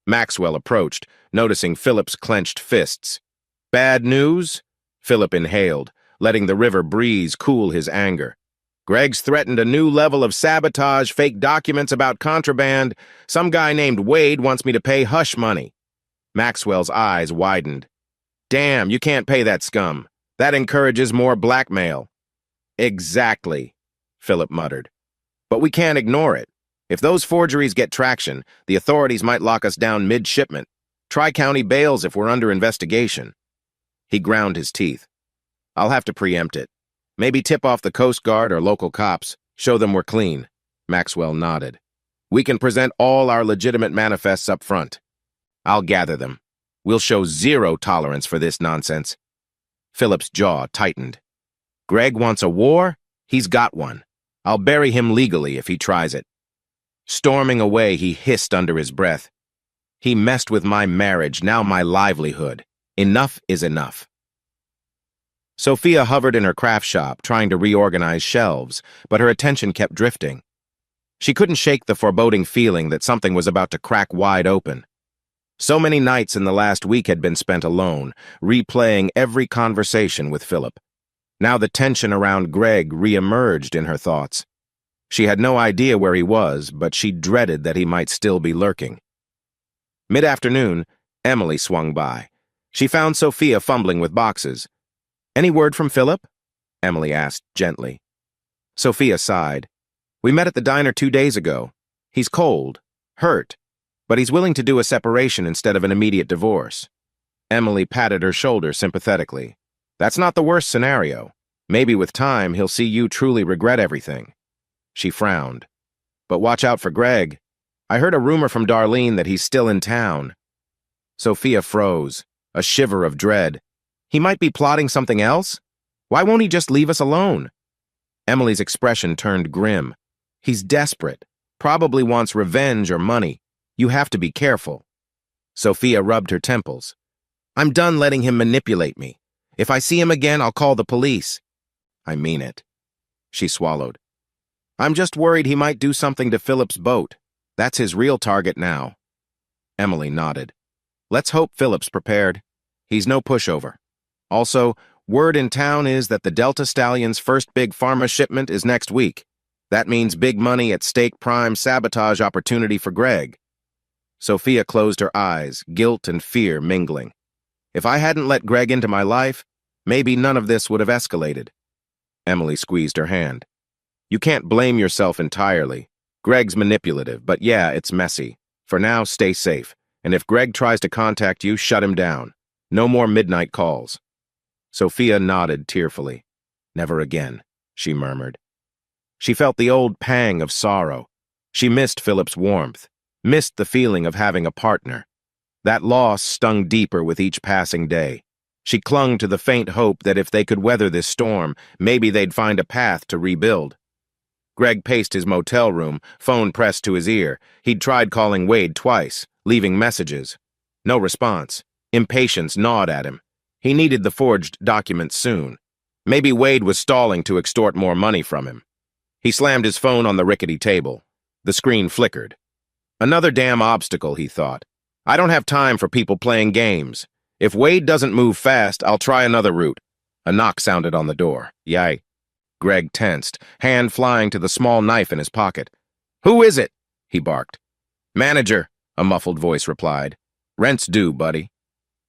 Maxwell approached, noticing Philip's clenched fists. "Bad news?" Philip inhaled, letting the river breeze cool his anger. "Greg's threatened a new level of sabotage, fake documents about contraband. Some guy named Wade wants me to pay hush money." Maxwell's eyes widened. "Damn, you can't pay that scum. That encourages more blackmail." "Exactly," Philip muttered. "But we can't ignore it. If those forgeries get traction, the authorities might lock us down mid-shipment. Tri-county bails if we're under investigation." He ground his teeth. "I'll have to preempt it. Maybe tip off the Coast Guard or local cops. Show them we're clean." Maxwell nodded. "We can present all our legitimate manifests up front. I'll gather them. We'll show zero tolerance for this nonsense." Philip's jaw tightened. "Greg wants a war? He's got one. I'll bury him legally if he tries it." Storming away, he hissed under his breath. "He messed with my marriage, now my livelihood. Enough is enough." Sophia hovered in her craft shop, trying to reorganize shelves, but her attention kept drifting. She couldn't shake the foreboding feeling that something was about to crack wide open. So many nights in the last week had been spent alone, replaying every conversation with Philip. Now the tension around Greg re-emerged in her thoughts. She had no idea where he was, but she dreaded that he might still be lurking. Mid-afternoon, Emily swung by. She found Sophia fumbling with boxes. "Any word from Philip?" Emily asked gently. Sophia sighed. "We met at the diner 2 days ago. He's cold, hurt, but he's willing to do a separation instead of an immediate divorce." Emily patted her shoulder sympathetically. "That's not the worst scenario. Maybe with time he'll see you truly regret everything." She frowned. "But watch out for Greg. I heard a rumor from Darlene that he's still in town." Sophia froze, a shiver of dread. "He might be plotting something else? Why won't he just leave us alone?" Emily's expression turned grim. "He's desperate. Probably wants revenge or money. You have to be careful." Sophia rubbed her temples. "I'm done letting him manipulate me. If I see him again, I'll call the police." "I mean it." She swallowed. "I'm just worried he might do something to Philip's boat. That's his real target now." Emily nodded. "Let's hope Philip's prepared. He's no pushover. Also, word in town is that the Delta Stallion's first big pharma shipment is next week. That means big money at stake, prime sabotage opportunity for Greg. Sophia closed her eyes, guilt and fear mingling. If I hadn't let Greg into my life, maybe none of this would have escalated. Emily squeezed her hand. You can't blame yourself entirely. Greg's manipulative, but yeah, it's messy. For now, stay safe. And if Greg tries to contact you, shut him down. No more midnight calls. Sophia nodded tearfully. Never again, she murmured. She felt the old pang of sorrow. She missed Philip's warmth, missed the feeling of having a partner. That loss stung deeper with each passing day. She clung to the faint hope that if they could weather this storm, maybe they'd find a path to rebuild. Greg paced his motel room, phone pressed to his ear. He'd tried calling Wade twice, leaving messages. No response. Impatience gnawed at him. He needed the forged documents soon. Maybe Wade was stalling to extort more money from him. He slammed his phone on the rickety table. The screen flickered. Another damn obstacle, he thought. I don't have time for people playing games. If Wade doesn't move fast, I'll try another route. A knock sounded on the door. Yay. Greg tensed, hand flying to the small knife in his pocket. Who is it? He barked. Manager, a muffled voice replied. Rent's due, buddy.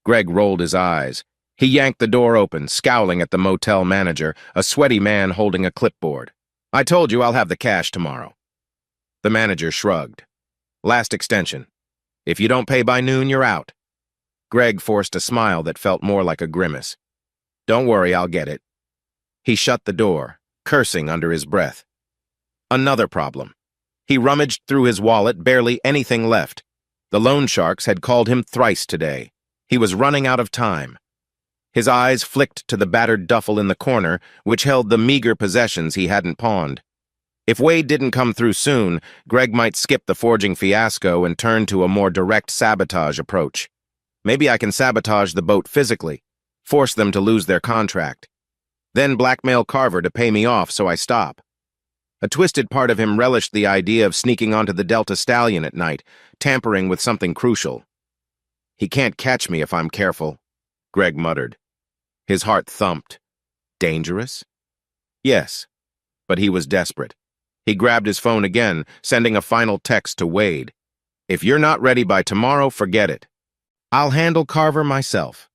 Greg rolled his eyes. He yanked the door open, scowling at the motel manager, a sweaty man holding a clipboard. I told you I'll have the cash tomorrow. The manager shrugged. Last extension. If you don't pay by noon, you're out. Greg forced a smile that felt more like a grimace. Don't worry, I'll get it. He shut the door, cursing under his breath. Another problem. He rummaged through his wallet, barely anything left. The loan sharks had called him thrice today. He was running out of time. His eyes flicked to the battered duffel in the corner, which held the meager possessions he hadn't pawned. If Wade didn't come through soon, Greg might skip the forging fiasco and turn to a more direct sabotage approach. Maybe I can sabotage the boat physically, force them to lose their contract. Then blackmail Carver to pay me off so I stop. A twisted part of him relished the idea of sneaking onto the Delta Stallion at night, tampering with something crucial. He can't catch me if I'm careful, Greg muttered. His heart thumped. Dangerous? Yes, but he was desperate. He grabbed his phone again, sending a final text to Wade. If you're not ready by tomorrow, forget it. I'll handle Carver myself.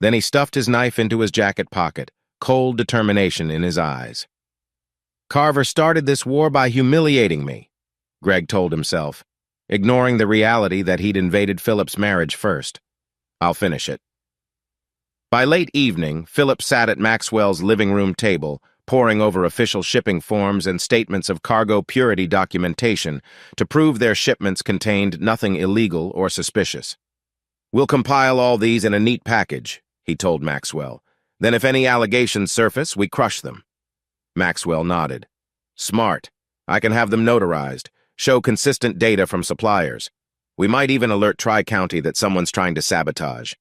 Then he stuffed his knife into his jacket pocket, cold determination in his eyes. Carver started this war by humiliating me, Greg told himself, ignoring the reality that he'd invaded Philip's marriage first. I'll finish it. By late evening, Philip sat at Maxwell's living room table, poring over official shipping forms and statements of cargo purity documentation to prove their shipments contained nothing illegal or suspicious. We'll compile all these in a neat package, he told Maxwell. Then if any allegations surface, we crush them. Maxwell nodded. Smart. I can have them notarized, show consistent data from suppliers. We might even alert Tri-County that someone's trying to sabotage.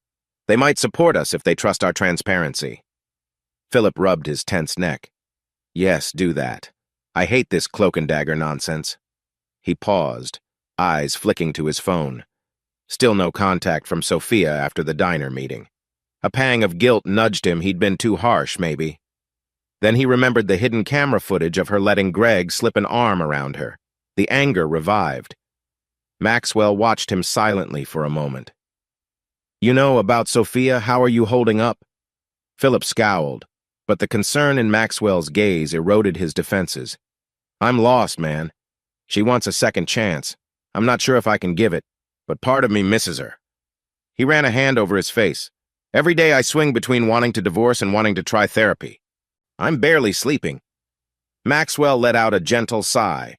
They might support us if they trust our transparency. Philip rubbed his tense neck. Yes, do that. I hate this cloak and dagger nonsense. He paused, eyes flicking to his phone. Still no contact from Sophia after the diner meeting. A pang of guilt nudged him he'd been too harsh, maybe. Then he remembered the hidden camera footage of her letting Greg slip an arm around her. The anger revived. Maxwell watched him silently for a moment. You know about Sophia, how are you holding up? Philip scowled, but the concern in Maxwell's gaze eroded his defenses. I'm lost, man. She wants a second chance. I'm not sure if I can give it, but part of me misses her. He ran a hand over his face. Every day I swing between wanting to divorce and wanting to try therapy. I'm barely sleeping. Maxwell let out a gentle sigh.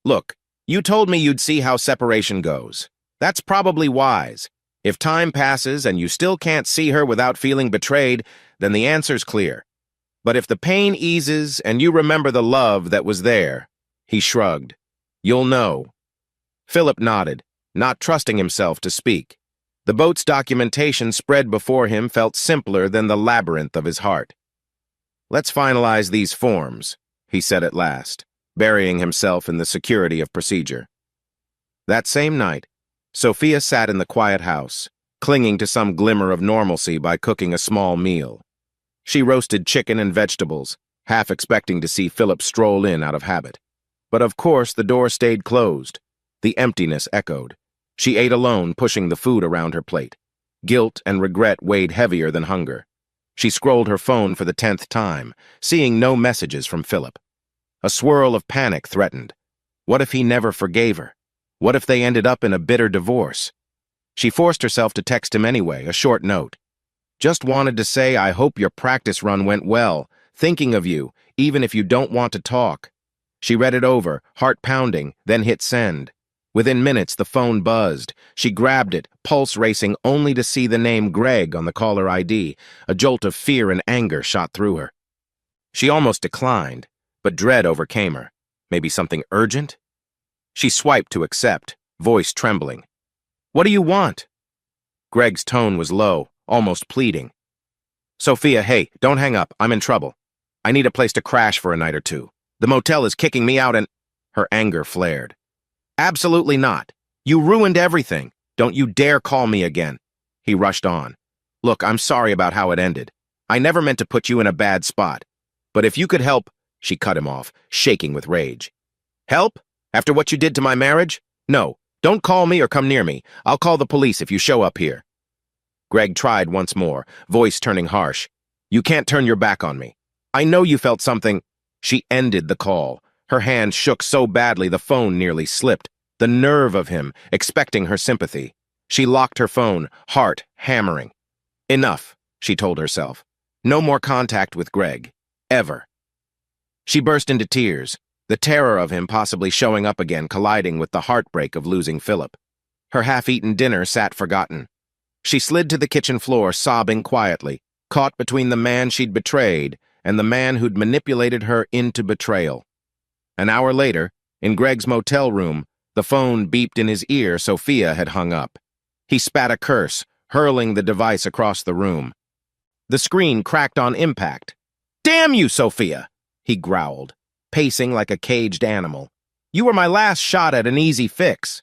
Look, you told me you'd see how separation goes. That's probably wise. If time passes and you still can't see her without feeling betrayed, then the answer's clear. But if the pain eases and you remember the love that was there, he shrugged, you'll know. Philip nodded, not trusting himself to speak. The boat's documentation spread before him felt simpler than the labyrinth of his heart. Let's finalize these forms, he said at last, burying himself in the security of procedure. That same night, Sophia sat in the quiet house, clinging to some glimmer of normalcy by cooking a small meal. She roasted chicken and vegetables, half expecting to see Philip stroll in out of habit. But of course the door stayed closed. The emptiness echoed. She ate alone, pushing the food around her plate. Guilt and regret weighed heavier than hunger. She scrolled her phone for the 10th time, seeing no messages from Philip. A swirl of panic threatened. What if he never forgave her? What if they ended up in a bitter divorce? She forced herself to text him anyway, a short note. Just wanted to say I hope your practice run went well, thinking of you, even if you don't want to talk. She read it over, heart pounding, then hit send. Within minutes, the phone buzzed. She grabbed it, pulse racing, only to see the name Greg on the caller ID. A jolt of fear and anger shot through her. She almost declined, but dread overcame her. Maybe something urgent? She swiped to accept, voice trembling. What do you want? Greg's tone was low, almost pleading. Sophia, hey, don't hang up. I'm in trouble. I need a place to crash for a night or two. The motel is kicking me out and... Her anger flared. Absolutely not. You ruined everything. Don't you dare call me again. He rushed on. Look, I'm sorry about how it ended. I never meant to put you in a bad spot. But if you could help... She cut him off, shaking with rage. Help? After what you did to my marriage? No, don't call me or come near me. I'll call the police if you show up here. Greg tried once more, voice turning harsh. You can't turn your back on me. I know you felt something. She ended the call. Her hand shook so badly the phone nearly slipped. The nerve of him, expecting her sympathy. She locked her phone, heart hammering. Enough, she told herself. No more contact with Greg. Ever. She burst into tears, the terror of him possibly showing up again colliding with the heartbreak of losing Philip. Her half-eaten dinner sat forgotten. She slid to the kitchen floor, sobbing quietly, caught between the man she'd betrayed and the man who'd manipulated her into betrayal. An hour later, in Greg's motel room, the phone beeped in his ear. Sophia had hung up. He spat a curse, hurling the device across the room. The screen cracked on impact. Damn you, Sophia! He growled, pacing like a caged animal. You were my last shot at an easy fix.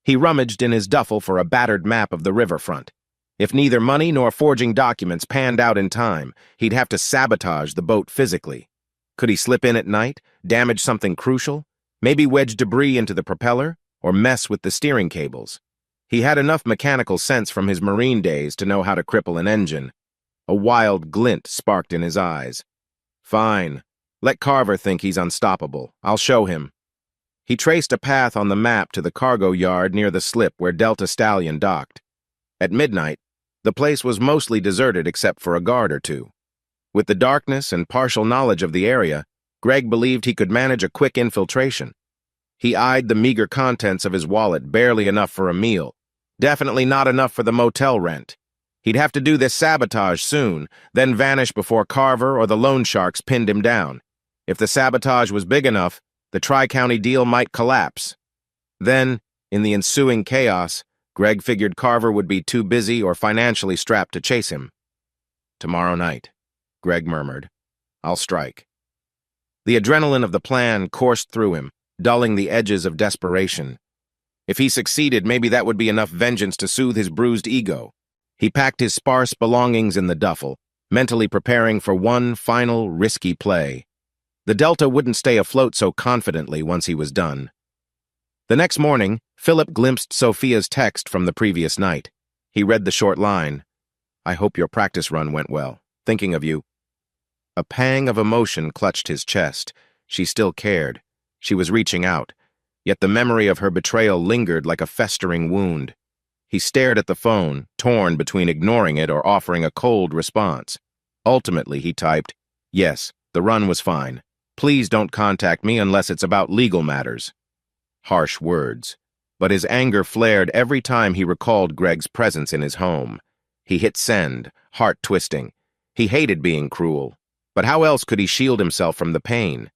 He rummaged in his duffel for a battered map of the riverfront. If neither money nor forging documents panned out in time, he'd have to sabotage the boat physically. Could he slip in at night, damage something crucial, maybe wedge debris into the propeller, or mess with the steering cables? He had enough mechanical sense from his Marine days to know how to cripple an engine. A wild glint sparked in his eyes. Fine. Let Carver think he's unstoppable. I'll show him. He traced a path on the map to the cargo yard near the slip where Delta Stallion docked. At midnight, the place was mostly deserted except for a guard or two. With the darkness and partial knowledge of the area, Greg believed he could manage a quick infiltration. He eyed the meager contents of his wallet, barely enough for a meal. Definitely not enough for the motel rent. He'd have to do this sabotage soon, then vanish before Carver or the loan sharks pinned him down. If the sabotage was big enough, the Tri-County deal might collapse. Then, in the ensuing chaos, Greg figured Carver would be too busy or financially strapped to chase him. Tomorrow night, Greg murmured. I'll strike. The adrenaline of the plan coursed through him, dulling the edges of desperation. If he succeeded, maybe that would be enough vengeance to soothe his bruised ego. He packed his sparse belongings in the duffel, mentally preparing for one final risky play. The Delta wouldn't stay afloat so confidently once he was done. The next morning, Philip glimpsed Sophia's text from the previous night. He read the short line, I hope your practice run went well. Thinking of you. A pang of emotion clutched his chest. She still cared. She was reaching out. Yet the memory of her betrayal lingered like a festering wound. He stared at the phone, torn between ignoring it or offering a cold response. Ultimately, he typed, Yes, the run was fine. Please don't contact me unless it's about legal matters. Harsh words. But his anger flared every time he recalled Greg's presence in his home. He hit send, heart twisting. He hated being cruel. But how else could he shield himself from the pain?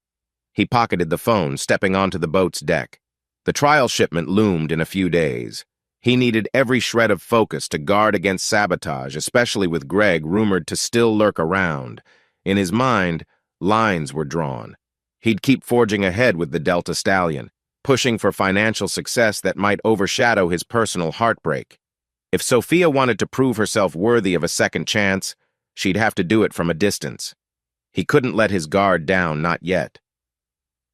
He pocketed the phone, stepping onto the boat's deck. The trial shipment loomed in a few days. He needed every shred of focus to guard against sabotage, especially with Greg rumored to still lurk around. In his mind, lines were drawn. He'd keep forging ahead with the Delta Stallion, pushing for financial success that might overshadow his personal heartbreak. If Sophia wanted to prove herself worthy of a second chance, she'd have to do it from a distance. He couldn't let his guard down, not yet.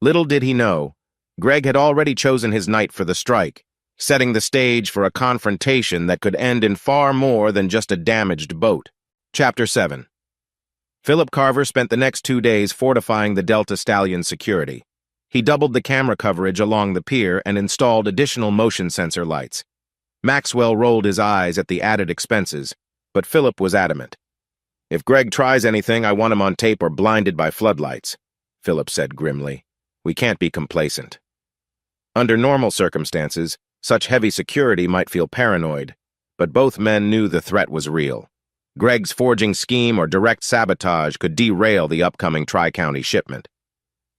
Little did he know, Greg had already chosen his night for the strike, setting the stage for a confrontation that could end in far more than just a damaged boat. Chapter 7. Philip Carver spent the next 2 days fortifying the Delta Stallion's security. He doubled the camera coverage along the pier and installed additional motion sensor lights. Maxwell rolled his eyes at the added expenses, but Philip was adamant. "If Greg tries anything, I want him on tape or blinded by floodlights," Philip said grimly. "We can't be complacent." Under normal circumstances, such heavy security might feel paranoid, but both men knew the threat was real. Greg's forging scheme or direct sabotage could derail the upcoming Tri-County shipment.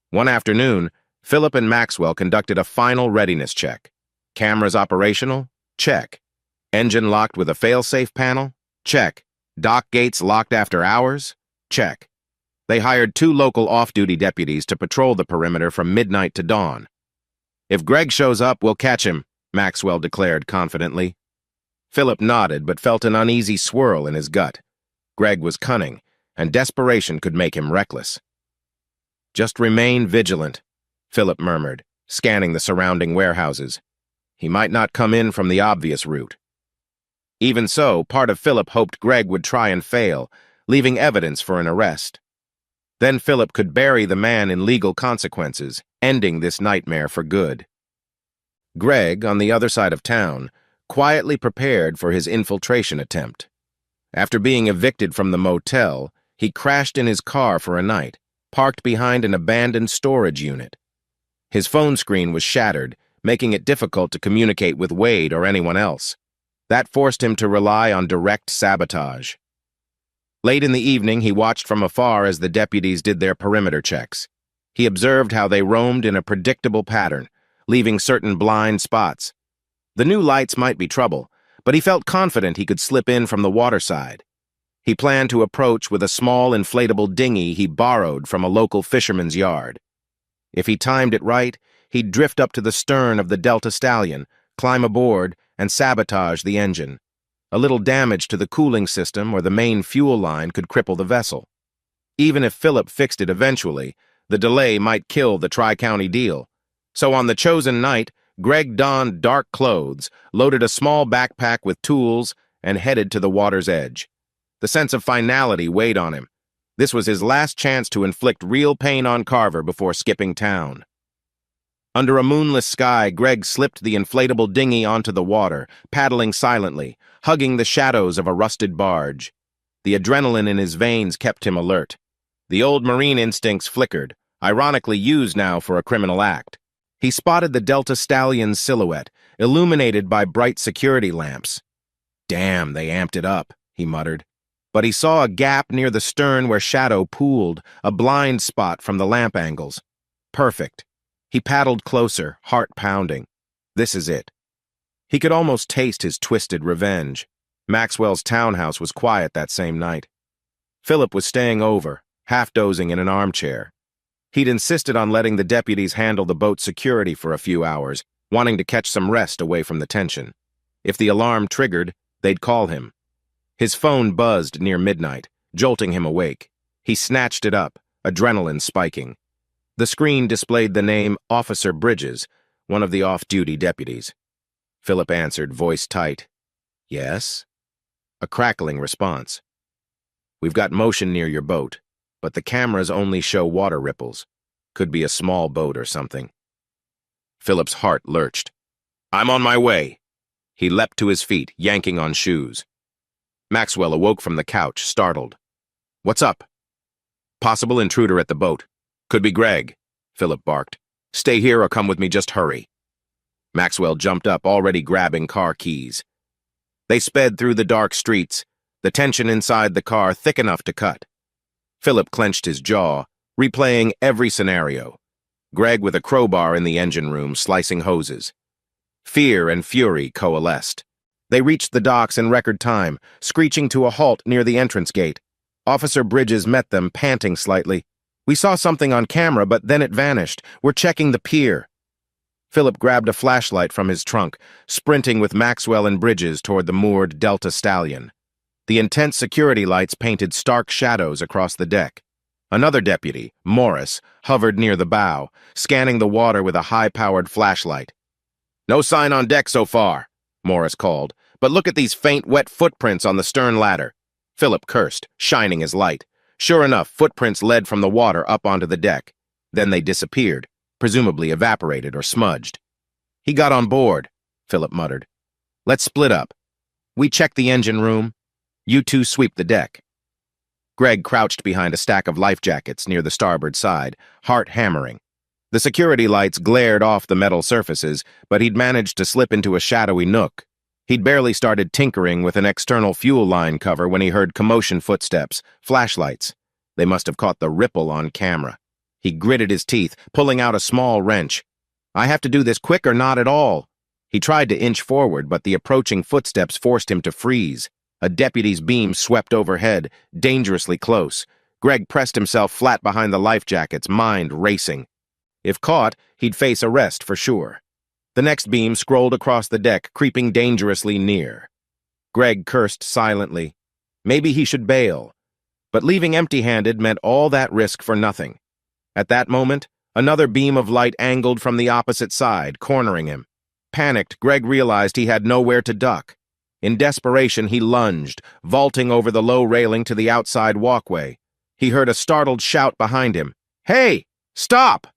One afternoon, Philip and Maxwell conducted a final readiness check. Cameras operational? Check. Engine locked with a fail-safe panel? Check. Dock gates locked after hours? Check. They hired 2 local off-duty deputies to patrol the perimeter from midnight to dawn. "If Greg shows up, we'll catch him," Maxwell declared confidently. Philip nodded but felt an uneasy swirl in his gut. Greg was cunning, and desperation could make him reckless. "Just remain vigilant," Philip murmured, scanning the surrounding warehouses. He might not come in from the obvious route. Even so, part of Philip hoped Greg would try and fail, leaving evidence for an arrest. Then Philip could bury the man in legal consequences, ending this nightmare for good. Greg, on the other side of town, quietly prepared for his infiltration attempt. After being evicted from the motel, he crashed in his car for a night, parked behind an abandoned storage unit. His phone screen was shattered, making it difficult to communicate with Wade or anyone else. That forced him to rely on direct sabotage. Late in the evening, he watched from afar as the deputies did their perimeter checks. He observed how they roamed in a predictable pattern, leaving certain blind spots. The new lights might be trouble, but he felt confident he could slip in from the waterside. He planned to approach with a small inflatable dinghy he borrowed from a local fisherman's yard. If he timed it right, he'd drift up to the stern of the Delta Stallion, climb aboard, and sabotage the engine. A little damage to the cooling system or the main fuel line could cripple the vessel. Even if Philip fixed it eventually, the delay might kill the Tri-County deal. So on the chosen night, Greg donned dark clothes, loaded a small backpack with tools, and headed to the water's edge. The sense of finality weighed on him. This was his last chance to inflict real pain on Carver before skipping town. Under a moonless sky, Greg slipped the inflatable dinghy onto the water, paddling silently, hugging the shadows of a rusted barge. The adrenaline in his veins kept him alert. The old marine instincts flickered, ironically used now for a criminal act. He spotted the Delta Stallion's silhouette, illuminated by bright security lamps. "Damn, they amped it up," he muttered. But he saw a gap near the stern where shadow pooled, a blind spot from the lamp angles. Perfect. He paddled closer, heart pounding. This is it. He could almost taste his twisted revenge. Maxwell's townhouse was quiet that same night. Philip was staying over, half-dozing in an armchair. He'd insisted on letting the deputies handle the boat's security for a few hours, wanting to catch some rest away from the tension. If the alarm triggered, they'd call him. His phone buzzed near midnight, jolting him awake. He snatched it up, adrenaline spiking. The screen displayed the name Officer Bridges, one of the off-duty deputies. Philip answered, voice tight. "Yes?" A crackling response. "We've got motion near your boat, but the cameras only show water ripples. Could be a small boat or something." Philip's heart lurched. "I'm on my way." He leapt to his feet, yanking on shoes. Maxwell awoke from the couch, startled. "What's up?" "Possible intruder at the boat. Could be Greg," Philip barked. "Stay here or come with me, just hurry." Maxwell jumped up, already grabbing car keys. They sped through the dark streets, the tension inside the car thick enough to cut. Philip clenched his jaw, replaying every scenario. Greg with a crowbar in the engine room, slicing hoses. Fear and fury coalesced. They reached the docks in record time, screeching to a halt near the entrance gate. Officer Bridges met them, panting slightly. "We saw something on camera, but then it vanished. We're checking the pier." Philip grabbed a flashlight from his trunk, sprinting with Maxwell and Bridges toward the moored Delta Stallion. The intense security lights painted stark shadows across the deck. Another deputy, Morris, hovered near the bow, scanning the water with a high-powered flashlight. "No sign on deck so far," Morris called, "but look at these faint, wet footprints on the stern ladder." Philip cursed, shining his light. Sure enough, footprints led from the water up onto the deck. Then they disappeared, presumably evaporated or smudged. "He got on board," Philip muttered. "Let's split up. We check the engine room. You two sweep the deck." Greg crouched behind a stack of life jackets near the starboard side, heart hammering. The security lights glared off the metal surfaces, but he'd managed to slip into a shadowy nook. He'd barely started tinkering with an external fuel line cover when he heard commotion footsteps, flashlights. They must have caught the ripple on camera. He gritted his teeth, pulling out a small wrench. "I have to do this quick or not at all." He tried to inch forward, but the approaching footsteps forced him to freeze. A deputy's beam swept overhead, dangerously close. Greg pressed himself flat behind the life jackets, mind racing. If caught, he'd face arrest for sure. The next beam scrolled across the deck, creeping dangerously near. Greg cursed silently. Maybe he should bail. But leaving empty-handed meant all that risk for nothing. At that moment, another beam of light angled from the opposite side, cornering him. Panicked, Greg realized he had nowhere to duck. In desperation, he lunged, vaulting over the low railing to the outside walkway. He heard a startled shout behind him. "Hey! Stop!"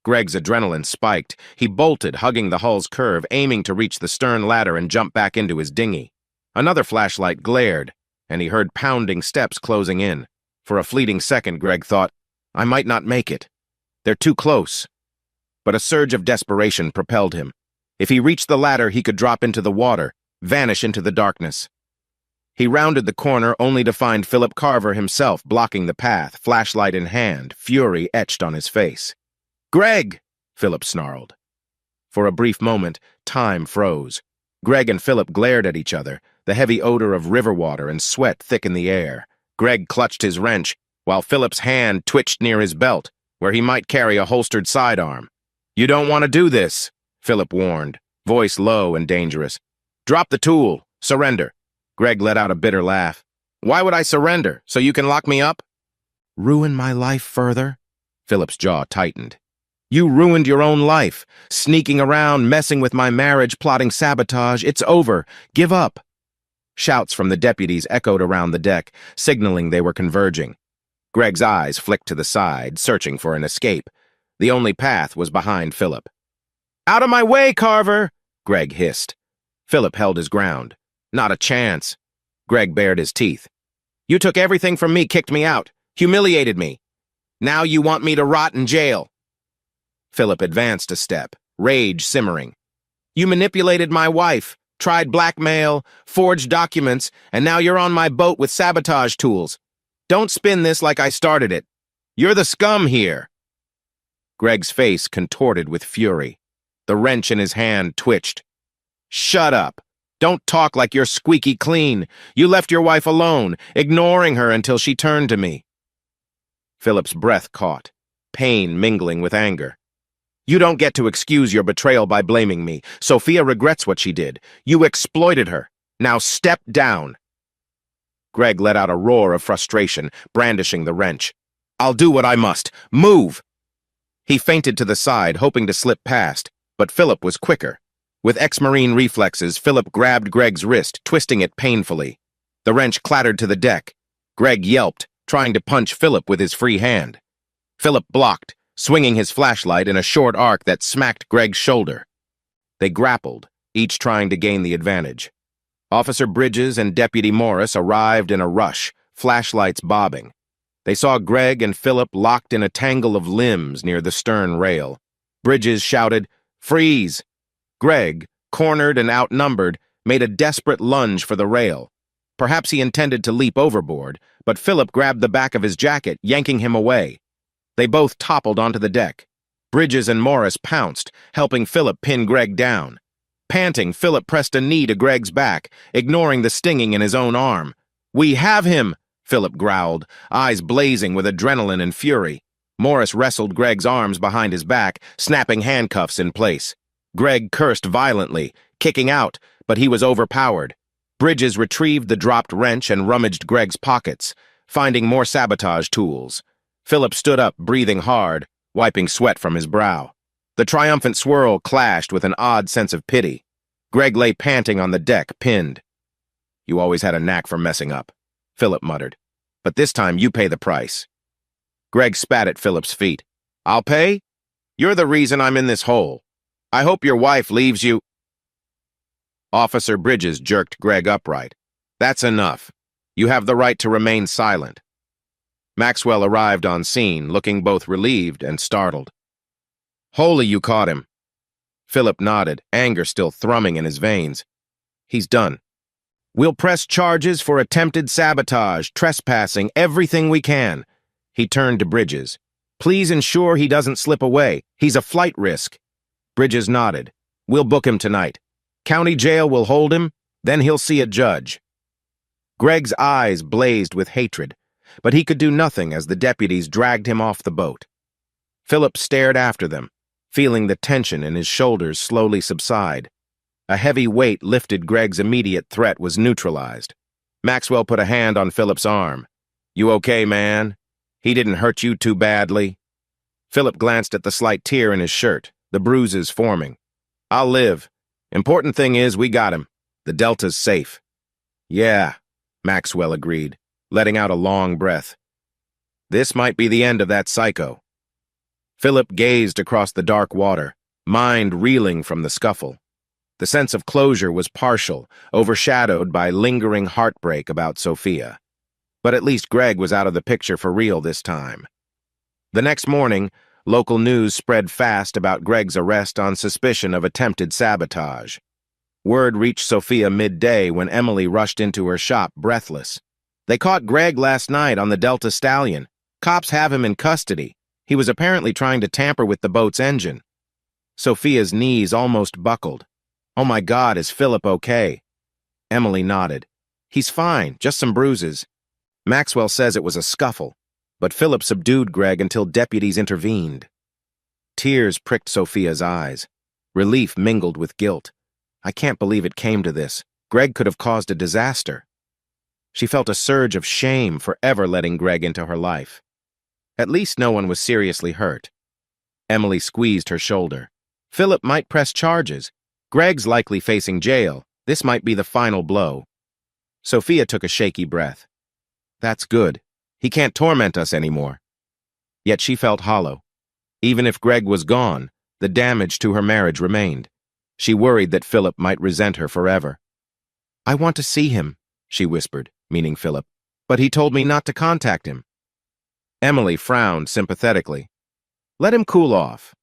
Greg's adrenaline spiked. He bolted, hugging the hull's curve, aiming to reach the stern ladder and jump back into his dinghy. Another flashlight glared, and he heard pounding steps closing in. For a fleeting second, Greg thought, "I might not make it. They're too close." But a surge of desperation propelled him. If he reached the ladder, he could drop into the water, vanish into the darkness. He rounded the corner only to find Philip Carver himself blocking the path, flashlight in hand, fury etched on his face. "Greg!" Philip snarled. For a brief moment, time froze. Greg and Philip glared at each other, the heavy odor of river water and sweat thick in the air. Greg clutched his wrench, while Philip's hand twitched near his belt, where he might carry a holstered sidearm. "You don't want to do this," Philip warned, voice low and dangerous. "Drop the tool. Surrender." Greg let out a bitter laugh. "Why would I surrender? So you can lock me up?" "Ruin my life further?" Philip's jaw tightened. "You ruined your own life. Sneaking around, messing with my marriage, plotting sabotage. It's over. Give up." Shouts from the deputies echoed around the deck, signaling they were converging. Greg's eyes flicked to the side, searching for an escape. The only path was behind Philip. "Out of my way, Carver!" Greg hissed. Philip held his ground. "Not a chance." Greg bared his teeth. "You took everything from me, kicked me out, humiliated me. Now you want me to rot in jail." Philip advanced a step, rage simmering. "You manipulated my wife, tried blackmail, forged documents, and now you're on my boat with sabotage tools. Don't spin this like I started it. You're the scum here." Greg's face contorted with fury. The wrench in his hand twitched. "Shut up. Don't talk like you're squeaky clean. You left your wife alone, ignoring her until she turned to me." Philip's breath caught, pain mingling with anger. "You don't get to excuse your betrayal by blaming me. Sophia regrets what she did. You exploited her. Now step down." Greg let out a roar of frustration, brandishing the wrench. "I'll do what I must. Move!" He feinted to the side, hoping to slip past, but Philip was quicker. With ex-Marine reflexes, Philip grabbed Greg's wrist, twisting it painfully. The wrench clattered to the deck. Greg yelped, trying to punch Philip with his free hand. Philip blocked, swinging his flashlight in a short arc that smacked Greg's shoulder. They grappled, each trying to gain the advantage. Officer Bridges and Deputy Morris arrived in a rush, flashlights bobbing. They saw Greg and Philip locked in a tangle of limbs near the stern rail. Bridges shouted, "Freeze!" Greg, cornered and outnumbered, made a desperate lunge for the rail. Perhaps he intended to leap overboard, but Philip grabbed the back of his jacket, yanking him away. They both toppled onto the deck. Bridges and Morris pounced, helping Philip pin Greg down. Panting, Philip pressed a knee to Greg's back, ignoring the stinging in his own arm. "We have him!" Philip growled, eyes blazing with adrenaline and fury. Morris wrestled Greg's arms behind his back, snapping handcuffs in place. Greg cursed violently, kicking out, but he was overpowered. Bridges retrieved the dropped wrench and rummaged Greg's pockets, finding more sabotage tools. Philip stood up, breathing hard, wiping sweat from his brow. The triumphant swirl clashed with an odd sense of pity. Greg lay panting on the deck, pinned. "You always had a knack for messing up," Philip muttered. "But this time you pay the price." Greg spat at Philip's feet. "I'll pay? You're the reason I'm in this hole. I hope your wife leaves you." Officer Bridges jerked Greg upright. "That's enough. You have the right to remain silent." Maxwell arrived on scene, looking both relieved and startled. "Holy, you caught him." Philip nodded, anger still thrumming in his veins. "He's done. We'll press charges for attempted sabotage, trespassing, everything we can." He turned to Bridges. "Please ensure he doesn't slip away. He's a flight risk." Bridges nodded. "We'll book him tonight. County jail will hold him, then he'll see a judge." Greg's eyes blazed with hatred, but he could do nothing as the deputies dragged him off the boat. Philip stared after them, feeling the tension in his shoulders slowly subside. A heavy weight lifted. Greg's immediate threat was neutralized. Maxwell put a hand on Philip's arm. "You okay, man? He didn't hurt you too badly?" Philip glanced at the slight tear in his shirt, the bruises forming. "I'll live. Important thing is we got him. The Delta's safe." "Yeah," Maxwell agreed, letting out a long breath. "This might be the end of that psycho." Philip gazed across the dark water, mind reeling from the scuffle. The sense of closure was partial, overshadowed by lingering heartbreak about Sophia. But at least Greg was out of the picture for real this time. The next morning, local news spread fast about Greg's arrest on suspicion of attempted sabotage. Word reached Sophia midday when Emily rushed into her shop, breathless. "They caught Greg last night on the Delta Stallion. Cops have him in custody. He was apparently trying to tamper with the boat's engine." Sophia's knees almost buckled. "Oh my God, is Philip okay?" Emily nodded. "He's fine, just some bruises. Maxwell says it was a scuffle, but Philip subdued Greg until deputies intervened." Tears pricked Sophia's eyes. Relief mingled with guilt. "I can't believe it came to this. Greg could have caused a disaster." She felt a surge of shame for ever letting Greg into her life. At least no one was seriously hurt. Emily squeezed her shoulder. "Philip might press charges. Greg's likely facing jail. This might be the final blow." Sophia took a shaky breath. "That's good. He can't torment us anymore." Yet she felt hollow. Even if Greg was gone, the damage to her marriage remained. She worried that Philip might resent her forever. "I want to see him," she whispered, meaning Philip, "but he told me not to contact him." Emily frowned sympathetically. "Let him cool off.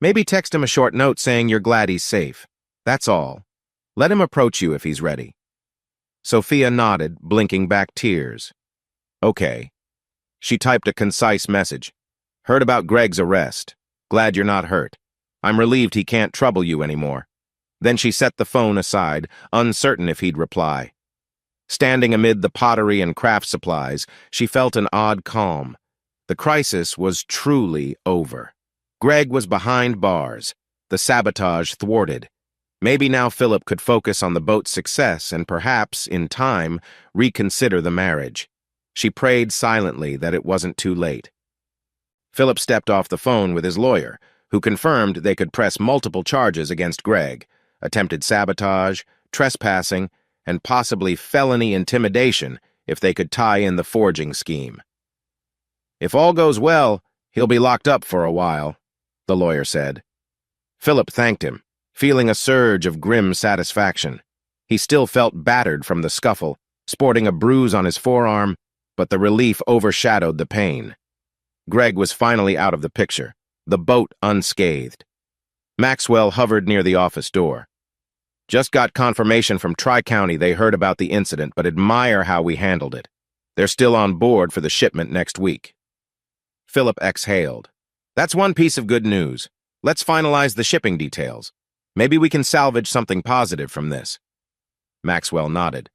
Maybe text him a short note saying you're glad he's safe. That's all. Let him approach you if he's ready." Sophia nodded, blinking back tears. "Okay." She typed a concise message. "Heard about Greg's arrest. Glad you're not hurt. I'm relieved he can't trouble you anymore." Then she set the phone aside, uncertain if he'd reply. Standing amid the pottery and craft supplies, she felt an odd calm. The crisis was truly over. Greg was behind bars, the sabotage thwarted. Maybe now Philip could focus on the boat's success and perhaps, in time, reconsider the marriage. She prayed silently that it wasn't too late. Philip stepped off the phone with his lawyer, who confirmed they could press multiple charges against Greg: attempted sabotage, trespassing, and possibly felony intimidation if they could tie in the forging scheme. "If all goes well, he'll be locked up for a while," the lawyer said. Philip thanked him, feeling a surge of grim satisfaction. He still felt battered from the scuffle, sporting a bruise on his forearm, but the relief overshadowed the pain. Greg was finally out of the picture, the boat unscathed. Maxwell hovered near the office door. "Just got confirmation from Tri-County they heard about the incident, but admire how we handled it. They're still on board for the shipment next week." Philip exhaled. "That's one piece of good news. Let's finalize the shipping details. Maybe we can salvage something positive from this." Maxwell nodded.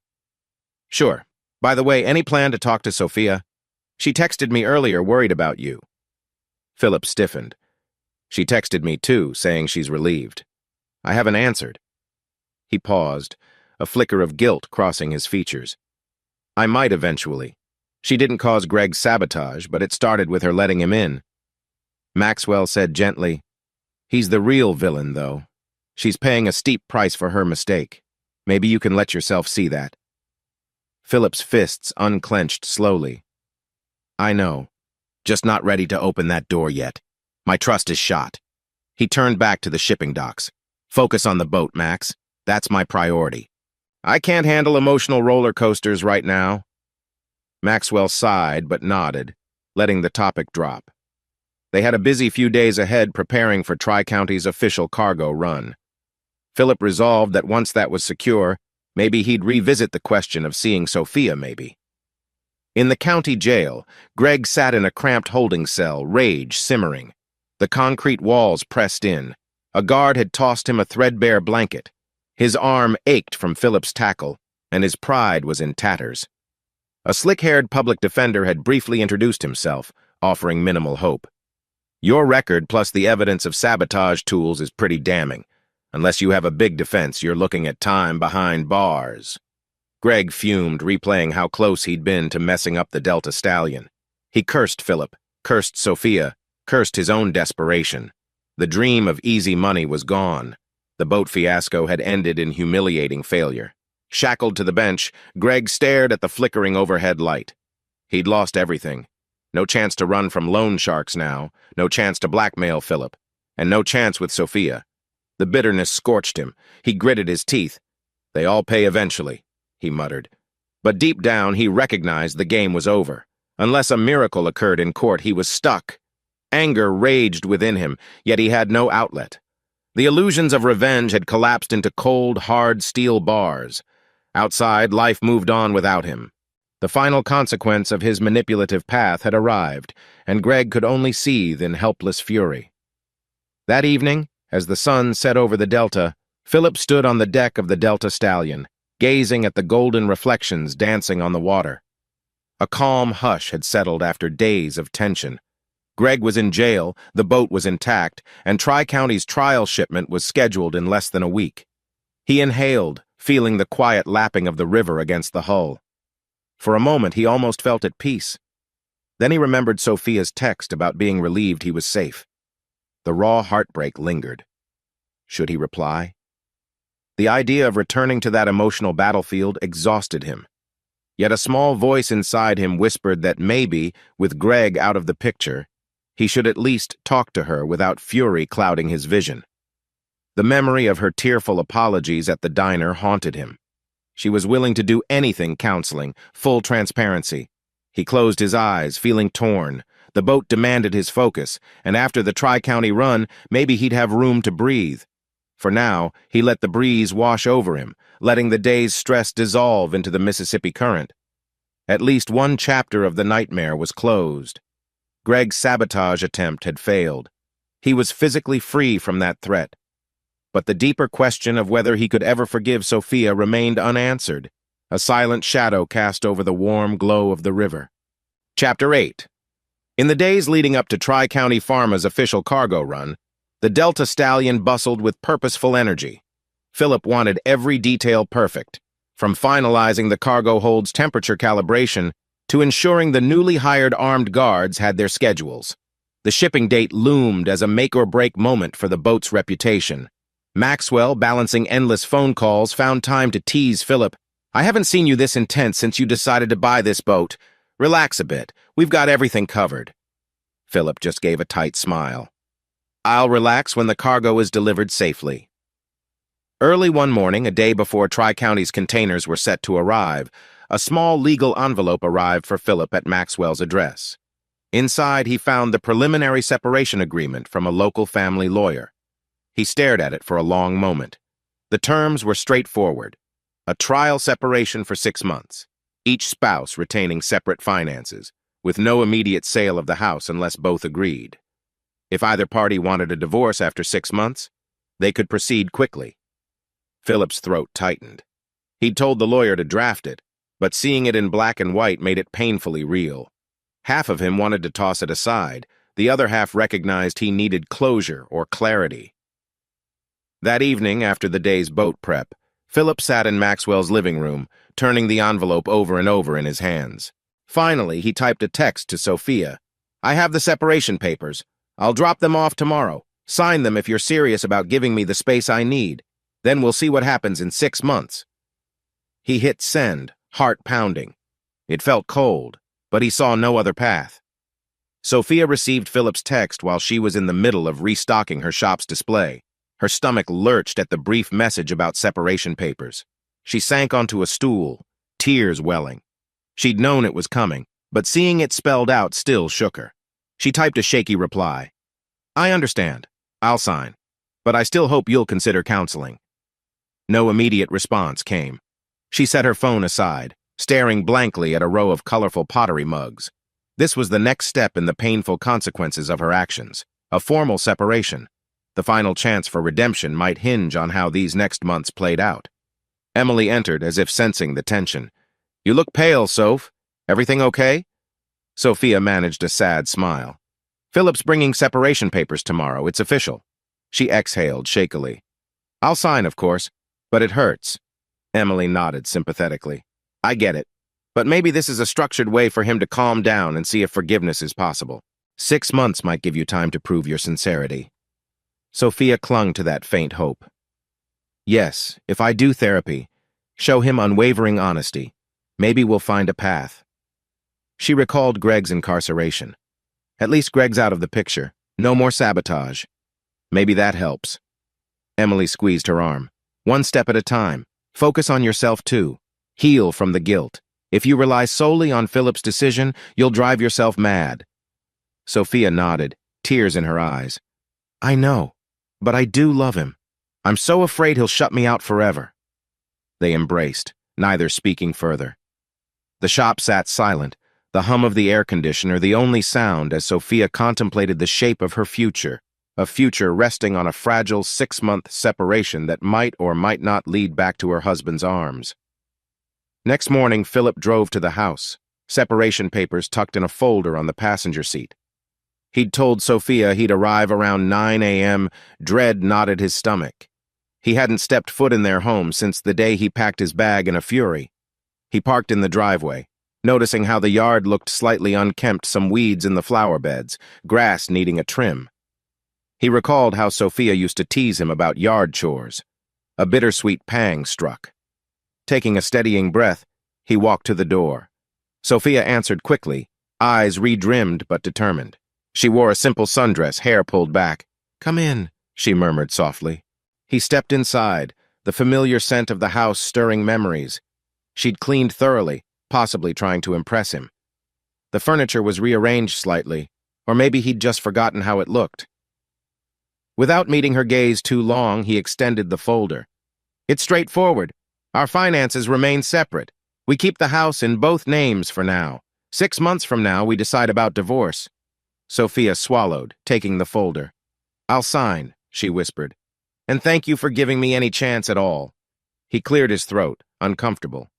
"Sure. By the way, any plan to talk to Sophia? She texted me earlier worried about you." Philip stiffened. "She texted me too, saying she's relieved. I haven't answered." He paused, a flicker of guilt crossing his features. "I might eventually. She didn't cause Greg's sabotage, but it started with her letting him in. Maxwell said gently, "He's the real villain, though. She's paying a steep price for her mistake. Maybe you can let yourself see that." Philip's fists unclenched slowly. "I know. Just not ready to open that door yet. My trust is shot." He turned back to the shipping docks. "Focus on the boat, Max. That's my priority." "I can't handle emotional roller coasters right now." Maxwell sighed but nodded, letting the topic drop. They had a busy few days ahead preparing for Tri-County's official cargo run. Philip resolved that once that was secure, maybe he'd revisit the question of seeing Sophia, maybe. In the county jail, Greg sat in a cramped holding cell, rage simmering. The concrete walls pressed in. A guard had tossed him a threadbare blanket. His arm ached from Philip's tackle, and his pride was in tatters. A slick-haired public defender had briefly introduced himself, offering minimal hope. "Your record plus the evidence of sabotage tools is pretty damning. Unless you have a big defense, you're looking at time behind bars." Greg fumed, replaying how close he'd been to messing up the Delta Stallion. He cursed Philip, cursed Sophia, cursed his own desperation. The dream of easy money was gone. The boat fiasco had ended in humiliating failure. Shackled to the bench, Greg stared at the flickering overhead light. He'd lost everything. No chance to run from loan sharks now, no chance to blackmail Philip, and no chance with Sophia. The bitterness scorched him. He gritted his teeth. "They all pay eventually," he muttered. But deep down, he recognized the game was over. Unless a miracle occurred in court, he was stuck. Anger raged within him, yet he had no outlet. The illusions of revenge had collapsed into cold, hard steel bars. Outside, life moved on without him. The final consequence of his manipulative path had arrived, and Greg could only seethe in helpless fury. That evening, as the sun set over the Delta, Philip stood on the deck of the Delta Stallion, gazing at the golden reflections dancing on the water. A calm hush had settled after days of tension. Greg was in jail, the boat was intact, and Tri-County's trial shipment was scheduled in less than a week. He inhaled, feeling the quiet lapping of the river against the hull. For a moment, he almost felt at peace. Then he remembered Sophia's text about being relieved he was safe. The raw heartbreak lingered. Should he reply? The idea of returning to that emotional battlefield exhausted him. Yet a small voice inside him whispered that maybe, with Greg out of the picture, he should at least talk to her without fury clouding his vision. The memory of her tearful apologies at the diner haunted him. She was willing to do anything counseling, full transparency. He closed his eyes, feeling torn. The boat demanded his focus, and after the Tri-County run, maybe he'd have room to breathe. For now, he let the breeze wash over him, letting the day's stress dissolve into the Mississippi current. At least one chapter of the nightmare was closed. Greg's sabotage attempt had failed. He was physically free from that threat. But the deeper question of whether he could ever forgive Sophia remained unanswered, a silent shadow cast over the warm glow of the river. Chapter 8. In the days leading up to Tri-County Pharma's official cargo run, the Delta Stallion bustled with purposeful energy. Philip wanted every detail perfect, from finalizing the cargo hold's temperature calibration to ensuring the newly hired armed guards had their schedules. The shipping date loomed as a make-or-break moment for the boat's reputation. Maxwell, balancing endless phone calls, found time to tease Philip. "I haven't seen you this intense since you decided to buy this boat. Relax a bit. We've got everything covered." Philip just gave a tight smile. "I'll relax when the cargo is delivered safely." Early one morning, a day before Tri-County's containers were set to arrive, a small legal envelope arrived for Philip at Maxwell's address. Inside, he found the preliminary separation agreement from a local family lawyer. He stared at it for a long moment. The terms were straightforward. A trial separation for 6 months, each spouse retaining separate finances, with no immediate sale of the house unless both agreed. If either party wanted a divorce after 6 months, they could proceed quickly. Philip's throat tightened. He'd told the lawyer to draft it, but seeing it in black and white made it painfully real. Half of him wanted to toss it aside, the other half recognized he needed closure or clarity. That evening, after the day's boat prep, Philip sat in Maxwell's living room, turning the envelope over and over in his hands. Finally, he typed a text to Sophia. "I have the separation papers. I'll drop them off tomorrow. Sign them if you're serious about giving me the space I need. Then we'll see what happens in 6 months." He hit send, heart pounding. It felt cold, but he saw no other path. Sophia received Philip's text while she was in the middle of restocking her shop's display. Her stomach lurched at the brief message about separation papers. She sank onto a stool, tears welling. She'd known it was coming, but seeing it spelled out still shook her. She typed a shaky reply. "I understand. I'll sign. But I still hope you'll consider counseling." No immediate response came. She set her phone aside, staring blankly at a row of colorful pottery mugs. This was the next step in the painful consequences of her actions, a formal separation. The final chance for redemption might hinge on how these next months played out. Emily entered as if sensing the tension. "You look pale, Soph. Everything okay?" Sophia managed a sad smile. "Philip's bringing separation papers tomorrow. It's official." She exhaled shakily. "I'll sign, of course, but it hurts." Emily nodded sympathetically. "I get it. But maybe this is a structured way for him to calm down and see if forgiveness is possible. 6 months might give you time to prove your sincerity." Sophia clung to that faint hope. "Yes, if I do therapy, show him unwavering honesty, maybe we'll find a path." She recalled Greg's incarceration. At least Greg's out of the picture. No more sabotage. Maybe that helps. Emily squeezed her arm. "One step at a time. Focus on yourself too. Heal from the guilt. If you rely solely on Philip's decision, you'll drive yourself mad." Sophia nodded, tears in her eyes. "I know, but I do love him. I'm so afraid he'll shut me out forever." They embraced, neither speaking further. The shop sat silent, the hum of the air conditioner the only sound as Sophia contemplated the shape of her future, a future resting on a fragile 6-month separation that might or might not lead back to her husband's arms. Next morning, Philip drove to the house, separation papers tucked in a folder on the passenger seat. He'd told Sophia he'd arrive around 9 a.m., dread knotted his stomach. He hadn't stepped foot in their home since the day he packed his bag in a fury. He parked in the driveway, noticing how the yard looked slightly unkempt, some weeds in the flower beds, grass needing a trim. He recalled how Sophia used to tease him about yard chores. A bittersweet pang struck. Taking a steadying breath, he walked to the door. Sophia answered quickly, eyes redrimmed but determined. She wore a simple sundress, hair pulled back. "Come in," she murmured softly. He stepped inside, the familiar scent of the house stirring memories. She'd cleaned thoroughly, possibly trying to impress him. The furniture was rearranged slightly, or maybe he'd just forgotten how it looked. Without meeting her gaze too long, he extended the folder. "It's straightforward. Our finances remain separate. We keep the house in both names for now. 6 months from now, we decide about divorce." Sophia swallowed, taking the folder. "I'll sign," she whispered. "And thank you for giving me any chance at all." He cleared his throat, uncomfortable.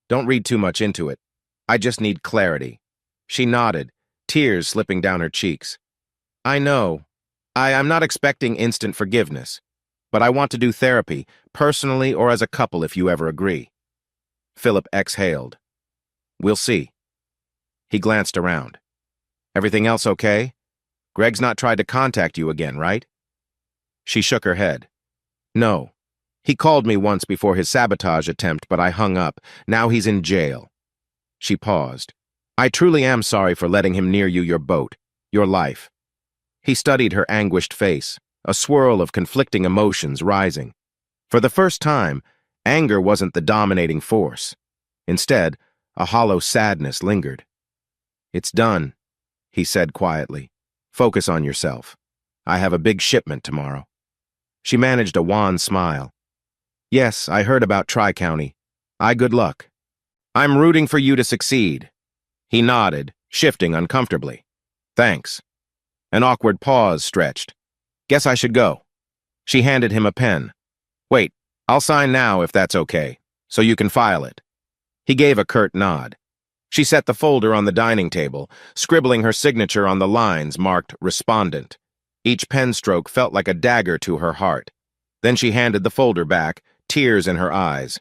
"Don't read too much into it. I just need clarity." She nodded, tears slipping down her cheeks. "I know. I'm not expecting instant forgiveness. But I want to do therapy, personally or as a couple if you ever agree." Philip exhaled. "We'll see." He glanced around. "Everything else okay? Greg's not tried to contact you again, right?" She shook her head. "No. He called me once before his sabotage attempt, but I hung up. Now he's in jail." She paused. "I truly am sorry for letting him near you, your boat, your life." He studied her anguished face, a swirl of conflicting emotions rising. For the first time, anger wasn't the dominating force. Instead, a hollow sadness lingered. "It's done," he said quietly. "Focus on yourself. I have a big shipment tomorrow." She managed a wan smile. "Yes, I heard about Tri-County. Good luck. I'm rooting for you to succeed." He nodded, shifting uncomfortably. "Thanks." An awkward pause stretched. "Guess I should go." She handed him a pen. "Wait, I'll sign now if that's okay, so you can file it." He gave a curt nod. She set the folder on the dining table, scribbling her signature on the lines marked Respondent. Each pen stroke felt like a dagger to her heart. Then she handed the folder back, tears in her eyes.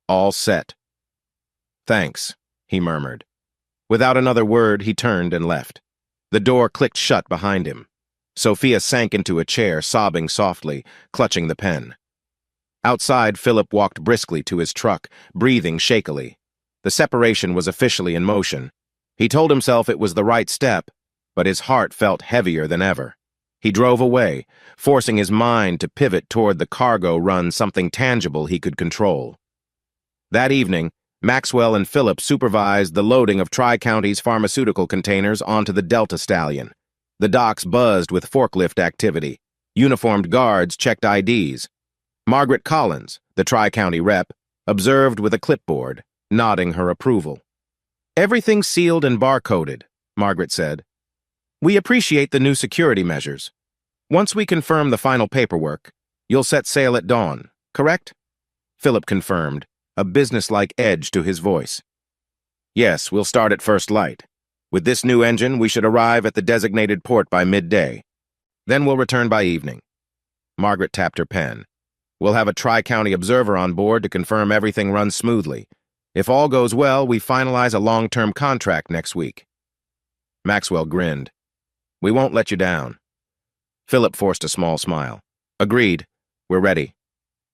"All set." "Thanks," he murmured. Without another word, he turned and left. The door clicked shut behind him. Sophia sank into a chair, sobbing softly, clutching the pen. Outside, Philip walked briskly to his truck, breathing shakily. The separation was officially in motion. He told himself it was the right step, but his heart felt heavier than ever. He drove away, forcing his mind to pivot toward the cargo run, something tangible he could control. That evening, Maxwell and Philip supervised the loading of Tri-County's pharmaceutical containers onto the Delta Stallion. The docks buzzed with forklift activity. Uniformed guards checked IDs. Margaret Collins, the Tri-County rep, observed with a clipboard, nodding her approval. "Everything's sealed and barcoded," Margaret said. "We appreciate the new security measures. Once we confirm the final paperwork, you'll set sail at dawn, correct?" Philip confirmed, a businesslike edge to his voice. "Yes, we'll start at first light. With this new engine, we should arrive at the designated port by midday. Then we'll return by evening." Margaret tapped her pen. "We'll have a Tri-County observer on board to confirm everything runs smoothly. If all goes well, we finalize a long-term contract next week." Maxwell grinned. "We won't let you down." Philip forced a small smile. "Agreed. We're ready."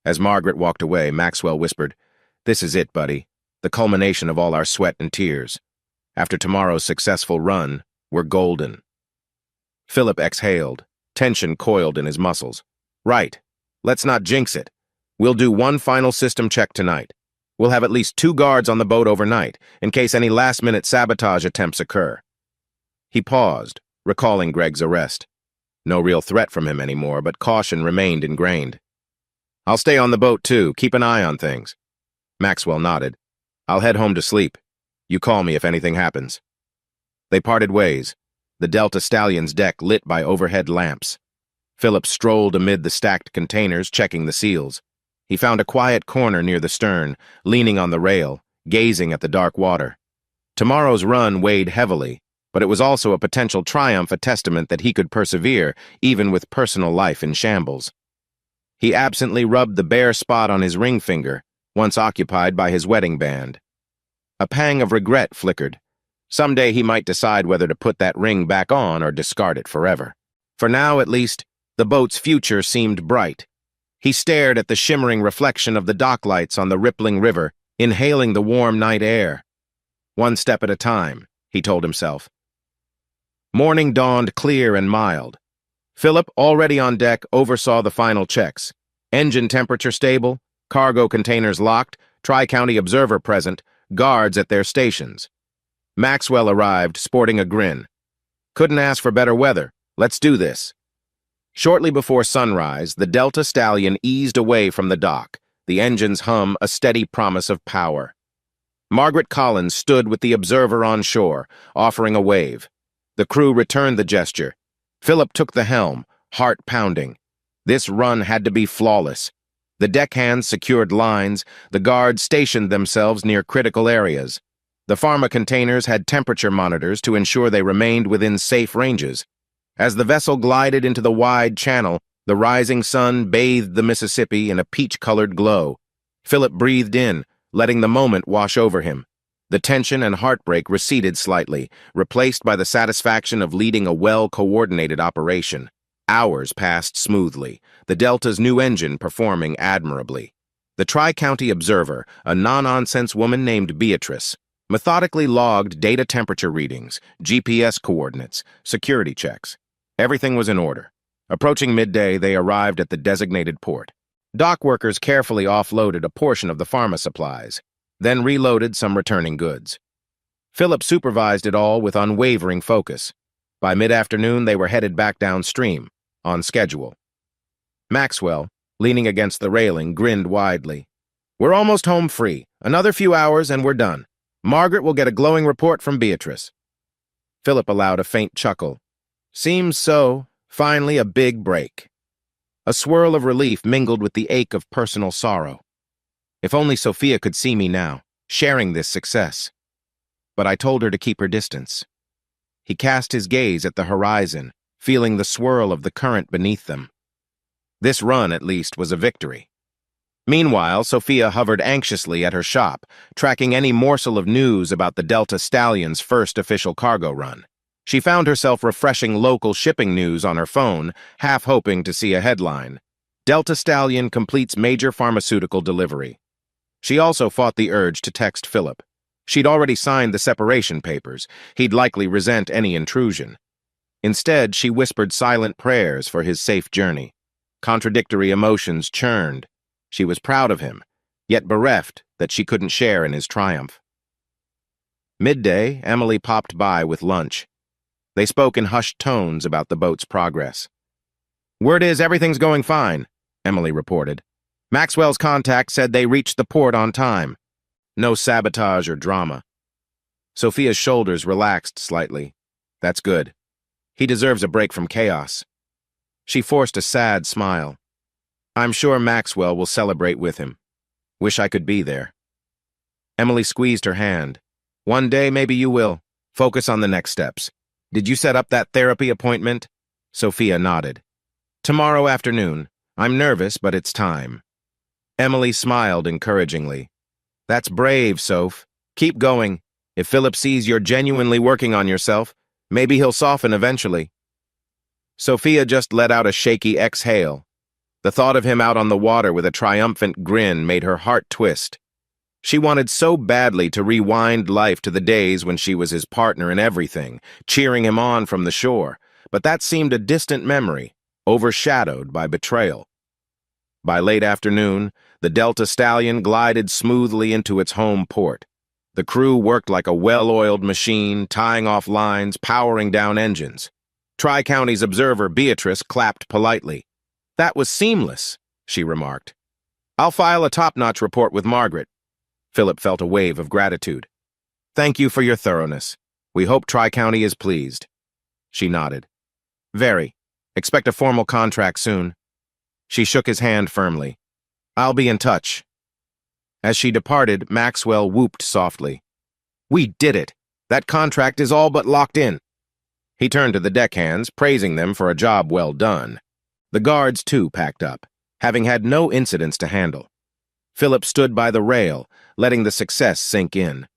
As Margaret walked away, Maxwell whispered, "This is it, buddy. The culmination of all our sweat and tears. After tomorrow's successful run, we're golden." Philip exhaled. Tension coiled in his muscles. "Right. Let's not jinx it. We'll do one final system check tonight. We'll have at least 2 guards on the boat overnight, in case any last-minute sabotage attempts occur." He paused, recalling Greg's arrest. No real threat from him anymore, but caution remained ingrained. "I'll stay on the boat, too. Keep an eye on things." Maxwell nodded. "I'll head home to sleep. You call me if anything happens." They parted ways, the Delta Stallion's deck lit by overhead lamps. Philip strolled amid the stacked containers, checking the seals. He found a quiet corner near the stern, leaning on the rail, gazing at the dark water. Tomorrow's run weighed heavily, but it was also a potential triumph, a testament that he could persevere, even with personal life in shambles. He absently rubbed the bare spot on his ring finger, once occupied by his wedding band. A pang of regret flickered. Someday he might decide whether to put that ring back on or discard it forever. For now, at least, the boat's future seemed bright. He stared at the shimmering reflection of the dock lights on the rippling river, inhaling the warm night air. One step at a time, he told himself. Morning dawned clear and mild. Philip, already on deck, oversaw the final checks. Engine temperature stable, cargo containers locked, Tri-County observer present, guards at their stations. Maxwell arrived, sporting a grin. "Couldn't ask for better weather. Let's do this." Shortly before sunrise, the Delta Stallion eased away from the dock, the engine's hum a steady promise of power. Margaret Collins stood with the observer on shore, offering a wave. The crew returned the gesture. Philip took the helm, heart pounding. This run had to be flawless. The deckhands secured lines, the guards stationed themselves near critical areas. The pharma containers had temperature monitors to ensure they remained within safe ranges. As the vessel glided into the wide channel, the rising sun bathed the Mississippi in a peach-colored glow. Philip breathed in, letting the moment wash over him. The tension and heartbreak receded slightly, replaced by the satisfaction of leading a well-coordinated operation. Hours passed smoothly, the Delta's new engine performing admirably. The Tri-County observer, a no-nonsense woman named Beatrice, methodically logged data temperature readings, GPS coordinates, security checks. Everything was in order. Approaching midday, they arrived at the designated port. Dock workers carefully offloaded a portion of the pharma supplies, then reloaded some returning goods. Philip supervised it all with unwavering focus. By mid-afternoon, they were headed back downstream, on schedule. Maxwell, leaning against the railing, grinned widely. "We're almost home free. Another few hours and we're done. Margaret will get a glowing report from Beatrice." Philip allowed a faint chuckle. Seems so. Finally, a big break. A swirl of relief mingled with the ache of personal sorrow. If only Sophia could see me now, sharing this success. But I told her to keep her distance. He cast his gaze at the horizon, feeling the swirl of the current beneath them. This run, at least, was a victory. Meanwhile, Sophia hovered anxiously at her shop, tracking any morsel of news about the Delta Stallion's first official cargo run. She found herself refreshing local shipping news on her phone, half hoping to see a headline: Delta Stallion completes major pharmaceutical delivery. She also fought the urge to text Philip. She'd already signed the separation papers. He'd likely resent any intrusion. Instead, she whispered silent prayers for his safe journey. Contradictory emotions churned. She was proud of him, yet bereft that she couldn't share in his triumph. Midday, Emily popped by with lunch. They spoke in hushed tones about the boat's progress. "Word is everything's going fine," Emily reported. "Maxwell's contact said they reached the port on time. No sabotage or drama." Sophia's shoulders relaxed slightly. That's good. He deserves a break from chaos. She forced a sad smile. "I'm sure Maxwell will celebrate with him. Wish I could be there." Emily squeezed her hand. "One day maybe you will. Focus on the next steps. Did you set up that therapy appointment?" Sophia nodded. "Tomorrow afternoon. I'm nervous, but it's time." Emily smiled encouragingly. "That's brave, Soph. Keep going. If Philip sees you're genuinely working on yourself, maybe he'll soften eventually." Sophia just let out a shaky exhale. The thought of him out on the water with a triumphant grin made her heart twist. She wanted so badly to rewind life to the days when she was his partner in everything, cheering him on from the shore, but that seemed a distant memory, overshadowed by betrayal. By late afternoon, the Delta Stallion glided smoothly into its home port. The crew worked like a well-oiled machine, tying off lines, powering down engines. Tri-County's observer, Beatrice, clapped politely. "That was seamless," she remarked. "I'll file a top-notch report with Margaret." Philip felt a wave of gratitude. "Thank you for your thoroughness. We hope Tri-County is pleased." She nodded. "Very. Expect a formal contract soon." She shook his hand firmly. "I'll be in touch." As she departed, Maxwell whooped softly. "We did it! That contract is all but locked in." He turned to the deckhands, praising them for a job well done. The guards, too, packed up, having had no incidents to handle. Philip stood by the rail, letting the success sink in.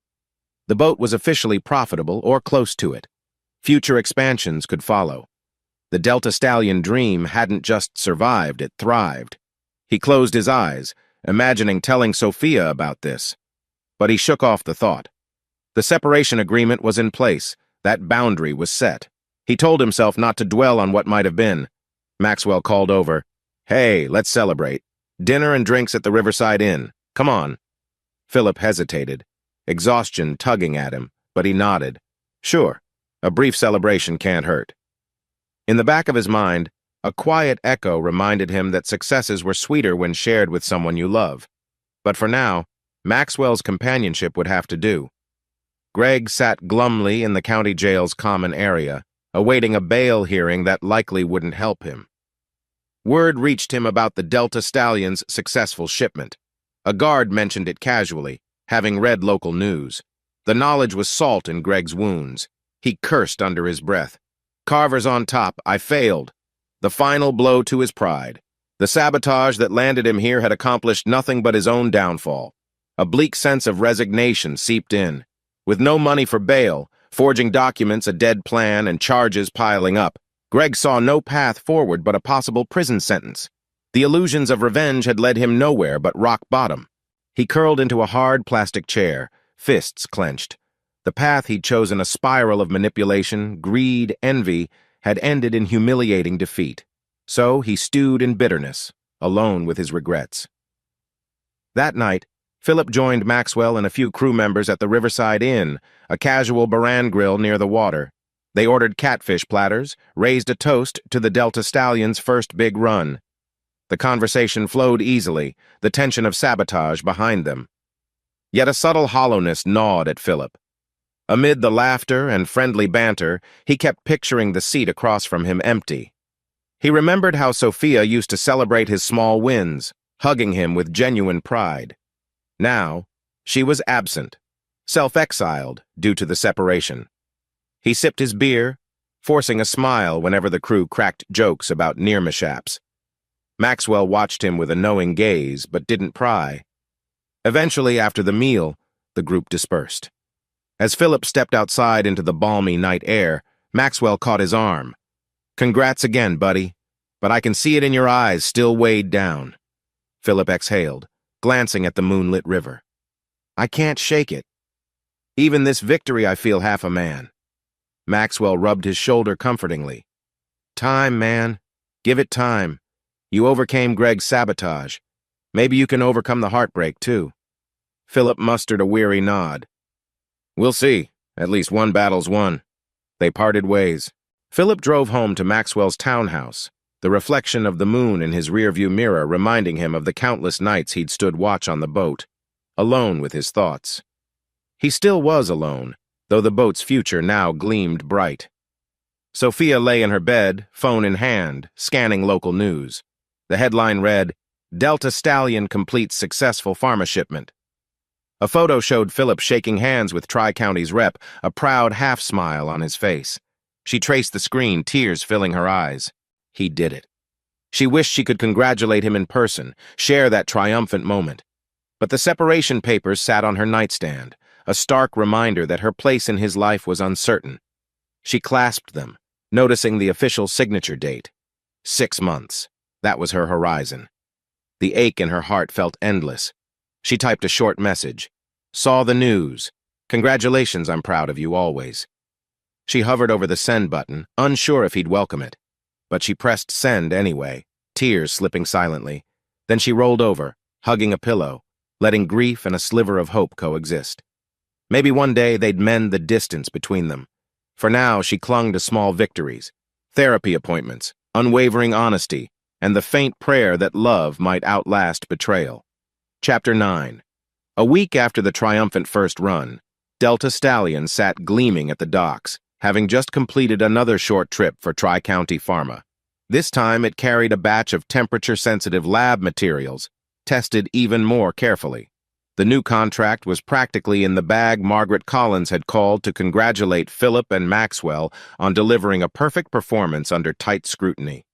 The boat was officially profitable, or close to it. Future expansions could follow. The Delta Stallion dream hadn't just survived, it thrived. He closed his eyes, imagining telling Sophia about this. But he shook off the thought. The separation agreement was in place. That boundary was set. He told himself not to dwell on what might have been. Maxwell called over. "Hey, let's celebrate. Dinner and drinks at the Riverside Inn. Come on." Philip hesitated, exhaustion tugging at him, but he nodded. Sure, a brief celebration can't hurt. In the back of his mind, a quiet echo reminded him that successes were sweeter when shared with someone you love. But for now, Maxwell's companionship would have to do. Greg sat glumly in the county jail's common area, awaiting a bail hearing that likely wouldn't help him. Word reached him about the Delta Stallion's successful shipment. A guard mentioned it casually, having read local news. The knowledge was salt in Greg's wounds. He cursed under his breath. Carver's on top. I failed. The final blow to his pride. The sabotage that landed him here had accomplished nothing but his own downfall. A bleak sense of resignation seeped in. With no money for bail, forging documents, a dead plan, and charges piling up, Greg saw no path forward but a possible prison sentence. The illusions of revenge had led him nowhere but rock bottom. He curled into a hard plastic chair, fists clenched. The path he'd chosen, a spiral of manipulation, greed, envy, had ended in humiliating defeat. So he stewed in bitterness, alone with his regrets. That night, Philip joined Maxwell and a few crew members at the Riverside Inn, a casual Baran grill near the water. They ordered catfish platters, raised a toast to the Delta Stallion's first big run. The conversation flowed easily, the tension of sabotage behind them. Yet a subtle hollowness gnawed at Philip. Amid the laughter and friendly banter, he kept picturing the seat across from him empty. He remembered how Sophia used to celebrate his small wins, hugging him with genuine pride. Now, she was absent, self-exiled due to the separation. He sipped his beer, forcing a smile whenever the crew cracked jokes about near mishaps. Maxwell watched him with a knowing gaze, but didn't pry. Eventually, after the meal, the group dispersed. As Philip stepped outside into the balmy night air, Maxwell caught his arm. "Congrats again, buddy, but I can see it in your eyes, still weighed down." Philip exhaled, glancing at the moonlit river. "I can't shake it. Even this victory, I feel half a man." Maxwell rubbed his shoulder comfortingly. "Time, man. Give it time. You overcame Greg's sabotage. Maybe you can overcome the heartbreak, too." Philip mustered a weary nod. "We'll see. At least one battle's won." They parted ways. Philip drove home to Maxwell's townhouse, the reflection of the moon in his rearview mirror reminding him of the countless nights he'd stood watch on the boat, alone with his thoughts. He still was alone, though the boat's future now gleamed bright. Sophia lay in her bed, phone in hand, scanning local news. The headline read, "Delta Stallion completes successful pharma shipment." A photo showed Philip shaking hands with Tri-County's rep, a proud half-smile on his face. She traced the screen, tears filling her eyes. He did it. She wished she could congratulate him in person, share that triumphant moment. But the separation papers sat on her nightstand, a stark reminder that her place in his life was uncertain. She clasped them, noticing the official signature date. 6 months. That was her horizon. The ache in her heart felt endless. She typed a short message. "Saw the news. Congratulations, I'm proud of you always." She hovered over the send button, unsure if he'd welcome it. But she pressed send anyway, tears slipping silently. Then she rolled over, hugging a pillow, letting grief and a sliver of hope coexist. Maybe one day they'd mend the distance between them. For now, she clung to small victories, therapy appointments, unwavering honesty, and the faint prayer that love might outlast betrayal. Chapter 9. A week after the triumphant first run, Delta Stallion sat gleaming at the docks, having just completed another short trip for Tri-County Pharma. This time it carried a batch of temperature-sensitive lab materials, tested even more carefully. The new contract was practically in the bag. Margaret Collins had called to congratulate Philip and Maxwell on delivering a perfect performance under tight scrutiny.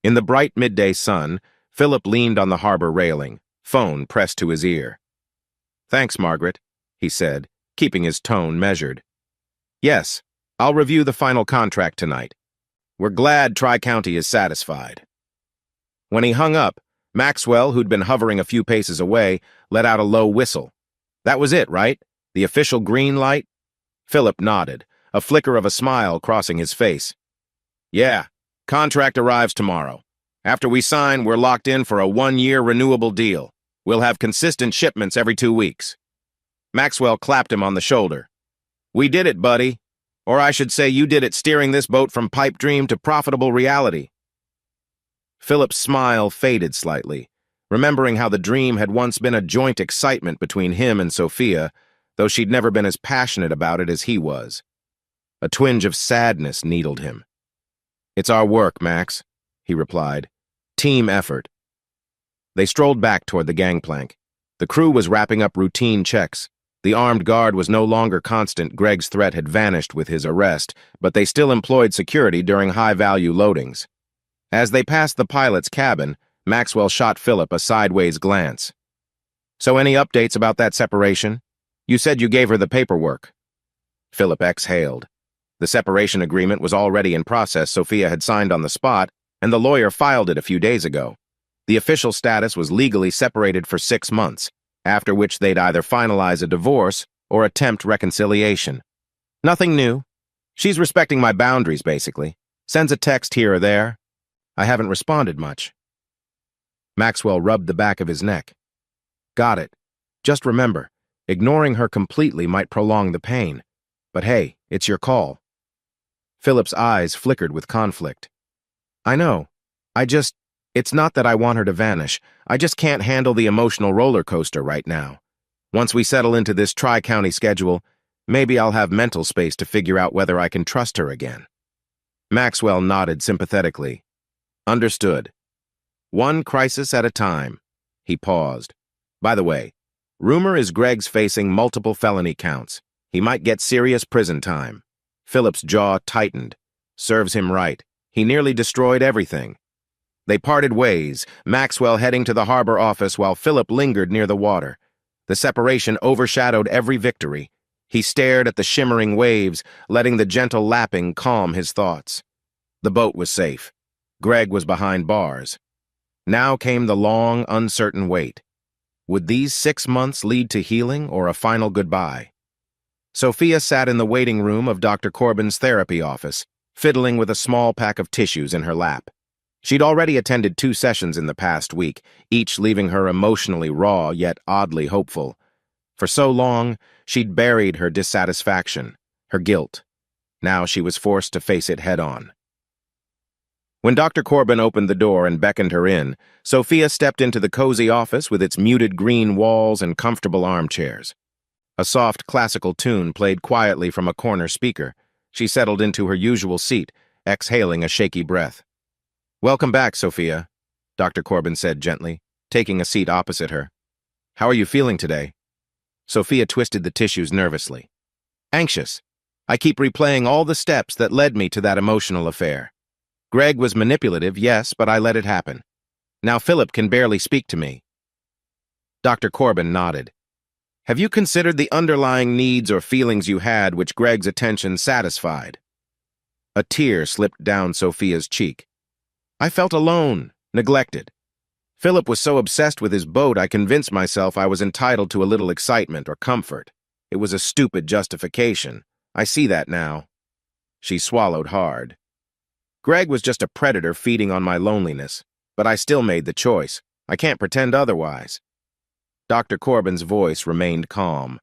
In the bright midday sun, Philip leaned on the harbor railing, phone pressed to his ear. "Thanks, Margaret," he said, keeping his tone measured. "Yes, I'll review the final contract tonight. We're glad Tri-County is satisfied." When he hung up, Maxwell, who'd been hovering a few paces away, let out a low whistle. "That was it, right? The official green light?" Philip nodded, a flicker of a smile crossing his face. "Yeah, contract arrives tomorrow. After we sign, we're locked in for a 1-year renewable deal. We'll have consistent shipments every 2 weeks." Maxwell clapped him on the shoulder. "We did it, buddy. Or I should say you did it, steering this boat from pipe dream to profitable reality." Philip's smile faded slightly, remembering how the dream had once been a joint excitement between him and Sophia, though she'd never been as passionate about it as he was. A twinge of sadness needled him. "It's our work, Max," he replied. "Team effort." They strolled back toward the gangplank. The crew was wrapping up routine checks. The armed guard was no longer constant. Greg's threat had vanished with his arrest, but they still employed security during high-value loadings. As they passed the pilot's cabin, Maxwell shot Philip a sideways glance. "So any updates about that separation? You said you gave her the paperwork." Philip exhaled. The separation agreement was already in process. Sophia had signed on the spot, and the lawyer filed it a few days ago. The official status was legally separated for 6 months, after which they'd either finalize a divorce or attempt reconciliation. Nothing new. She's respecting my boundaries, basically. Sends a text here or there. I haven't responded much. Maxwell rubbed the back of his neck. "Got it. Just remember, ignoring her completely might prolong the pain. But hey, it's your call." Philip's eyes flickered with conflict. "I know. It's not that I want her to vanish. I just can't handle the emotional roller coaster right now. Once we settle into this Tri-County schedule, maybe I'll have mental space to figure out whether I can trust her again." Maxwell nodded sympathetically. "Understood. One crisis at a time." He paused. "By the way, rumor is Greg's facing multiple felony counts. He might get serious prison time." Philip's jaw tightened. Serves him right. He nearly destroyed everything. They parted ways, Maxwell heading to the harbor office while Philip lingered near the water. The separation overshadowed every victory. He stared at the shimmering waves, letting the gentle lapping calm his thoughts. The boat was safe. Greg was behind bars. Now came the long, uncertain wait. Would these 6 months lead to healing or a final goodbye? Sophia sat in the waiting room of Dr. Corbin's therapy office, fiddling with a small pack of tissues in her lap. She'd already attended 2 sessions in the past week, each leaving her emotionally raw yet oddly hopeful. For so long, she'd buried her dissatisfaction, her guilt. Now she was forced to face it head-on. When Dr. Corbin opened the door and beckoned her in, Sophia stepped into the cozy office with its muted green walls and comfortable armchairs. A soft classical tune played quietly from a corner speaker. She settled into her usual seat, exhaling a shaky breath. "Welcome back, Sophia," Dr. Corbin said gently, taking a seat opposite her. "How are you feeling today?" Sophia twisted the tissues nervously. "Anxious. I keep replaying all the steps that led me to that emotional affair. Greg was manipulative, yes, but I let it happen. Now Philip can barely speak to me." Dr. Corbin nodded. "Have you considered the underlying needs or feelings you had which Greg's attention satisfied?" A tear slipped down Sophia's cheek. "I felt alone, neglected. Philip was so obsessed with his boat I convinced myself I was entitled to a little excitement or comfort. It was a stupid justification. I see that now." She swallowed hard. "Greg was just a predator feeding on my loneliness, but I still made the choice. I can't pretend otherwise." Dr. Corbin's voice remained calm.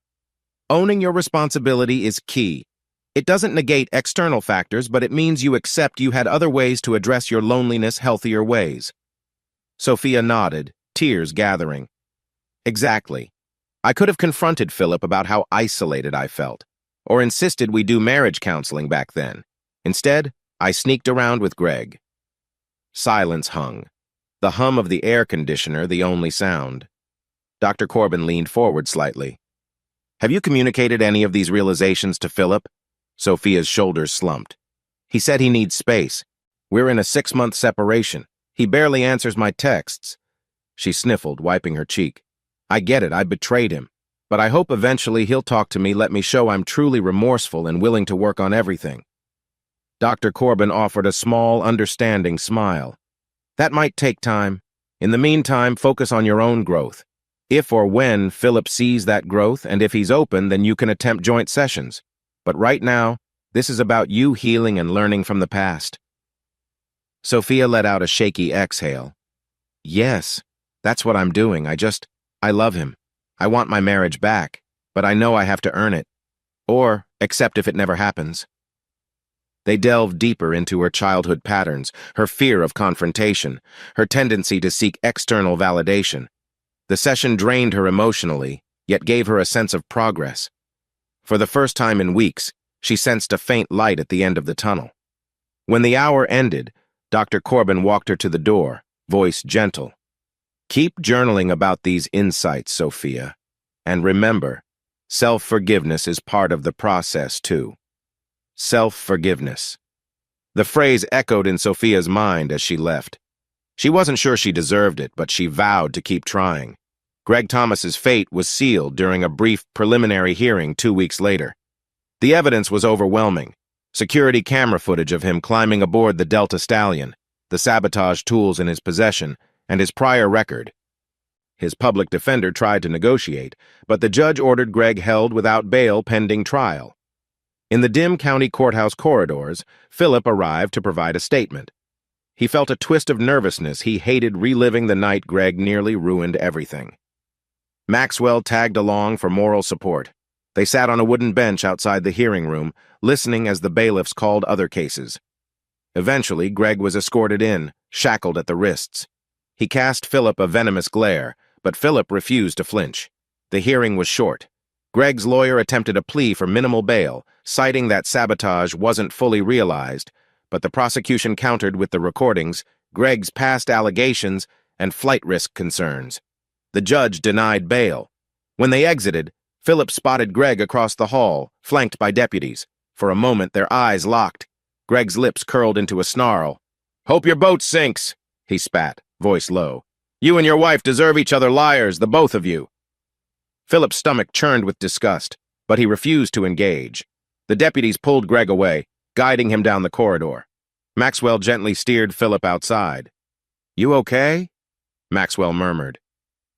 "Owning your responsibility is key. It doesn't negate external factors, but it means you accept you had other ways to address your loneliness, healthier ways." Sophia nodded, tears gathering. "Exactly. I could have confronted Philip about how isolated I felt, or insisted we do marriage counseling back then. Instead, I sneaked around with Greg." Silence hung, the hum of the air conditioner the only sound. Dr. Corbin leaned forward slightly. "Have you communicated any of these realizations to Philip?" Sophia's shoulders slumped. "He said he needs space. We're in a 6-month separation. He barely answers my texts." She sniffled, wiping her cheek. "I get it, I betrayed him. But I hope eventually he'll talk to me, let me show I'm truly remorseful and willing to work on everything." Dr. Corbin offered a small, understanding smile. "That might take time. In the meantime, focus on your own growth. If or when Philip sees that growth, and if he's open, then you can attempt joint sessions. But right now, this is about you healing and learning from the past." Sophia let out a shaky exhale. "Yes, that's what I'm doing. I love him. I want my marriage back, but I know I have to earn it. Or accept if it never happens." They delved deeper into her childhood patterns, her fear of confrontation, her tendency to seek external validation. The session drained her emotionally, yet gave her a sense of progress. For the first time in weeks, she sensed a faint light at the end of the tunnel. When the hour ended, Dr. Corbin walked her to the door, voice gentle. "Keep journaling about these insights, Sophia. And remember, self-forgiveness is part of the process, too." Self-forgiveness. The phrase echoed in Sophia's mind as she left. She wasn't sure she deserved it, but she vowed to keep trying. Greg Thomas's fate was sealed during a brief preliminary hearing 2 weeks later. The evidence was overwhelming. Security camera footage of him climbing aboard the Delta Stallion, the sabotage tools in his possession, and his prior record. His public defender tried to negotiate, but the judge ordered Greg held without bail pending trial. In the dim county courthouse corridors, Philip arrived to provide a statement. He felt a twist of nervousness. He hated reliving the night Greg nearly ruined everything. Maxwell tagged along for moral support. They sat on a wooden bench outside the hearing room, listening as the bailiffs called other cases. Eventually, Greg was escorted in, shackled at the wrists. He cast Philip a venomous glare, but Philip refused to flinch. The hearing was short. Greg's lawyer attempted a plea for minimal bail, citing that sabotage wasn't fully realized, but the prosecution countered with the recordings, Greg's past allegations, and flight risk concerns. The judge denied bail. When they exited, Philip spotted Greg across the hall, flanked by deputies. For a moment, their eyes locked. Greg's lips curled into a snarl. "Hope your boat sinks," he spat, voice low. You and your wife deserve each other, liars, the both of you. Philip's stomach churned with disgust, but he refused to engage. The deputies pulled Greg away, guiding him down the corridor. Maxwell gently steered Philip outside. You okay? Maxwell murmured.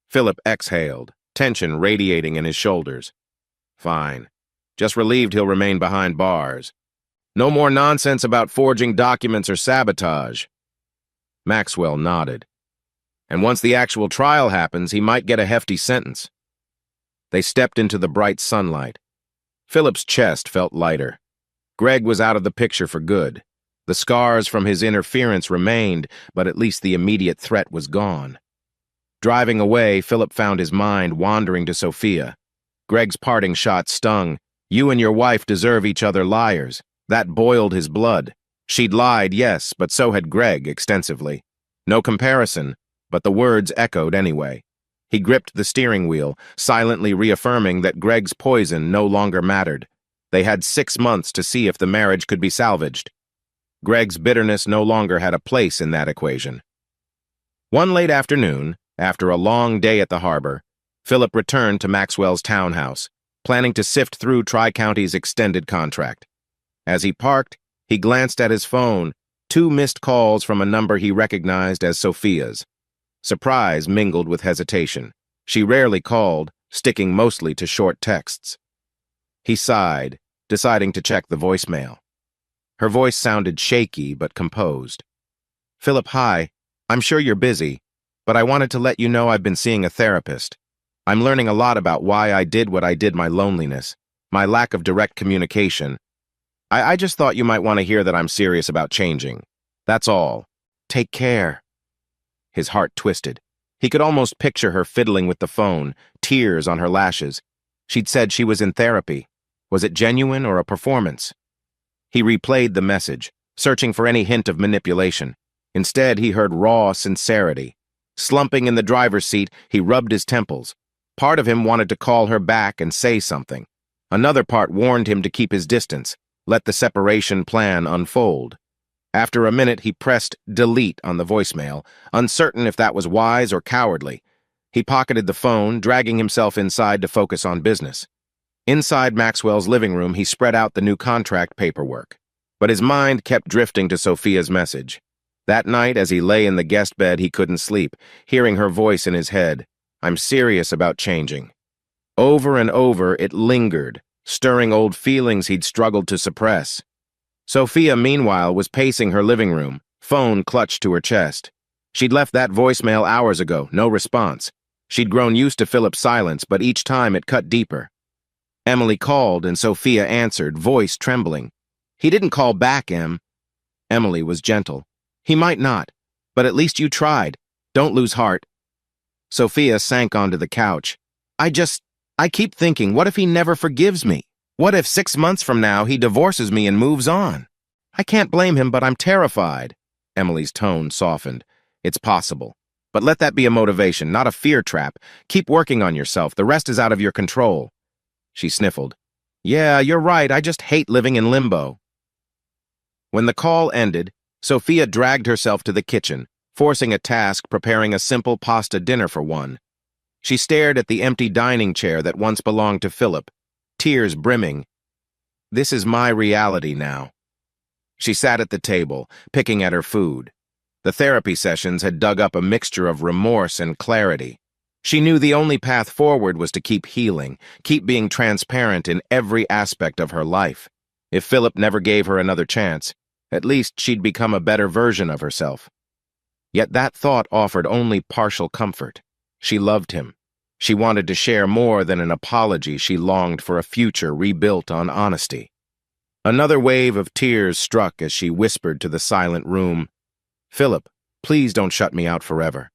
Philip exhaled, tension radiating in his shoulders. Fine. Just relieved he'll remain behind bars. No more nonsense about forging documents or sabotage. Maxwell nodded. And once the actual trial happens, he might get a hefty sentence. They stepped into the bright sunlight. Philip's chest felt lighter. Greg was out of the picture for good. The scars from his interference remained, but at least the immediate threat was gone. Driving away, Philip found his mind wandering to Sophia. Greg's parting shot stung. You and your wife deserve each other, liars. That boiled his blood. She'd lied, yes, but so had Greg extensively. No comparison, but the words echoed anyway. He gripped the steering wheel, silently reaffirming that Greg's poison no longer mattered. They had 6 months to see if the marriage could be salvaged. Greg's bitterness no longer had a place in that equation. One late afternoon, after a long day at the harbor, Philip returned to Maxwell's townhouse, planning to sift through Tri-County's extended contract. As he parked, he glanced at his phone, 2 missed calls from a number he recognized as Sophia's. Surprise mingled with hesitation. She rarely called, sticking mostly to short texts. He sighed, deciding to check the voicemail. Her voice sounded shaky but composed. Philip, hi. I'm sure you're busy, but I wanted to let you know I've been seeing a therapist. I'm learning a lot about why I did what I did, my loneliness, my lack of direct communication. I just thought you might want to hear that I'm serious about changing. That's all. Take care. His heart twisted. He could almost picture her fiddling with the phone, tears on her lashes. She'd said she was in therapy. Was it genuine or a performance? He replayed the message, searching for any hint of manipulation. Instead, he heard raw sincerity. Slumping in the driver's seat, he rubbed his temples. Part of him wanted to call her back and say something. Another part warned him to keep his distance, let the separation plan unfold. After a minute, he pressed delete on the voicemail, uncertain if that was wise or cowardly. He pocketed the phone, dragging himself inside to focus on business. Inside Maxwell's living room, he spread out the new contract paperwork. But his mind kept drifting to Sophia's message. That night, as he lay in the guest bed, he couldn't sleep, hearing her voice in his head. I'm serious about changing. Over and over, it lingered, stirring old feelings he'd struggled to suppress. Sophia, meanwhile, was pacing her living room, phone clutched to her chest. She'd left that voicemail hours ago, no response. She'd grown used to Philip's silence, but each time it cut deeper. Emily called, and Sophia answered, voice trembling. He didn't call back, Em. Emily was gentle. He might not, but at least you tried. Don't lose heart. Sophia sank onto the couch. I keep thinking, what if he never forgives me? What if 6 months from now he divorces me and moves on? I can't blame him, but I'm terrified. Emily's tone softened. It's possible. But let that be a motivation, not a fear trap. Keep working on yourself. The rest is out of your control. She sniffled. Yeah, you're right. I just hate living in limbo. When the call ended, Sophia dragged herself to the kitchen, forcing a task preparing a simple pasta dinner for one. She stared at the empty dining chair that once belonged to Philip, tears brimming. This is my reality now. She sat at the table, picking at her food. The therapy sessions had dug up a mixture of remorse and clarity. She knew the only path forward was to keep healing, keep being transparent in every aspect of her life. If Philip never gave her another chance, at least she'd become a better version of herself. Yet that thought offered only partial comfort. She loved him. She wanted to share more than an apology. She longed for a future rebuilt on honesty. Another wave of tears struck as she whispered to the silent room, Philip, please don't shut me out forever.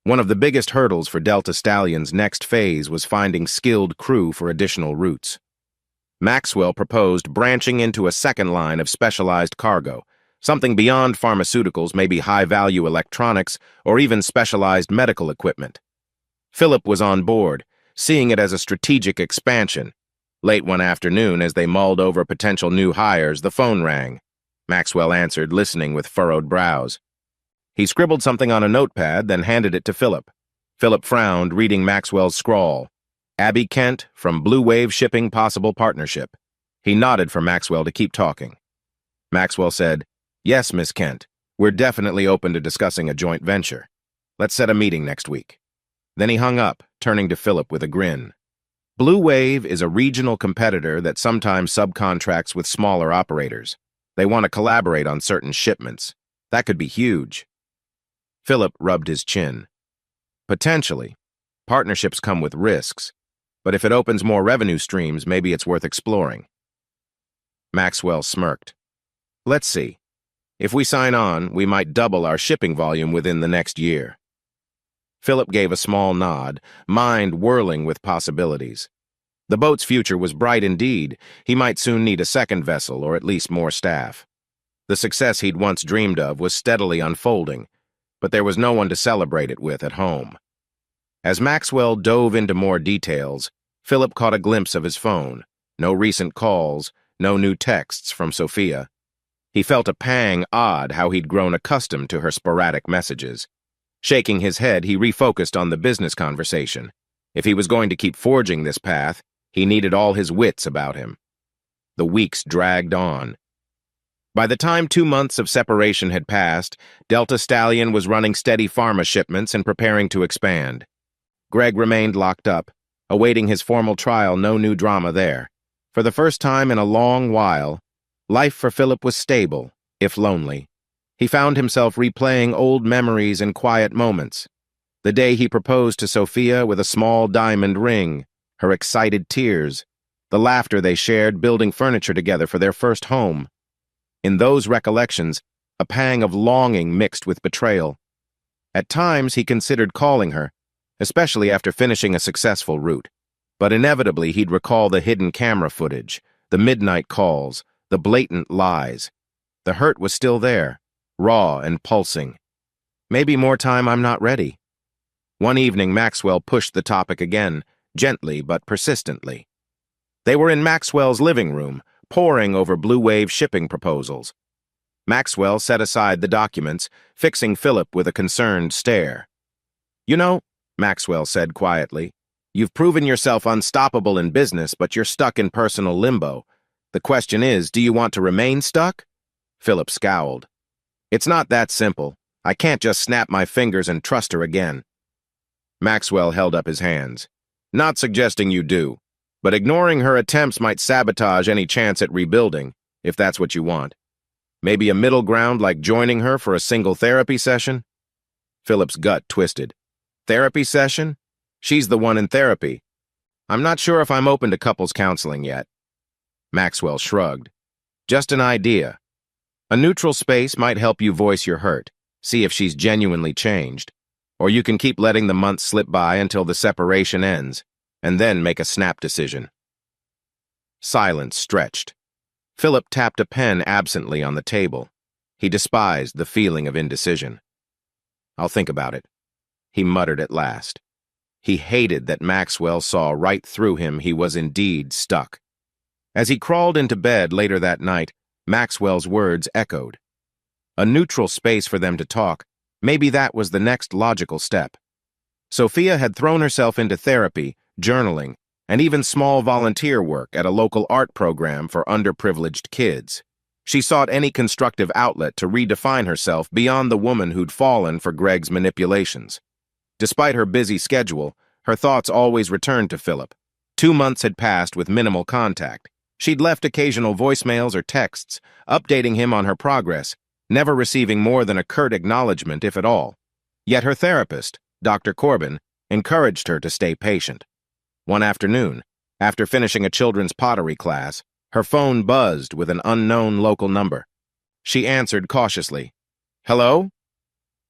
One of the biggest hurdles for Delta Stallion's next phase was finding skilled crew for additional routes. Maxwell proposed branching into a second line of specialized cargo, something beyond pharmaceuticals, maybe high-value electronics, or even specialized medical equipment. Philip was on board, seeing it as a strategic expansion. Late one afternoon, as they mulled over potential new hires, the phone rang. Maxwell answered, listening with furrowed brows. He scribbled something on a notepad, then handed it to Philip. Philip frowned, reading Maxwell's scrawl. Abby Kent, from Blue Wave Shipping Possible Partnership. He nodded for Maxwell to keep talking. Maxwell said, "Yes, Miss Kent. We're definitely open to discussing a joint venture. Let's set a meeting next week." Then he hung up, turning to Philip with a grin. Blue Wave is a regional competitor that sometimes subcontracts with smaller operators. They want to collaborate on certain shipments. That could be huge. Philip rubbed his chin. Potentially. Partnerships come with risks. But if it opens more revenue streams, maybe it's worth exploring. Maxwell smirked. "Let's see. If we sign on, we might double our shipping volume within the next year." Philip gave a small nod, mind whirling with possibilities. The boat's future was bright indeed. He might soon need a second vessel, or at least more staff. The success he'd once dreamed of was steadily unfolding, but there was no one to celebrate it with at home. As Maxwell dove into more details, Philip caught a glimpse of his phone. No recent calls, no new texts from Sophia. He felt a pang, odd how he'd grown accustomed to her sporadic messages. Shaking his head, he refocused on the business conversation. If he was going to keep forging this path, he needed all his wits about him. The weeks dragged on. By the time 2 months of separation had passed, Delta Stallion was running steady pharma shipments and preparing to expand. Greg remained locked up, awaiting his formal trial. No new drama there. For the first time in a long while, life for Philip was stable, if lonely. He found himself replaying old memories in quiet moments. The day he proposed to Sophia with a small diamond ring, her excited tears, the laughter they shared building furniture together for their first home. In those recollections, a pang of longing mixed with betrayal. At times, he considered calling her, especially after finishing a successful route. But inevitably, he'd recall the hidden camera footage, the midnight calls, the blatant lies. The hurt was still there, raw and pulsing. Maybe more time. I'm not ready. One evening, Maxwell pushed the topic again, gently but persistently. They were in Maxwell's living room, poring over Blue Wave shipping proposals. Maxwell set aside the documents, fixing Philip with a concerned stare. "You know," Maxwell said quietly, "you've proven yourself unstoppable in business, but you're stuck in personal limbo. The question is, do you want to remain stuck?" Philip scowled. "It's not that simple. I can't just snap my fingers and trust her again." Maxwell held up his hands. "Not suggesting you do, but ignoring her attempts might sabotage any chance at rebuilding, if that's what you want. Maybe a middle ground like joining her for a single therapy session?" Philip's gut twisted. "Therapy session? She's the one in therapy. I'm not sure if I'm open to couples counseling yet." Maxwell shrugged. "Just an idea. A neutral space might help you voice your hurt, see if she's genuinely changed. Or you can keep letting the months slip by until the separation ends, and then make a snap decision." Silence stretched. Philip tapped a pen absently on the table. He despised the feeling of indecision. "I'll think about it," he muttered at last. He hated that Maxwell saw right through him. He was indeed stuck. As he crawled into bed later that night, Maxwell's words echoed. A neutral space for them to talk, maybe that was the next logical step. Sophia had thrown herself into therapy, journaling, and even small volunteer work at a local art program for underprivileged kids. She sought any constructive outlet to redefine herself beyond the woman who'd fallen for Greg's manipulations. Despite her busy schedule, her thoughts always returned to Philip. 2 months had passed with minimal contact. She'd left occasional voicemails or texts, updating him on her progress, never receiving more than a curt acknowledgement, if at all. Yet her therapist, Dr. Corbin, encouraged her to stay patient. One afternoon, after finishing a children's pottery class, her phone buzzed with an unknown local number. She answered cautiously. "Hello?"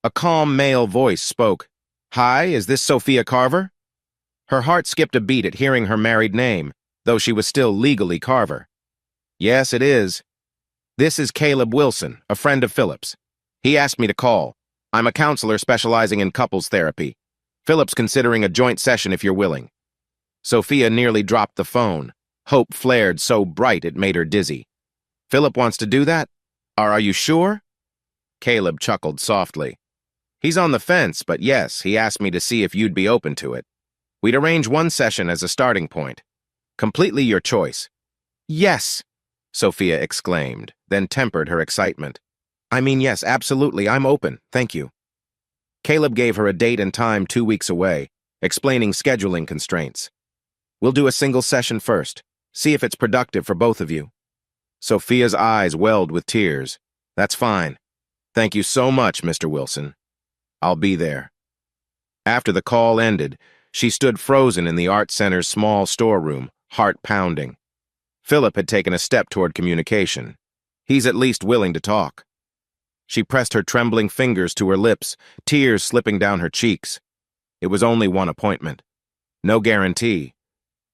A calm male voice spoke. "Hi, is this Sophia Carver?" Her heart skipped a beat at hearing her married name, though she was still legally Carver. "Yes, it is. This is Caleb Wilson, a friend of Philip's. He asked me to call. I'm a counselor specializing in couples therapy. Philip's considering a joint session if you're willing." Sophia nearly dropped the phone. Hope flared so bright it made her dizzy. "Philip wants to do that? Are you sure?" Caleb chuckled softly. He's on the fence, but yes, he asked me to see if you'd be open to it. We'd arrange one session as a starting point. Completely your choice. Yes, Sophia exclaimed, then tempered her excitement. I mean, yes, absolutely, I'm open, thank you. Caleb gave her a date and time 2 weeks away, explaining scheduling constraints. We'll do a single session first. See if it's productive for both of you. Sophia's eyes welled with tears. That's fine. Thank you so much, Mr. Wilson. I'll be there. After the call ended, she stood frozen in the Art Center's small storeroom, heart pounding. Philip had taken a step toward communication. He's at least willing to talk. She pressed her trembling fingers to her lips, tears slipping down her cheeks. It was only one appointment. No guarantee.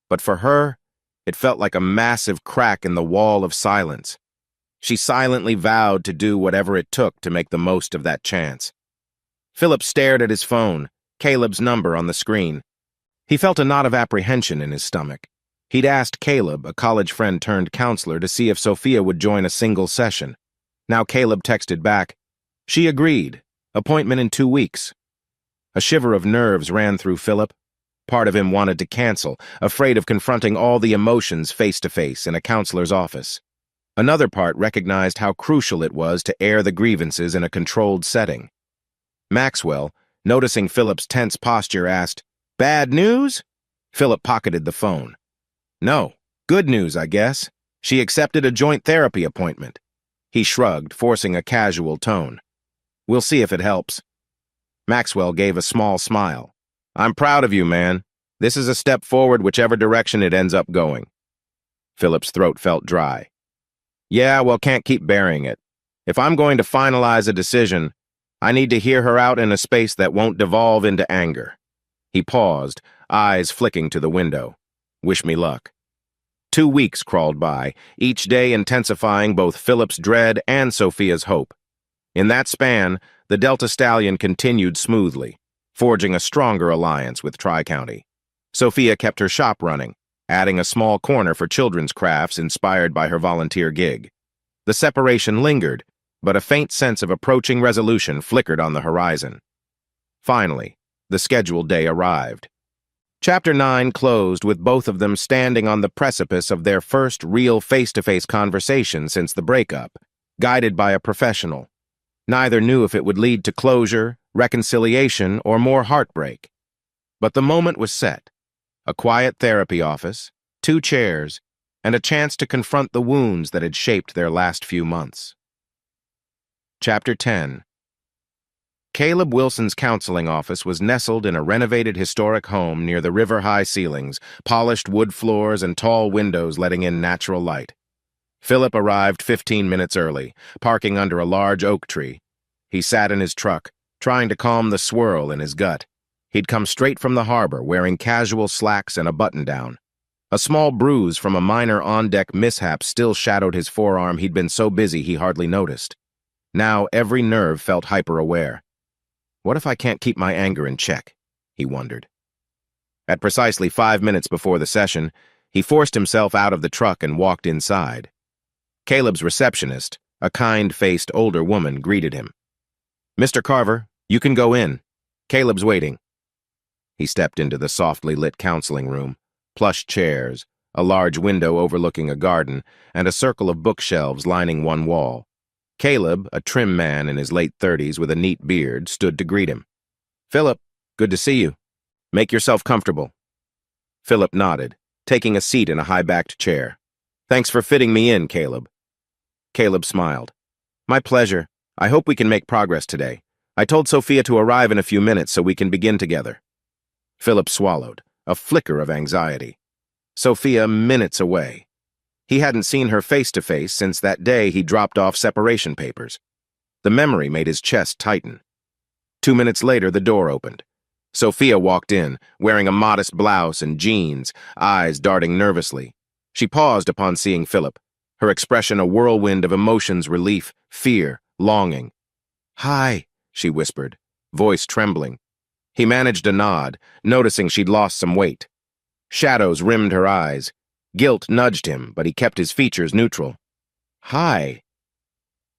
But for her, it felt like a massive crack in the wall of silence. She silently vowed to do whatever it took to make the most of that chance. Philip stared at his phone, Caleb's number on the screen. He felt a knot of apprehension in his stomach. He'd asked Caleb, a college friend turned counselor, to see if Sophia would join a single session. Now Caleb texted back. She agreed. Appointment in 2 weeks. A shiver of nerves ran through Philip. Part of him wanted to cancel, afraid of confronting all the emotions face-to-face in a counselor's office. Another part recognized how crucial it was to air the grievances in a controlled setting. Maxwell, noticing Philip's tense posture, asked, "Bad news?" Philip pocketed the phone. "No, good news, I guess. She accepted a joint therapy appointment." He shrugged, forcing a casual tone. "We'll see if it helps." Maxwell gave a small smile. "I'm proud of you, man. This is a step forward whichever direction it ends up going." Philip's throat felt dry. "Yeah, well, can't keep burying it. If I'm going to finalize a decision, I need to hear her out in a space that won't devolve into anger." He paused, eyes flicking to the window. "Wish me luck." 2 weeks crawled by, each day intensifying both Philip's dread and Sophia's hope. In that span, the Delta Stallion continued smoothly, forging a stronger alliance with Tri-County. Sophia kept her shop running, adding a small corner for children's crafts inspired by her volunteer gig. The separation lingered, but a faint sense of approaching resolution flickered on the horizon. Finally, the scheduled day arrived. Chapter 9 closed with both of them standing on the precipice of their first real face-to-face conversation since the breakup, guided by a professional. Neither knew if it would lead to closure, reconciliation, or more heartbreak. But the moment was set. A quiet therapy office, 2 chairs, and a chance to confront the wounds that had shaped their last few months. Chapter 10. Caleb Wilson's counseling office was nestled in a renovated historic home near the river-high ceilings, polished wood floors, and tall windows letting in natural light. Philip arrived 15 minutes early, parking under a large oak tree. He sat in his truck, trying to calm the swirl in his gut. He'd come straight from the harbor, wearing casual slacks and a button-down. A small bruise from a minor on-deck mishap still shadowed his forearm. He'd been so busy he hardly noticed. Now every nerve felt hyper-aware. What if I can't keep my anger in check? He wondered. At precisely 5 minutes before the session, he forced himself out of the truck and walked inside. Caleb's receptionist, a kind-faced older woman, greeted him. "Mr. Carver, you can go in. Caleb's waiting." He stepped into the softly lit counseling room, plush chairs, a large window overlooking a garden, and a circle of bookshelves lining one wall. Caleb, a trim man in his late 30s with a neat beard, stood to greet him. "Philip, good to see you. Make yourself comfortable." Philip nodded, taking a seat in a high-backed chair. "Thanks for fitting me in, Caleb." Caleb smiled. "My pleasure. I hope we can make progress today. I told Sophia to arrive in a few minutes so we can begin together." Philip swallowed, a flicker of anxiety. Sophia minutes away. He hadn't seen her face-to-face since that day he dropped off separation papers. The memory made his chest tighten. 2 minutes later, the door opened. Sophia walked in, wearing a modest blouse and jeans, eyes darting nervously. She paused upon seeing Philip, her expression a whirlwind of emotions: relief, fear, longing. "Hi," she whispered, voice trembling. He managed a nod, noticing she'd lost some weight. Shadows rimmed her eyes. Guilt nudged him, but he kept his features neutral. "Hi."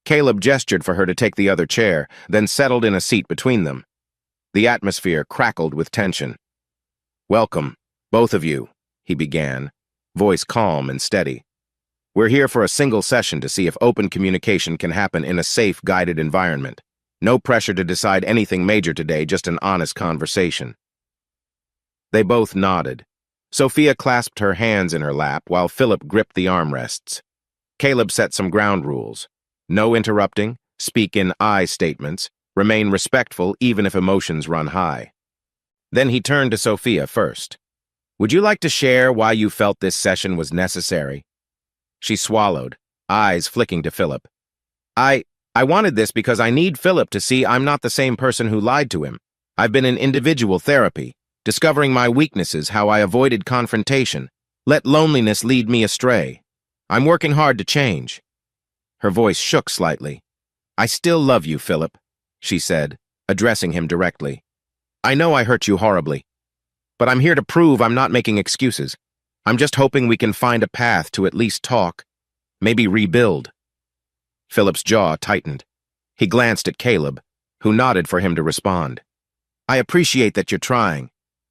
Caleb gestured for her to take the other chair, then settled in a seat between them. The atmosphere crackled with tension. "Welcome, both of you," he began, voice calm and steady. "We're here for a single session to see if open communication can happen in a safe, guided environment. No pressure to decide anything major today, just an honest conversation." They both nodded. Sophia clasped her hands in her lap while Philip gripped the armrests. Caleb set some ground rules. No interrupting, speak in I statements, remain respectful even if emotions run high. Then he turned to Sophia first. "Would you like to share why you felt this session was necessary?" She swallowed, eyes flicking to Philip. I wanted this because I need Philip to see I'm not the same person who lied to him. I've been in individual therapy, discovering my weaknesses, how I avoided confrontation, let loneliness lead me astray. I'm working hard to change." Her voice shook slightly. "I still love you, Philip," she said, addressing him directly. "I know I hurt you horribly, but I'm here to prove I'm not making excuses. I'm just hoping we can find a path to at least talk, maybe rebuild." Philip's jaw tightened. He glanced at Caleb, who nodded for him to respond. "I appreciate that you're trying,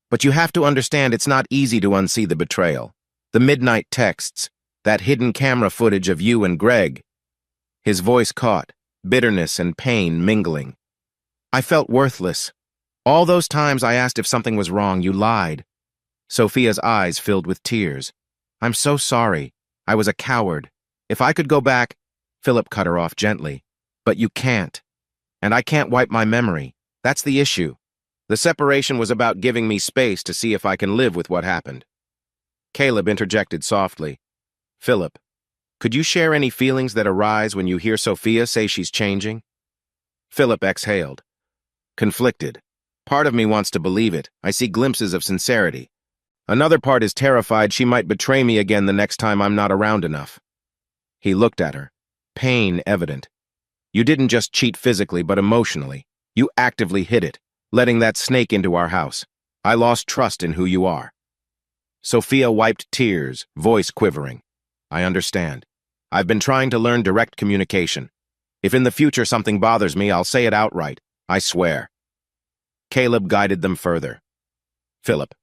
but you have to understand it's not easy to unsee the betrayal. The midnight texts, that hidden camera footage of you and Greg." His voice caught, bitterness and pain mingling. "I felt worthless. All those times I asked if something was wrong, you lied." Sophia's eyes filled with tears. "I'm so sorry. I was a coward. If I could go back—" Philip cut her off gently. "But you can't. And I can't wipe my memory. That's the issue. The separation was about giving me space to see if I can live with what happened." Caleb interjected softly. "Philip, could you share any feelings that arise when you hear Sophia say she's changing?" Philip exhaled. "Conflicted. Part of me wants to believe it. I see glimpses of sincerity. Another part is terrified she might betray me again the next time I'm not around enough." He looked at her, pain evident. "You didn't just cheat physically, but emotionally. You actively hid it, letting that snake into our house. I lost trust in who you are." Sophia wiped tears, voice quivering. "I understand. I've been trying to learn direct communication. If in the future something bothers me, I'll say it outright. I swear." Caleb guided them further. "Philip,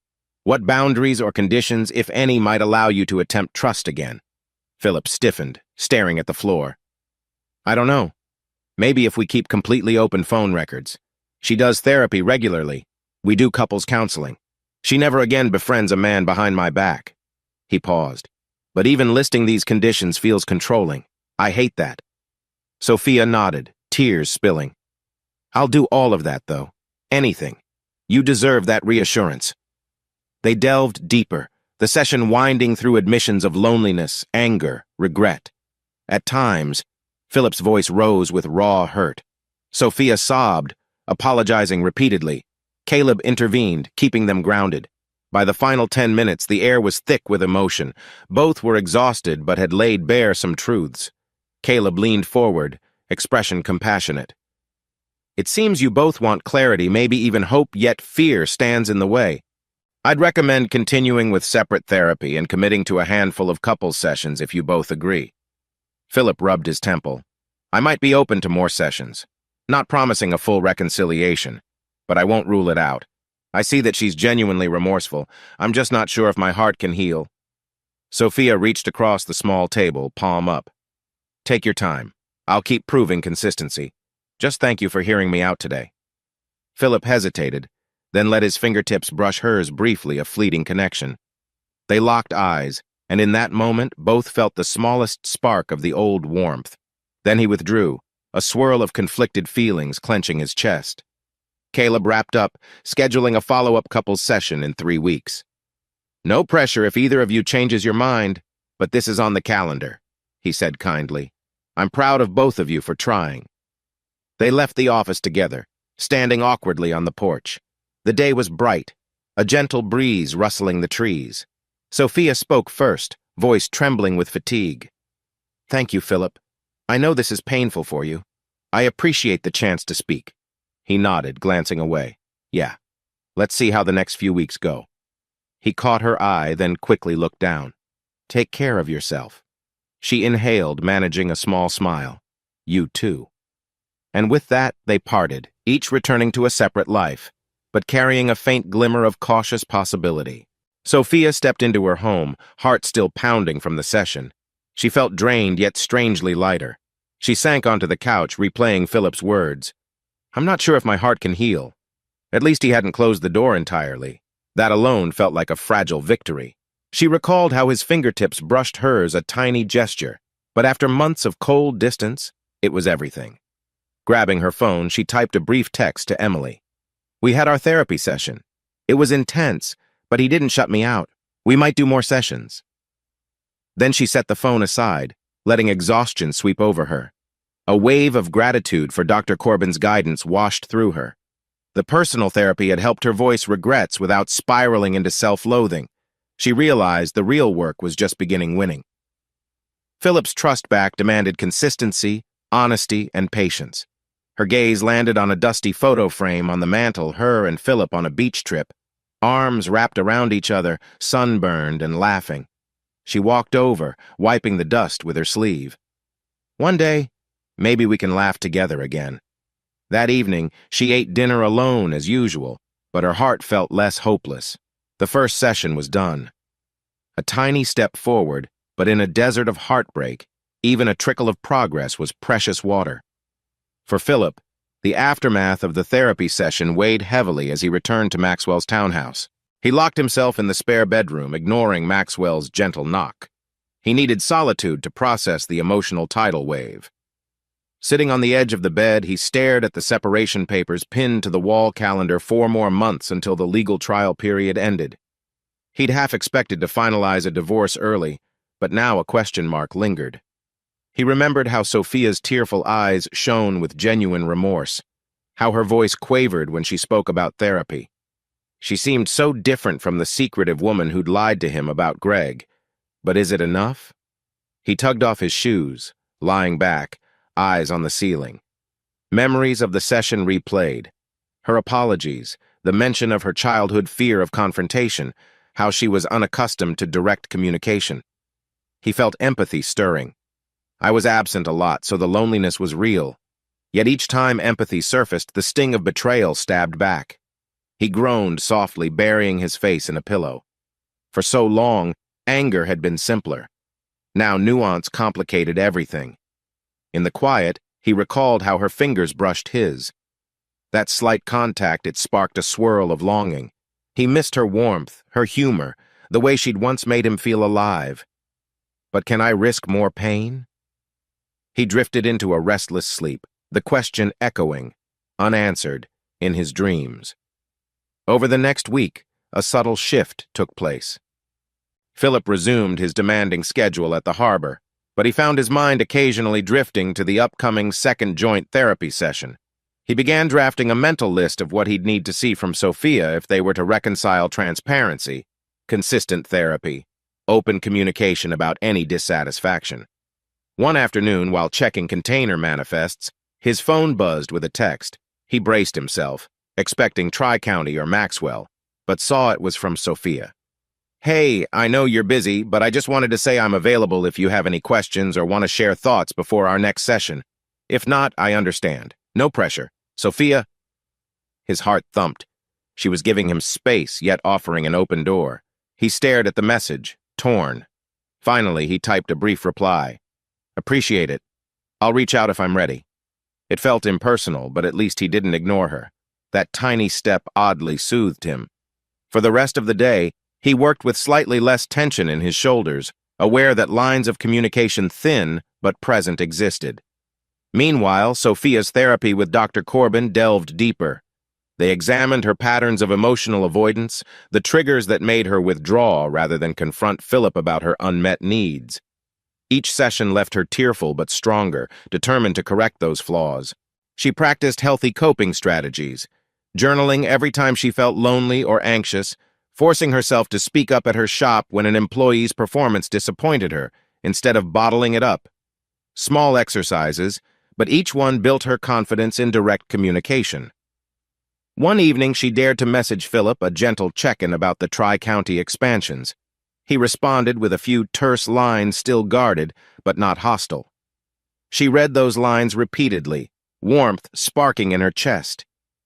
what boundaries or conditions, if any, might allow you to attempt trust again?" Philip stiffened, staring at the floor. "I don't know. Maybe if we keep completely open phone records. She does therapy regularly. We do couples counseling. She never again befriends a man behind my back." He paused. "But even listing these conditions feels controlling. I hate that." Sophia nodded, tears spilling. "I'll do all of that, though. Anything. You deserve that reassurance." They delved deeper, the session winding through admissions of loneliness, anger, regret. At times, Philip's voice rose with raw hurt. Sophia sobbed, apologizing repeatedly. Caleb intervened, keeping them grounded. By the final 10 minutes, the air was thick with emotion. Both were exhausted but had laid bare some truths. Caleb leaned forward, expression compassionate. "It seems you both want clarity, maybe even hope, yet fear stands in the way. I'd recommend continuing with separate therapy and committing to a handful of couples sessions if you both agree." Philip rubbed his temple. "I might be open to more sessions. Not promising a full reconciliation, but I won't rule it out. I see that she's genuinely remorseful. I'm just not sure if my heart can heal." Sophia reached across the small table, palm up. "Take your time. I'll keep proving consistency. Just thank you for hearing me out today." Philip hesitated, then let his fingertips brush hers briefly, a fleeting connection. They locked eyes, and in that moment, both felt the smallest spark of the old warmth. Then he withdrew, a swirl of conflicted feelings clenching his chest. Caleb wrapped up, scheduling a follow-up couples session in 3 weeks. "No pressure if either of you changes your mind, but this is on the calendar," he said kindly. "I'm proud of both of you for trying." They left the office together, standing awkwardly on the porch. The day was bright, a gentle breeze rustling the trees. Sophia spoke first, voice trembling with fatigue. "Thank you, Philip. I know this is painful for you. I appreciate the chance to speak." He nodded, glancing away. "Yeah. Let's see how the next few weeks go." He caught her eye, then quickly looked down. "Take care of yourself." She inhaled, managing a small smile. You too. And with that, they parted, each returning to a separate life, but carrying a faint glimmer of cautious possibility. Sophia stepped into her home, heart still pounding from the session. She felt drained yet strangely lighter. She sank onto the couch, replaying Philip's words. I'm not sure if my heart can heal. At least he hadn't closed the door entirely. That alone felt like a fragile victory. She recalled how his fingertips brushed hers, a tiny gesture, but after months of cold distance, it was everything. Grabbing her phone, she typed a brief text to Emily. We had our therapy session. It was intense, but he didn't shut me out. We might do more sessions. Then she set the phone aside, letting exhaustion sweep over her. A wave of gratitude for Dr. Corbin's guidance washed through her. The personal therapy had helped her voice regrets without spiraling into self-loathing. She realized the real work was just beginning winning. Philip's trust back demanded consistency, honesty, and patience. Her gaze landed on a dusty photo frame on the mantel, her and Philip on a beach trip, arms wrapped around each other, sunburned and laughing. She walked over, wiping the dust with her sleeve. One day, maybe we can laugh together again. That evening, she ate dinner alone as usual, but her heart felt less hopeless. The first session was done. A tiny step forward, but in a desert of heartbreak, even a trickle of progress was precious water. For Philip, the aftermath of the therapy session weighed heavily as he returned to Maxwell's townhouse. He locked himself in the spare bedroom, ignoring Maxwell's gentle knock. He needed solitude to process the emotional tidal wave. Sitting on the edge of the bed, he stared at the separation papers pinned to the wall calendar 4 more months until the legal trial period ended. He'd half expected to finalize a divorce early, but now a question mark lingered. He remembered how Sophia's tearful eyes shone with genuine remorse, how her voice quavered when she spoke about therapy. She seemed so different from the secretive woman who'd lied to him about Greg. But is it enough? He tugged off his shoes, lying back, eyes on the ceiling. Memories of the session replayed. Her apologies, the mention of her childhood fear of confrontation, how she was unaccustomed to direct communication. He felt empathy stirring. I was absent a lot, so the loneliness was real. Yet each time empathy surfaced, the sting of betrayal stabbed back. He groaned softly, burying his face in a pillow. For so long, anger had been simpler. Now nuance complicated everything. In the quiet, he recalled how her fingers brushed his. That slight contact, it sparked a swirl of longing. He missed her warmth, her humor, the way she'd once made him feel alive. But can I risk more pain? He drifted into a restless sleep, the question echoing, unanswered, in his dreams. Over the next week, a subtle shift took place. Philip resumed his demanding schedule at the harbor, but he found his mind occasionally drifting to the upcoming second joint therapy session. He began drafting a mental list of what he'd need to see from Sophia if they were to reconcile transparency, consistent therapy, open communication about any dissatisfaction. One afternoon, while checking container manifests, his phone buzzed with a text. He braced himself, expecting Tri-County or Maxwell, but saw it was from Sophia. Hey, I know you're busy, but I just wanted to say I'm available if you have any questions or want to share thoughts before our next session. If not, I understand. No pressure. Sophia? His heart thumped. She was giving him space, yet offering an open door. He stared at the message, torn. Finally, he typed a brief reply. Appreciate it. I'll reach out if I'm ready. It felt impersonal, but at least he didn't ignore her. That tiny step oddly soothed him. For the rest of the day, he worked with slightly less tension in his shoulders, aware that lines of communication thin but present existed. Meanwhile, Sophia's therapy with Dr. Corbin delved deeper. They examined her patterns of emotional avoidance, the triggers that made her withdraw rather than confront Philip about her unmet needs. Each session left her tearful but stronger, determined to correct those flaws. She practiced healthy coping strategies, journaling every time she felt lonely or anxious, forcing herself to speak up at her shop when an employee's performance disappointed her, instead of bottling it up. Small exercises, but each one built her confidence in direct communication. One evening, she dared to message Philip a gentle check-in about the Tri-County expansions. He responded with a few terse lines, still guarded, but not hostile. She read those lines repeatedly, warmth sparking in her chest.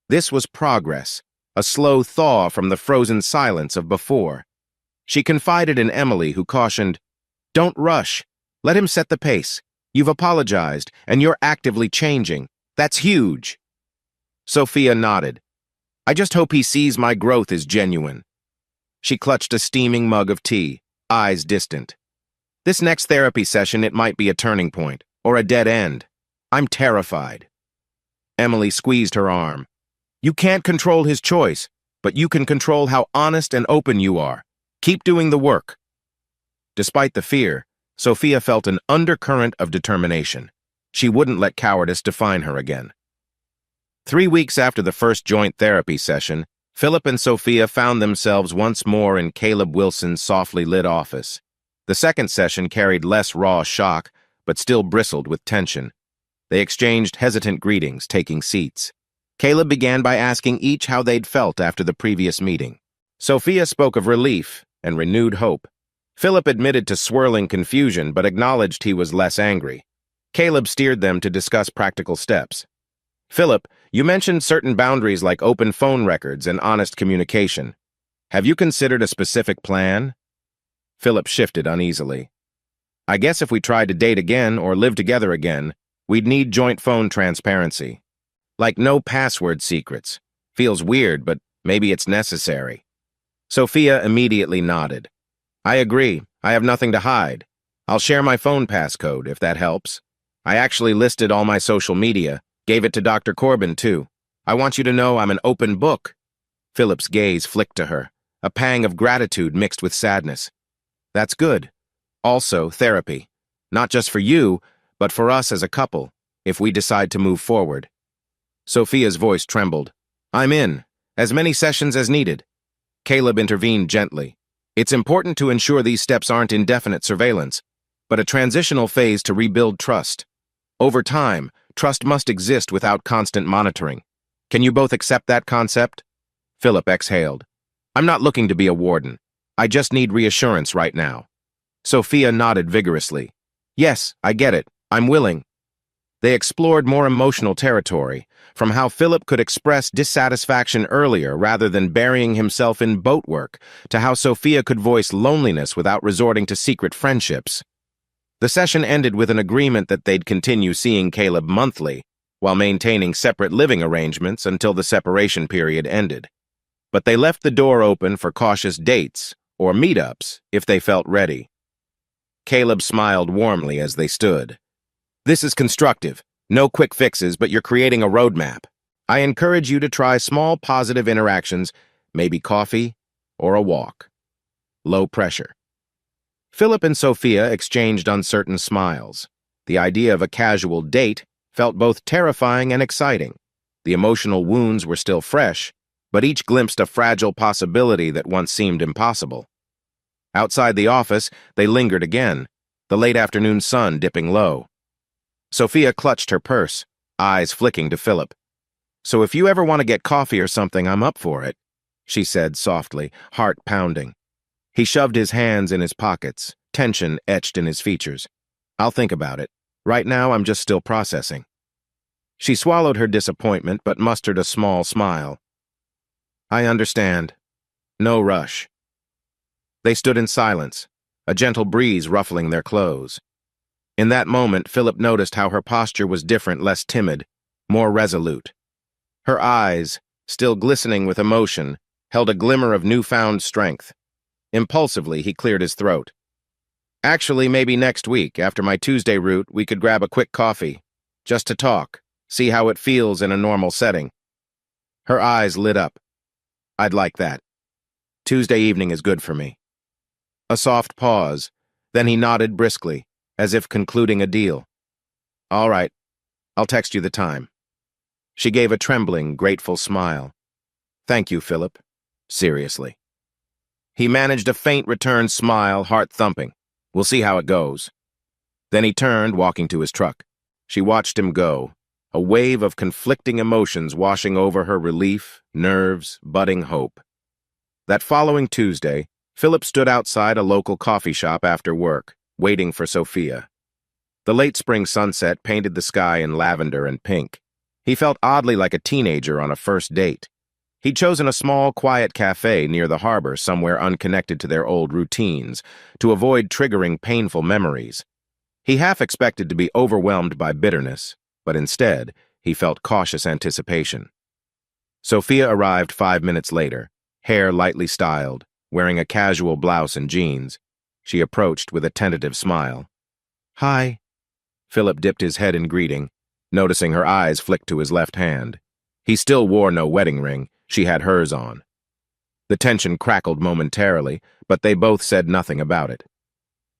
This was progress, a slow thaw from the frozen silence of before. She confided in Emily, who cautioned, "Don't rush. Let him set the pace. You've apologized, and you're actively changing. That's huge." Sophia nodded. "I just hope he sees my growth is genuine." She clutched a steaming mug of tea, eyes distant. "This next therapy session, it might be a turning point, or a dead end. I'm terrified." Emily squeezed her arm. "You can't control his choice, but you can control how honest and open you are. Keep doing the work." Despite the fear, Sophia felt an undercurrent of determination. She wouldn't let cowardice define her again. 3 weeks after the first joint therapy session, Philip and Sophia found themselves once more in Caleb Wilson's softly lit office. The second session carried less raw shock, but still bristled with tension. They exchanged hesitant greetings, taking seats. Caleb began by asking each how they'd felt after the previous meeting. Sophia spoke of relief and renewed hope. Philip admitted to swirling confusion, but acknowledged he was less angry. Caleb steered them to discuss practical steps. "Philip, you mentioned certain boundaries like open phone records and honest communication. Have you considered a specific plan?" Philip shifted uneasily. "I guess if we tried to date again or live together again, we'd need joint phone transparency. Like no password secrets. Feels weird, but maybe it's necessary." Sophia immediately nodded. "I agree. I have nothing to hide. I'll share my phone passcode, if that helps. I actually listed all my social media, gave it to Dr. Corbin, too. I want you to know I'm an open book." Philip's gaze flicked to her, a pang of gratitude mixed with sadness. "That's good. Also, therapy. Not just for you, but for us as a couple, if we decide to move forward." Sophia's voice trembled. "I'm in. As many sessions as needed." Caleb intervened gently. "It's important to ensure these steps aren't indefinite surveillance, but a transitional phase to rebuild trust. Over time, trust must exist without constant monitoring. Can you both accept that concept?" Philip exhaled. "I'm not looking to be a warden. I just need reassurance right now." Sophia nodded vigorously. "Yes, I get it. I'm willing." They explored more emotional territory, from how Philip could express dissatisfaction earlier rather than burying himself in boat work, to how Sophia could voice loneliness without resorting to secret friendships. The session ended with an agreement that they'd continue seeing Caleb monthly, while maintaining separate living arrangements until the separation period ended. But they left the door open for cautious dates or meetups if they felt ready. Caleb smiled warmly as they stood. "This is constructive. No quick fixes, but you're creating a roadmap. I encourage you to try small positive interactions, maybe coffee or a walk. Low pressure." Philip and Sophia exchanged uncertain smiles. The idea of a casual date felt both terrifying and exciting. The emotional wounds were still fresh, but each glimpsed a fragile possibility that once seemed impossible. Outside the office, they lingered again, the late afternoon sun dipping low. Sophia clutched her purse, eyes flicking to Philip. "So if you ever want to get coffee or something, I'm up for it," she said softly, heart pounding. He shoved his hands in his pockets, tension etched in his features. "I'll think about it. Right now, I'm just still processing." She swallowed her disappointment but mustered a small smile. "I understand. No rush." They stood in silence, a gentle breeze ruffling their clothes. In that moment, Philip noticed how her posture was different, less timid, more resolute. Her eyes, still glistening with emotion, held a glimmer of newfound strength. Impulsively, he cleared his throat. "Actually, maybe next week, after my Tuesday route, we could grab a quick coffee. Just to talk, see how it feels in a normal setting." Her eyes lit up. "I'd like that. Tuesday evening is good for me." A soft pause, then he nodded briskly, as if concluding a deal. "All right, I'll text you the time." She gave a trembling, grateful smile. "Thank you, Philip." Seriously. He managed a faint return smile, heart thumping. "We'll see how it goes." Then he turned, walking to his truck. She watched him go, a wave of conflicting emotions washing over her: relief, nerves, budding hope. That following Tuesday, Philip stood outside a local coffee shop after work, waiting for Sophia. The late spring sunset painted the sky in lavender and pink. He felt oddly like a teenager on a first date. He'd chosen a small, quiet cafe near the harbor somewhere unconnected to their old routines to avoid triggering painful memories. He half expected to be overwhelmed by bitterness, but instead, he felt cautious anticipation. Sophia arrived 5 minutes later, hair lightly styled, wearing a casual blouse and jeans. She approached with a tentative smile. "Hi." Philip dipped his head in greeting, noticing her eyes flick to his left hand. He still wore no wedding ring. She had hers on. The tension crackled momentarily, but they both said nothing about it.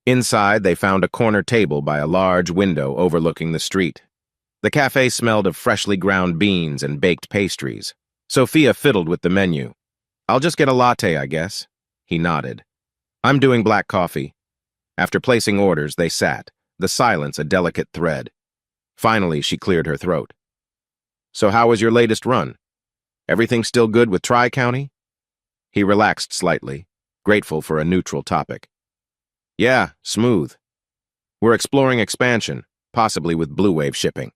Inside, they found a corner table by a large window overlooking the street. The cafe smelled of freshly ground beans and baked pastries. Sophia fiddled with the menu. "I'll just get a latte, I guess." He nodded. "I'm doing black coffee." After placing orders, they sat, the silence a delicate thread. Finally, she cleared her throat. "So how was your latest run? Everything still good with Tri-County?" He relaxed slightly, grateful for a neutral topic. "Yeah, smooth. We're exploring expansion, possibly with Blue Wave shipping."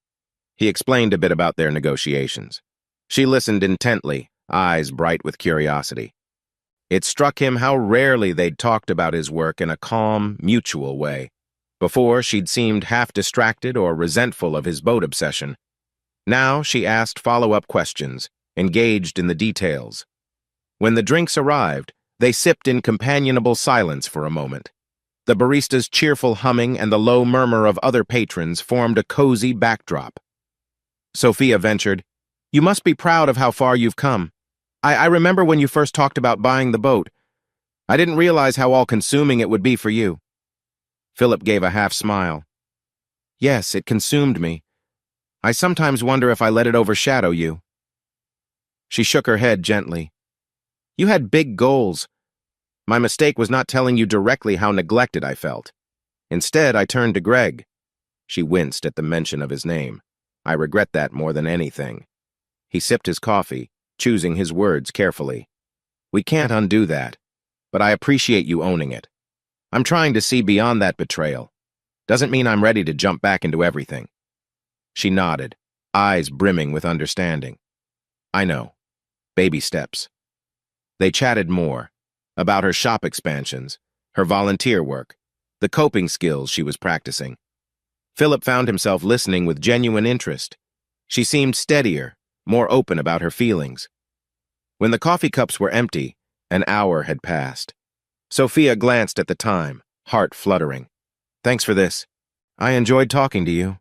He explained a bit about their negotiations. She listened intently, eyes bright with curiosity. It struck him how rarely they'd talked about his work in a calm, mutual way. Before, she'd seemed half distracted or resentful of his boat obsession. Now she asked follow-up questions, engaged in the details. When the drinks arrived, they sipped in companionable silence for a moment. The barista's cheerful humming and the low murmur of other patrons formed a cozy backdrop. Sophia ventured, "You must be proud of how far you've come. I remember when you first talked about buying the boat. I didn't realize how all-consuming it would be for you." Philip gave a half-smile. "Yes, it consumed me. I sometimes wonder if I let it overshadow you." She shook her head gently. "You had big goals. My mistake was not telling you directly how neglected I felt. Instead, I turned to Greg." She winced at the mention of his name. "I regret that more than anything." He sipped his coffee, choosing his words carefully. "We can't undo that, but I appreciate you owning it. I'm trying to see beyond that betrayal. Doesn't mean I'm ready to jump back into everything." She nodded, eyes brimming with understanding. "I know. Baby steps." They chatted more, about her shop expansions, her volunteer work, the coping skills she was practicing. Philip found himself listening with genuine interest. She seemed steadier, more open about her feelings. When the coffee cups were empty, an hour had passed. Sophia glanced at the time, heart fluttering. "Thanks for this. I enjoyed talking to you."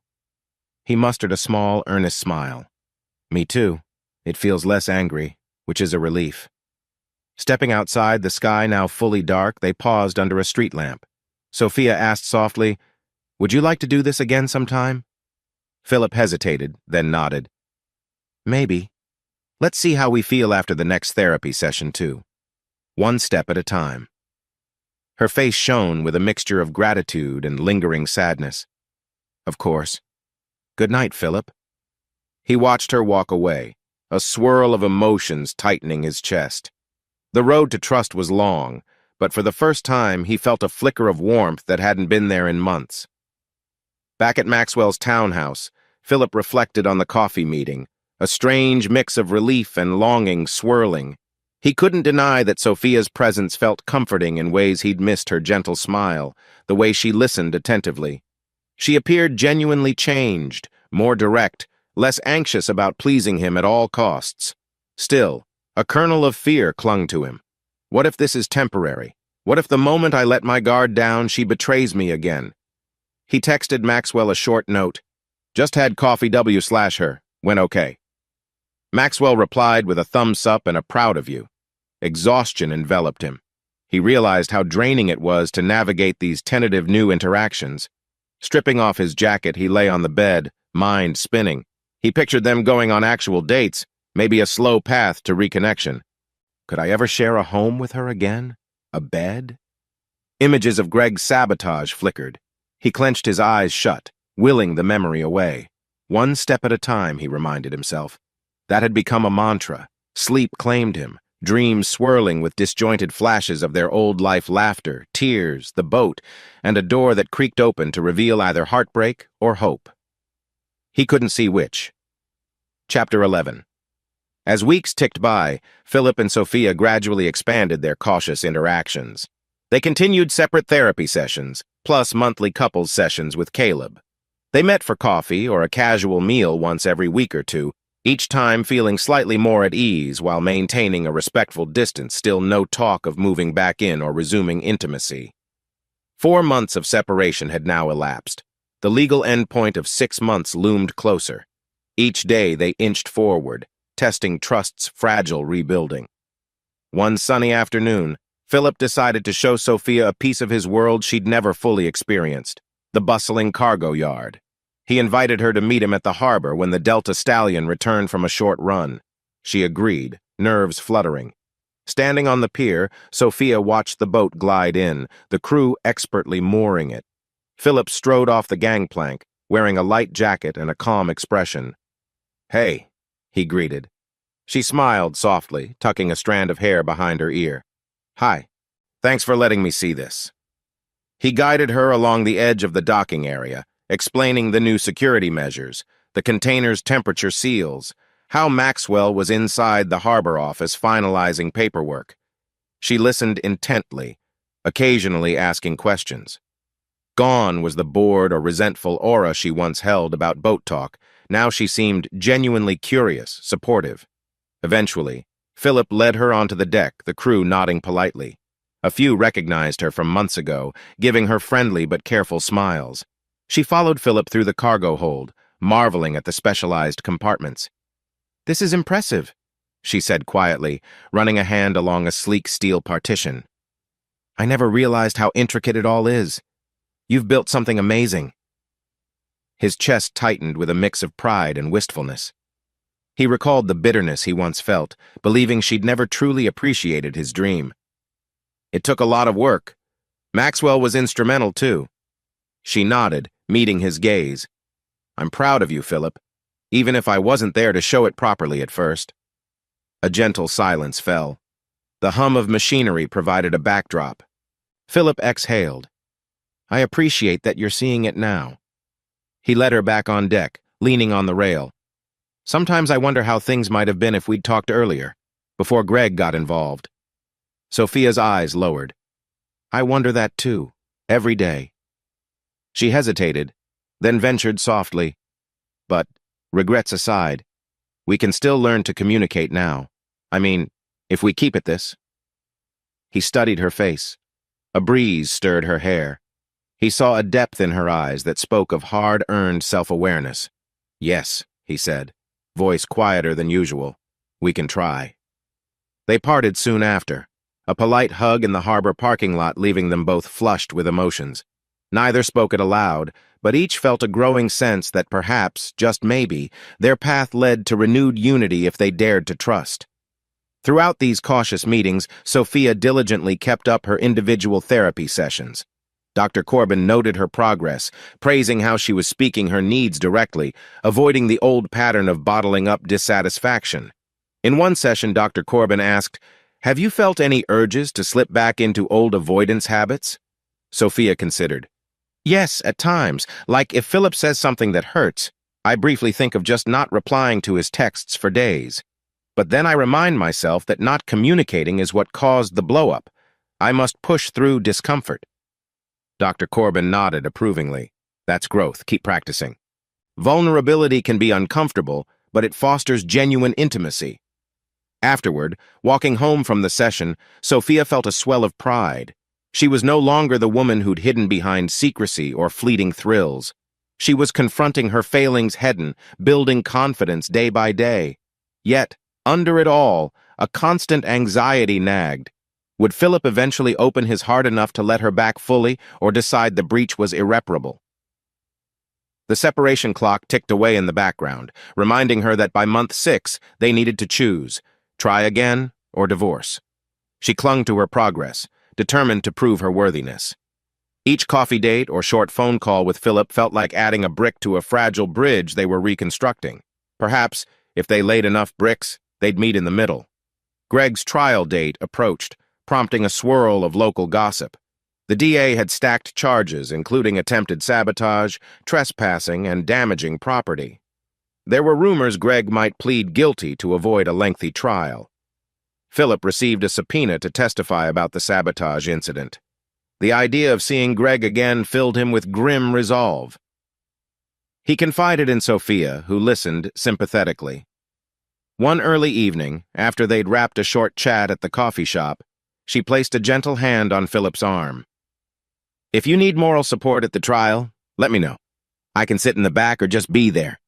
He mustered a small, earnest smile. "Me too. It feels less angry, which is a relief." Stepping outside, the sky now fully dark, they paused under a street lamp. Sophia asked softly, "Would you like to do this again sometime?" Philip hesitated, then nodded. "Maybe. Let's see how we feel after the next therapy session, too. One step at a time." Her face shone with a mixture of gratitude and lingering sadness. "Of course. Good night, Philip." He watched her walk away, a swirl of emotions tightening his chest. The road to trust was long, but for the first time he felt a flicker of warmth that hadn't been there in months. Back at Maxwell's townhouse, Philip reflected on the coffee meeting, a strange mix of relief and longing swirling. He couldn't deny that Sophia's presence felt comforting in ways he'd missed her gentle smile, the way she listened attentively. She appeared genuinely changed, more direct, less anxious about pleasing him at all costs. Still, a kernel of fear clung to him. What if this is temporary? What if the moment I let my guard down, she betrays me again? He texted Maxwell a short note. "Just had coffee W/her. Went okay." Maxwell replied with a thumbs up and a proud of you. Exhaustion enveloped him. He realized how draining it was to navigate these tentative new interactions. Stripping off his jacket, he lay on the bed, mind spinning. He pictured them going on actual dates, maybe a slow path to reconnection. Could I ever share a home with her again? A bed? Images of Greg's sabotage flickered. He clenched his eyes shut, willing the memory away. One step at a time, he reminded himself. That had become a mantra. Sleep claimed him, dreams swirling with disjointed flashes of their old-life laughter, tears, the boat, and a door that creaked open to reveal either heartbreak or hope. He couldn't see which. Chapter 11. As weeks ticked by, Philip and Sophia gradually expanded their cautious interactions. They continued separate therapy sessions, plus monthly couples sessions with Caleb. They met for coffee or a casual meal once every week or two, each time feeling slightly more at ease while maintaining a respectful distance, still no talk of moving back in or resuming intimacy. 4 months of separation had now elapsed. The legal endpoint of 6 months loomed closer. Each day they inched forward, testing trust's fragile rebuilding. One sunny afternoon, Philip decided to show Sophia a piece of his world she'd never fully experienced, the bustling cargo yard. He invited her to meet him at the harbor when the Delta Stallion returned from a short run. She agreed, nerves fluttering. Standing on the pier, Sophia watched the boat glide in, the crew expertly mooring it. Philip strode off the gangplank, wearing a light jacket and a calm expression. "Hey," he greeted. She smiled softly, tucking a strand of hair behind her ear. "Hi. Thanks for letting me see this." He guided her along the edge of the docking area, explaining the new security measures, the container's temperature seals, how Maxwell was inside the harbor office finalizing paperwork. She listened intently, occasionally asking questions. Gone was the bored or resentful aura she once held about boat talk. Now she seemed genuinely curious, supportive. Eventually, Philip led her onto the deck, the crew nodding politely. A few recognized her from months ago, giving her friendly but careful smiles. She followed Philip through the cargo hold, marveling at the specialized compartments. "This is impressive," she said quietly, running a hand along a sleek steel partition. "I never realized how intricate it all is. You've built something amazing." His chest tightened with a mix of pride and wistfulness. He recalled the bitterness he once felt, believing she'd never truly appreciated his dream. "It took a lot of work. Maxwell was instrumental, too." She nodded, meeting his gaze. "I'm proud of you, Philip, even if I wasn't there to show it properly at first." A gentle silence fell. The hum of machinery provided a backdrop. Philip exhaled. "I appreciate that you're seeing it now." He led her back on deck, leaning on the rail. "Sometimes I wonder how things might have been if we'd talked earlier, before Greg got involved." Sophia's eyes lowered. "I wonder that too, every day." She hesitated, then ventured softly. "But, regrets aside, we can still learn to communicate now. I mean, if we keep at this." He studied her face. A breeze stirred her hair. He saw a depth in her eyes that spoke of hard-earned self-awareness. "Yes," he said, voice quieter than usual. "We can try." They parted soon after, a polite hug in the harbor parking lot leaving them both flushed with emotions. Neither spoke it aloud, but each felt a growing sense that perhaps, just maybe, their path led to renewed unity if they dared to trust. Throughout these cautious meetings, Sophia diligently kept up her individual therapy sessions. Dr. Corbin noted her progress, praising how she was speaking her needs directly, avoiding the old pattern of bottling up dissatisfaction. In one session, Dr. Corbin asked, "Have you felt any urges to slip back into old avoidance habits?" Sophia considered. "Yes, at times, like if Philip says something that hurts, I briefly think of just not replying to his texts for days. But then I remind myself that not communicating is what caused the blow-up. I must push through discomfort." Dr. Corbin nodded approvingly. "That's growth. Keep practicing. Vulnerability can be uncomfortable, but it fosters genuine intimacy." Afterward, walking home from the session, Sophia felt a swell of pride. She was no longer the woman who'd hidden behind secrecy or fleeting thrills. She was confronting her failings head-on, building confidence day by day. Yet, under it all, a constant anxiety nagged. Would Philip eventually open his heart enough to let her back fully, or decide the breach was irreparable? The separation clock ticked away in the background, reminding her that by month 6, they needed to choose, try again or divorce. She clung to her progress, determined to prove her worthiness. Each coffee date or short phone call with Philip felt like adding a brick to a fragile bridge they were reconstructing. Perhaps, if they laid enough bricks, they'd meet in the middle. Greg's trial date approached, prompting a swirl of local gossip. The DA had stacked charges, including attempted sabotage, trespassing, and damaging property. There were rumors Greg might plead guilty to avoid a lengthy trial. Philip received a subpoena to testify about the sabotage incident. The idea of seeing Greg again filled him with grim resolve. He confided in Sophia, who listened sympathetically. One early evening, after they'd wrapped a short chat at the coffee shop, she placed a gentle hand on Philip's arm. "If you need moral support at the trial, let me know. I can sit in the back or just be there."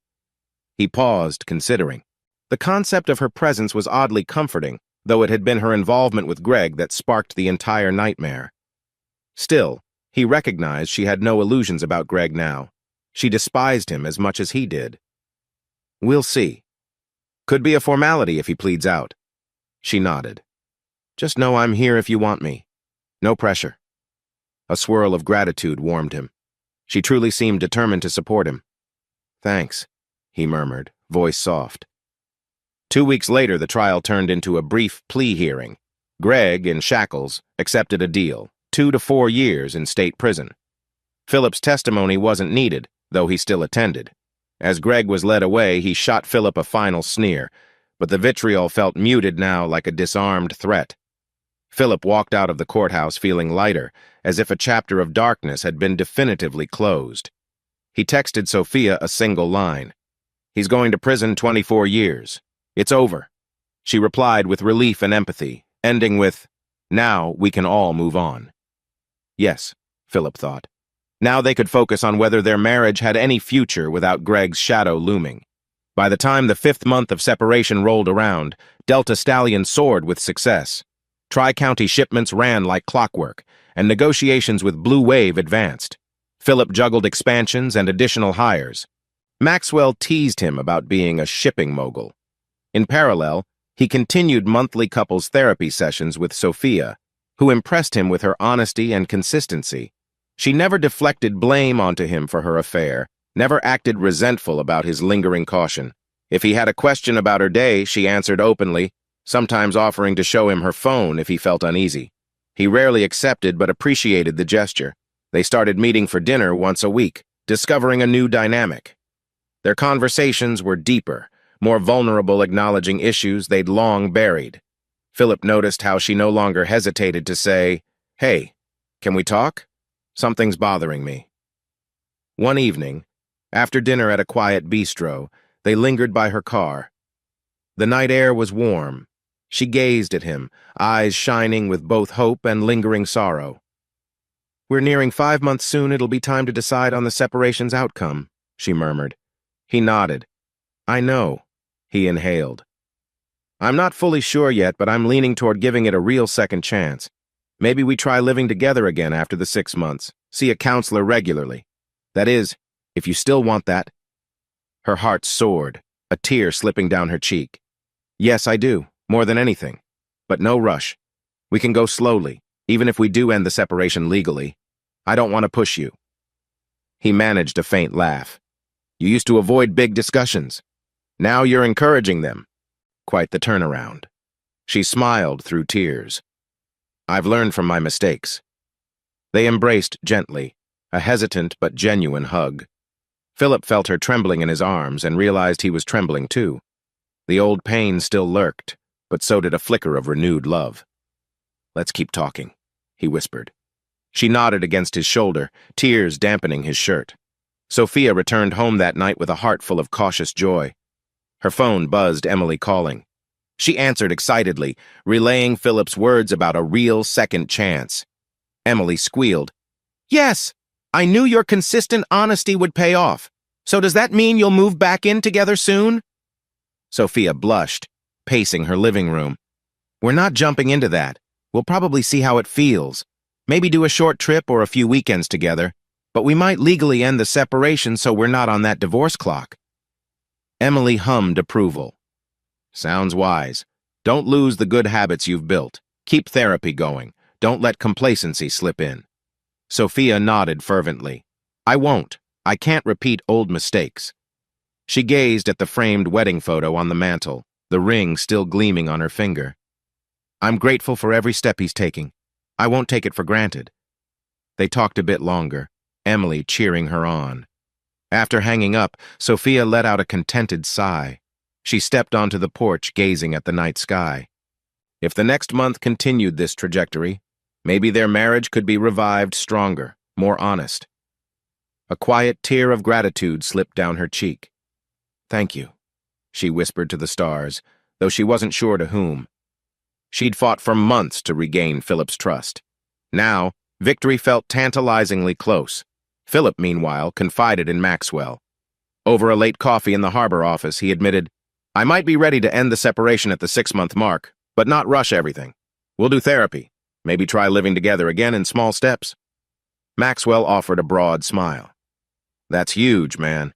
He paused, considering. The concept of her presence was oddly comforting, though it had been her involvement with Greg that sparked the entire nightmare. Still, he recognized she had no illusions about Greg now. She despised him as much as he did. "We'll see. Could be a formality if he pleads out." She nodded. "Just know I'm here if you want me. No pressure." A swirl of gratitude warmed him. She truly seemed determined to support him. "Thanks," he murmured, voice soft. 2 weeks later, the trial turned into a brief plea hearing. Greg, in shackles, accepted a deal, 2 to 4 years in state prison. Philip's testimony wasn't needed, though he still attended. As Greg was led away, he shot Philip a final sneer, but the vitriol felt muted now like a disarmed threat. Philip walked out of the courthouse feeling lighter, as if a chapter of darkness had been definitively closed. He texted Sophia a single line. "He's going to prison 24 years. It's over." She replied with relief and empathy, ending with, "Now we can all move on." Yes, Philip thought. Now they could focus on whether their marriage had any future without Greg's shadow looming. By the time the 5th month of separation rolled around, Delta Stallion soared with success. Tri-county shipments ran like clockwork, and negotiations with Blue Wave advanced. Philip juggled expansions and additional hires. Maxwell teased him about being a shipping mogul. In parallel, he continued monthly couples therapy sessions with Sophia, who impressed him with her honesty and consistency. She never deflected blame onto him for her affair, never acted resentful about his lingering caution. If he had a question about her day, she answered openly, sometimes offering to show him her phone if he felt uneasy. He rarely accepted but appreciated the gesture. They started meeting for dinner once a week, discovering a new dynamic. Their conversations were deeper, more vulnerable, acknowledging issues they'd long buried. Philip noticed how she no longer hesitated to say, "Hey, can we talk? Something's bothering me." One evening, after dinner at a quiet bistro, they lingered by her car. The night air was warm. She gazed at him, eyes shining with both hope and lingering sorrow. "We're nearing 5 months soon. It'll be time to decide on the separation's outcome," she murmured. He nodded. "I know," he inhaled. "I'm not fully sure yet, but I'm leaning toward giving it a real second chance. Maybe we try living together again after the 6 months, see a counselor regularly. That is, if you still want that." Her heart soared, a tear slipping down her cheek. "Yes, I do, more than anything. But no rush. We can go slowly, even if we do end the separation legally. I don't want to push you." He managed a faint laugh. "You used to avoid big discussions. Now you're encouraging them." Quite the turnaround. She smiled through tears. "I've learned from my mistakes." They embraced gently, a hesitant but genuine hug. Philip felt her trembling in his arms and realized he was trembling too. The old pain still lurked, but so did a flicker of renewed love. "Let's keep talking," he whispered. She nodded against his shoulder, tears dampening his shirt. Sophia returned home that night with a heart full of cautious joy. Her phone buzzed Emily calling. She answered excitedly, relaying Philip's words about a real second chance. Emily squealed. "Yes, I knew your consistent honesty would pay off. So does that mean you'll move back in together soon?" Sophia blushed, pacing her living room. "We're not jumping into that. We'll probably see how it feels. Maybe do a short trip or a few weekends together. But we might legally end the separation so we're not on that divorce clock." Emily hummed approval. "Sounds wise. Don't lose the good habits you've built. Keep therapy going. Don't let complacency slip in." Sophia nodded fervently. "I won't. I can't repeat old mistakes." She gazed at the framed wedding photo on the mantel, the ring still gleaming on her finger. I'm grateful for every step he's taking. I won't take it for granted. They talked a bit longer, Emily cheering her on. After hanging up, Sophia let out a contented sigh. She stepped onto the porch, gazing at the night sky. If the next month continued this trajectory, maybe their marriage could be revived stronger, more honest. A quiet tear of gratitude slipped down her cheek. "Thank you," she whispered to the stars, though she wasn't sure to whom. She'd fought for months to regain Philip's trust. Now, victory felt tantalizingly close. Philip, meanwhile, confided in Maxwell. Over a late coffee in the harbor office, he admitted, "I might be ready to end the separation at the 6-month mark, but not rush everything. We'll do therapy, maybe try living together again in small steps." Maxwell offered a broad smile. "That's huge, man.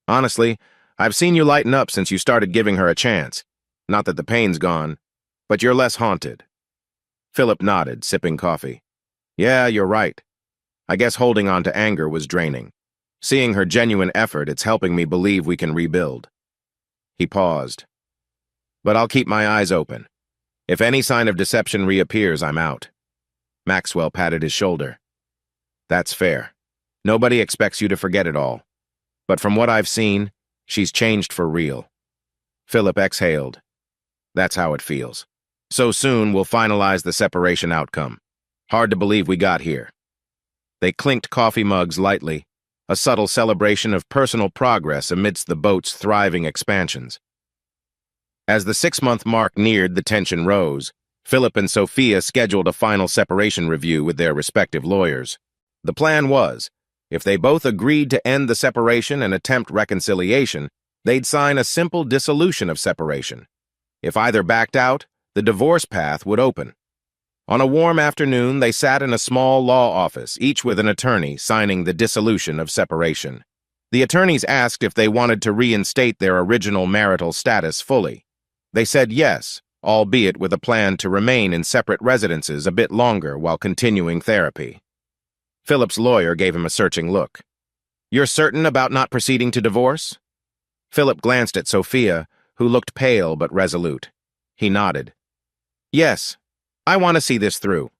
Honestly, I've seen you lighten up since you started giving her a chance. Not that the pain's gone, but you're less haunted." Philip nodded, sipping coffee. "Yeah, you're right. I guess holding on to anger was draining. Seeing her genuine effort, it's helping me believe we can rebuild." He paused. "But I'll keep my eyes open. If any sign of deception reappears, I'm out." Maxwell patted his shoulder. "That's fair. Nobody expects you to forget it all. But from what I've seen, she's changed for real." Philip exhaled. "That's how it feels. So soon, we'll finalize the separation outcome. Hard to believe we got here." They clinked coffee mugs lightly, a subtle celebration of personal progress amidst the boat's thriving expansions. As the 6-month mark neared, the tension rose. Philip and Sophia scheduled a final separation review with their respective lawyers. The plan was, if they both agreed to end the separation and attempt reconciliation, they'd sign a simple dissolution of separation. If either backed out, the divorce path would open. On a warm afternoon, they sat in a small law office, each with an attorney signing the dissolution of separation. The attorneys asked if they wanted to reinstate their original marital status fully. They said yes, albeit with a plan to remain in separate residences a bit longer while continuing therapy. Philip's lawyer gave him a searching look. "You're certain about not proceeding to divorce?" Philip glanced at Sophia, who looked pale but resolute. He nodded. "Yes, I want to see this through."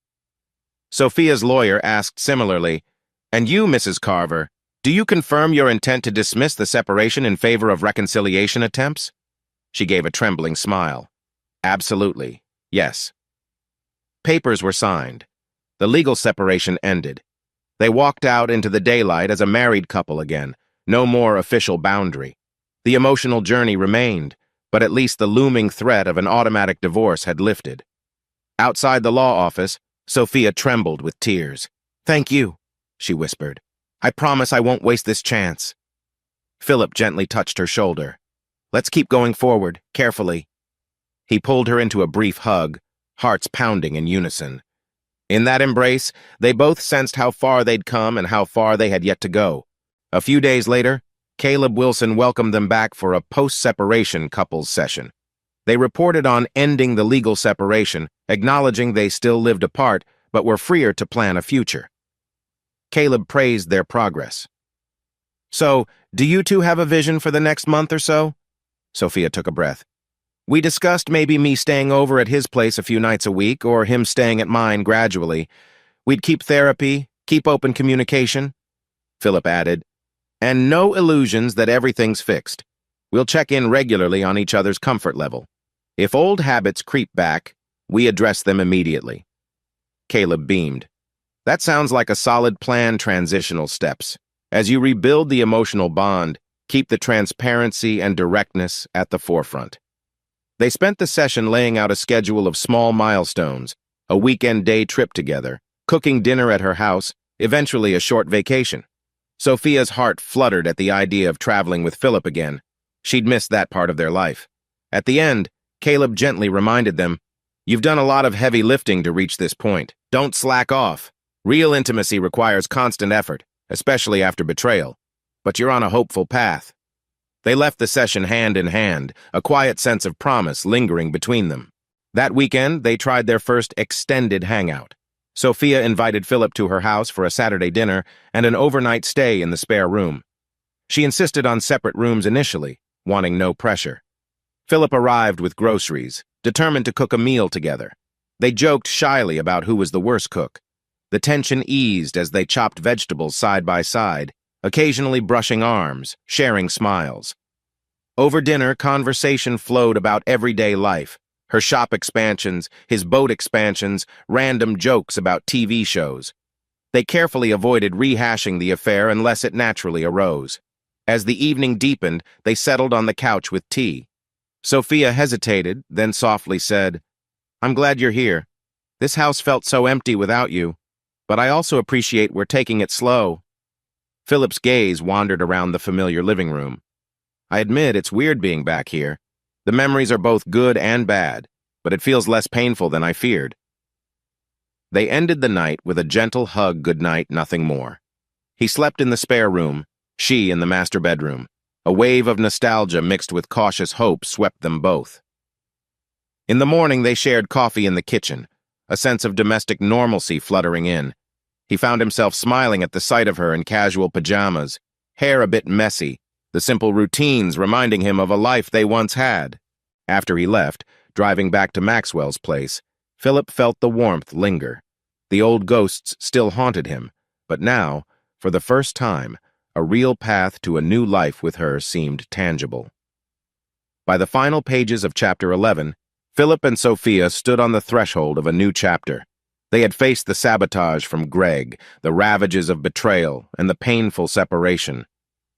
Sophia's lawyer asked similarly, "And you, Mrs. Carver, do you confirm your intent to dismiss the separation in favor of reconciliation attempts?" She gave a trembling smile. "Absolutely, yes." Papers were signed. The legal separation ended. They walked out into the daylight as a married couple again, no more official boundary. The emotional journey remained, but at least the looming threat of an automatic divorce had lifted. Outside the law office, Sophia trembled with tears. "Thank you," she whispered. "I promise I won't waste this chance." Philip gently touched her shoulder. "Let's keep going forward, carefully." He pulled her into a brief hug, hearts pounding in unison. In that embrace, they both sensed how far they'd come and how far they had yet to go. A few days later, Caleb Wilson welcomed them back for a post-separation couples session. They reported on ending the legal separation, acknowledging they still lived apart but were freer to plan a future. Caleb praised their progress. "So, do you two have a vision for the next month or so?" Sophia took a breath. "We discussed maybe me staying over at his place a few nights a week, or him staying at mine gradually. We'd keep therapy, keep open communication," Philip added, "and no illusions that everything's fixed. We'll check in regularly on each other's comfort level. If old habits creep back, we address them immediately." Caleb beamed. "That sounds like a solid plan. Transitional steps. As you rebuild the emotional bond, keep the transparency and directness at the forefront." They spent the session laying out a schedule of small milestones, a weekend day trip together, cooking dinner at her house, eventually a short vacation. Sophia's heart fluttered at the idea of traveling with Philip again. She'd missed that part of their life. At the end, Caleb gently reminded them, "You've done a lot of heavy lifting to reach this point. Don't slack off. Real intimacy requires constant effort, especially after betrayal. But you're on a hopeful path." They left the session hand in hand, a quiet sense of promise lingering between them. That weekend, they tried their first extended hangout. Sophia invited Philip to her house for a Saturday dinner and an overnight stay in the spare room. She insisted on separate rooms initially, wanting no pressure. Philip arrived with groceries, determined to cook a meal together. They joked shyly about who was the worse cook. The tension eased as they chopped vegetables side by side, occasionally brushing arms, sharing smiles. Over dinner, conversation flowed about everyday life, her shop expansions, his boat expansions, random jokes about TV shows. They carefully avoided rehashing the affair unless it naturally arose. As the evening deepened, they settled on the couch with tea. Sophia hesitated, then softly said, "I'm glad you're here. This house felt so empty without you, but I also appreciate we're taking it slow." Philip's gaze wandered around the familiar living room. "I admit it's weird being back here. The memories are both good and bad, but it feels less painful than I feared." They ended the night with a gentle hug goodnight, nothing more. He slept in the spare room, she in the master bedroom. A wave of nostalgia mixed with cautious hope swept them both. In the morning, they shared coffee in the kitchen, a sense of domestic normalcy fluttering in. He found himself smiling at the sight of her in casual pajamas, hair a bit messy, the simple routines reminding him of a life they once had. After he left, driving back to Maxwell's place, Philip felt the warmth linger. The old ghosts still haunted him, but now, for the first time, a real path to a new life with her seemed tangible. By the final pages of Chapter 11, Philip and Sophia stood on the threshold of a new chapter. They had faced the sabotage from Greg, the ravages of betrayal, and the painful separation.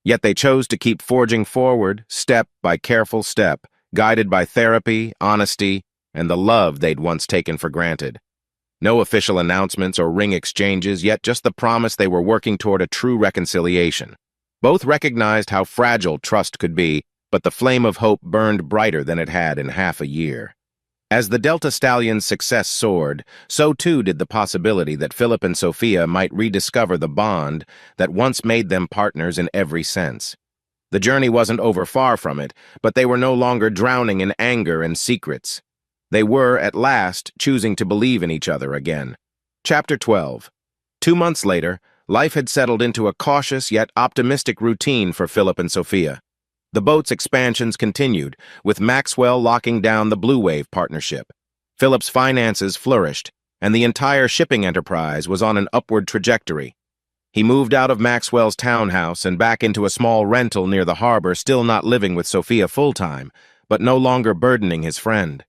Yet they chose to keep forging forward, step by careful step, guided by therapy, honesty, and the love they'd once taken for granted. No official announcements or ring exchanges, yet just the promise they were working toward a true reconciliation. Both recognized how fragile trust could be, but the flame of hope burned brighter than it had in half a year. As the Delta Stallion's success soared, so too did the possibility that Philip and Sophia might rediscover the bond that once made them partners in every sense. The journey wasn't over far from it, but they were no longer drowning in anger and secrets. They were, at last, choosing to believe in each other again. Chapter 12. 2 months later, life had settled into a cautious yet optimistic routine for Philip and Sophia. The boat's expansions continued, with Maxwell locking down the Blue Wave partnership. Philip's finances flourished, and the entire shipping enterprise was on an upward trajectory. He moved out of Maxwell's townhouse and back into a small rental near the harbor, still not living with Sophia full-time, but no longer burdening his friend.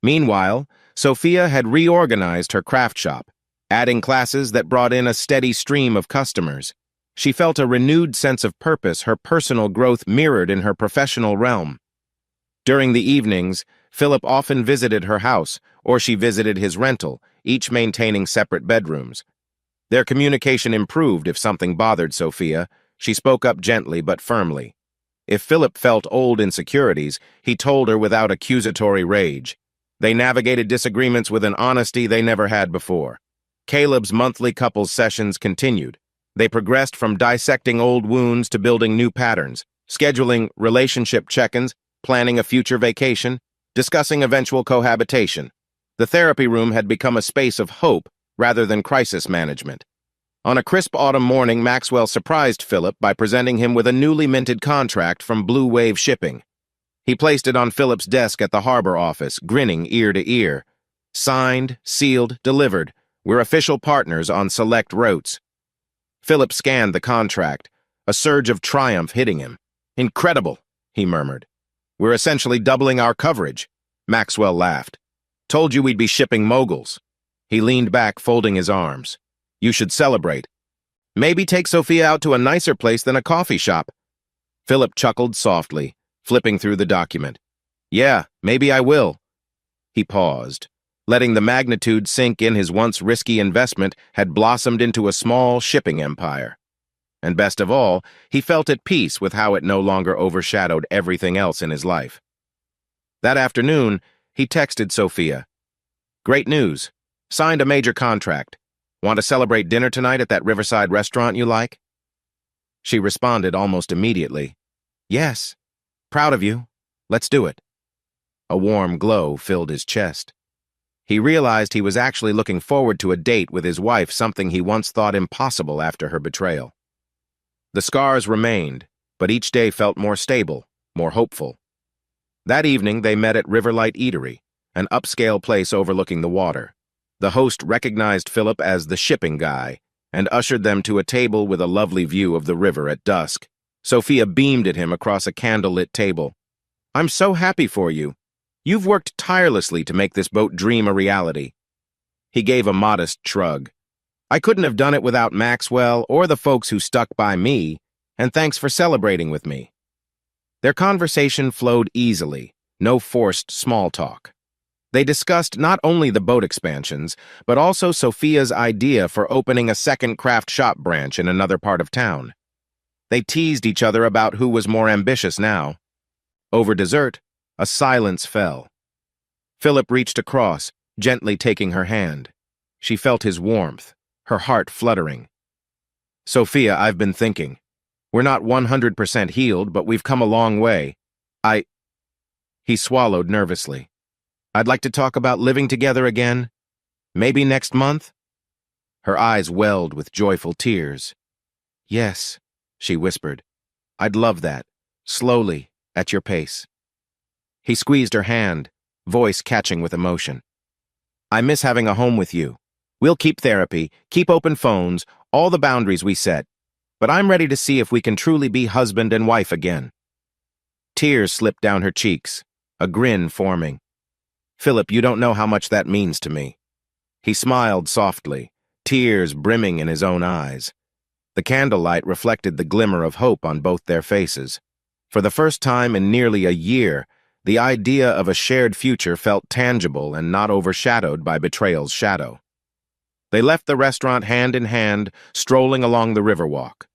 Meanwhile, Sophia had reorganized her craft shop, adding classes that brought in a steady stream of customers. She felt a renewed sense of purpose, her personal growth mirrored in her professional realm. During the evenings, Philip often visited her house, or she visited his rental, each maintaining separate bedrooms. Their communication improved if something bothered Sophia. She spoke up gently but firmly. If Philip felt old insecurities, he told her without accusatory rage. They navigated disagreements with an honesty they never had before. Caleb's monthly couples sessions continued. They progressed from dissecting old wounds to building new patterns, scheduling relationship check-ins, planning a future vacation, discussing eventual cohabitation. The therapy room had become a space of hope rather than crisis management. On a crisp autumn morning, Maxwell surprised Philip by presenting him with a newly minted contract from Blue Wave Shipping. He placed it on Philip's desk at the harbor office, grinning ear to ear. "Signed, sealed, delivered. We're official partners on select routes." Philip scanned the contract, a surge of triumph hitting him. "Incredible," he murmured. "We're essentially doubling our coverage." Maxwell laughed. "Told you we'd be shipping moguls." He leaned back, folding his arms. "You should celebrate. Maybe take Sophia out to a nicer place than a coffee shop." Philip chuckled softly, flipping through the document. "Yeah, maybe I will." He paused. Letting the magnitude sink in, his once risky investment had blossomed into a small shipping empire. And best of all, he felt at peace with how it no longer overshadowed everything else in his life. That afternoon, he texted Sophia. "Great news. Signed a major contract. Want to celebrate dinner tonight at that riverside restaurant you like?" She responded almost immediately. "Yes. Proud of you. Let's do it." A warm glow filled his chest. He realized he was actually looking forward to a date with his wife, something he once thought impossible after her betrayal. The scars remained, but each day felt more stable, more hopeful. That evening, they met at Riverlight Eatery, an upscale place overlooking the water. The host recognized Philip as the shipping guy and ushered them to a table with a lovely view of the river at dusk. Sophia beamed at him across a candlelit table. "I'm so happy for you. You've worked tirelessly to make this boat dream a reality." He gave a modest shrug. "I couldn't have done it without Maxwell or the folks who stuck by me, and thanks for celebrating with me." Their conversation flowed easily, no forced small talk. They discussed not only the boat expansions, but also Sophia's idea for opening a second craft shop branch in another part of town. They teased each other about who was more ambitious now. Over dessert, a silence fell. Philip reached across, gently taking her hand. She felt his warmth, her heart fluttering. "Sophia, I've been thinking. We're not 100% healed, but we've come a long way. He swallowed nervously. "I'd like to talk about living together again. Maybe next month?" Her eyes welled with joyful tears. "Yes," she whispered. "I'd love that. Slowly, at your pace." He squeezed her hand, voice catching with emotion. "I miss having a home with you. We'll keep therapy, keep open phones, all the boundaries we set. But I'm ready to see if we can truly be husband and wife again." Tears slipped down her cheeks, a grin forming. "Philip, you don't know how much that means to me." He smiled softly, tears brimming in his own eyes. The candlelight reflected the glimmer of hope on both their faces. For the first time in nearly a year, the idea of a shared future felt tangible and not overshadowed by betrayal's shadow. They left the restaurant hand in hand, strolling along the riverwalk.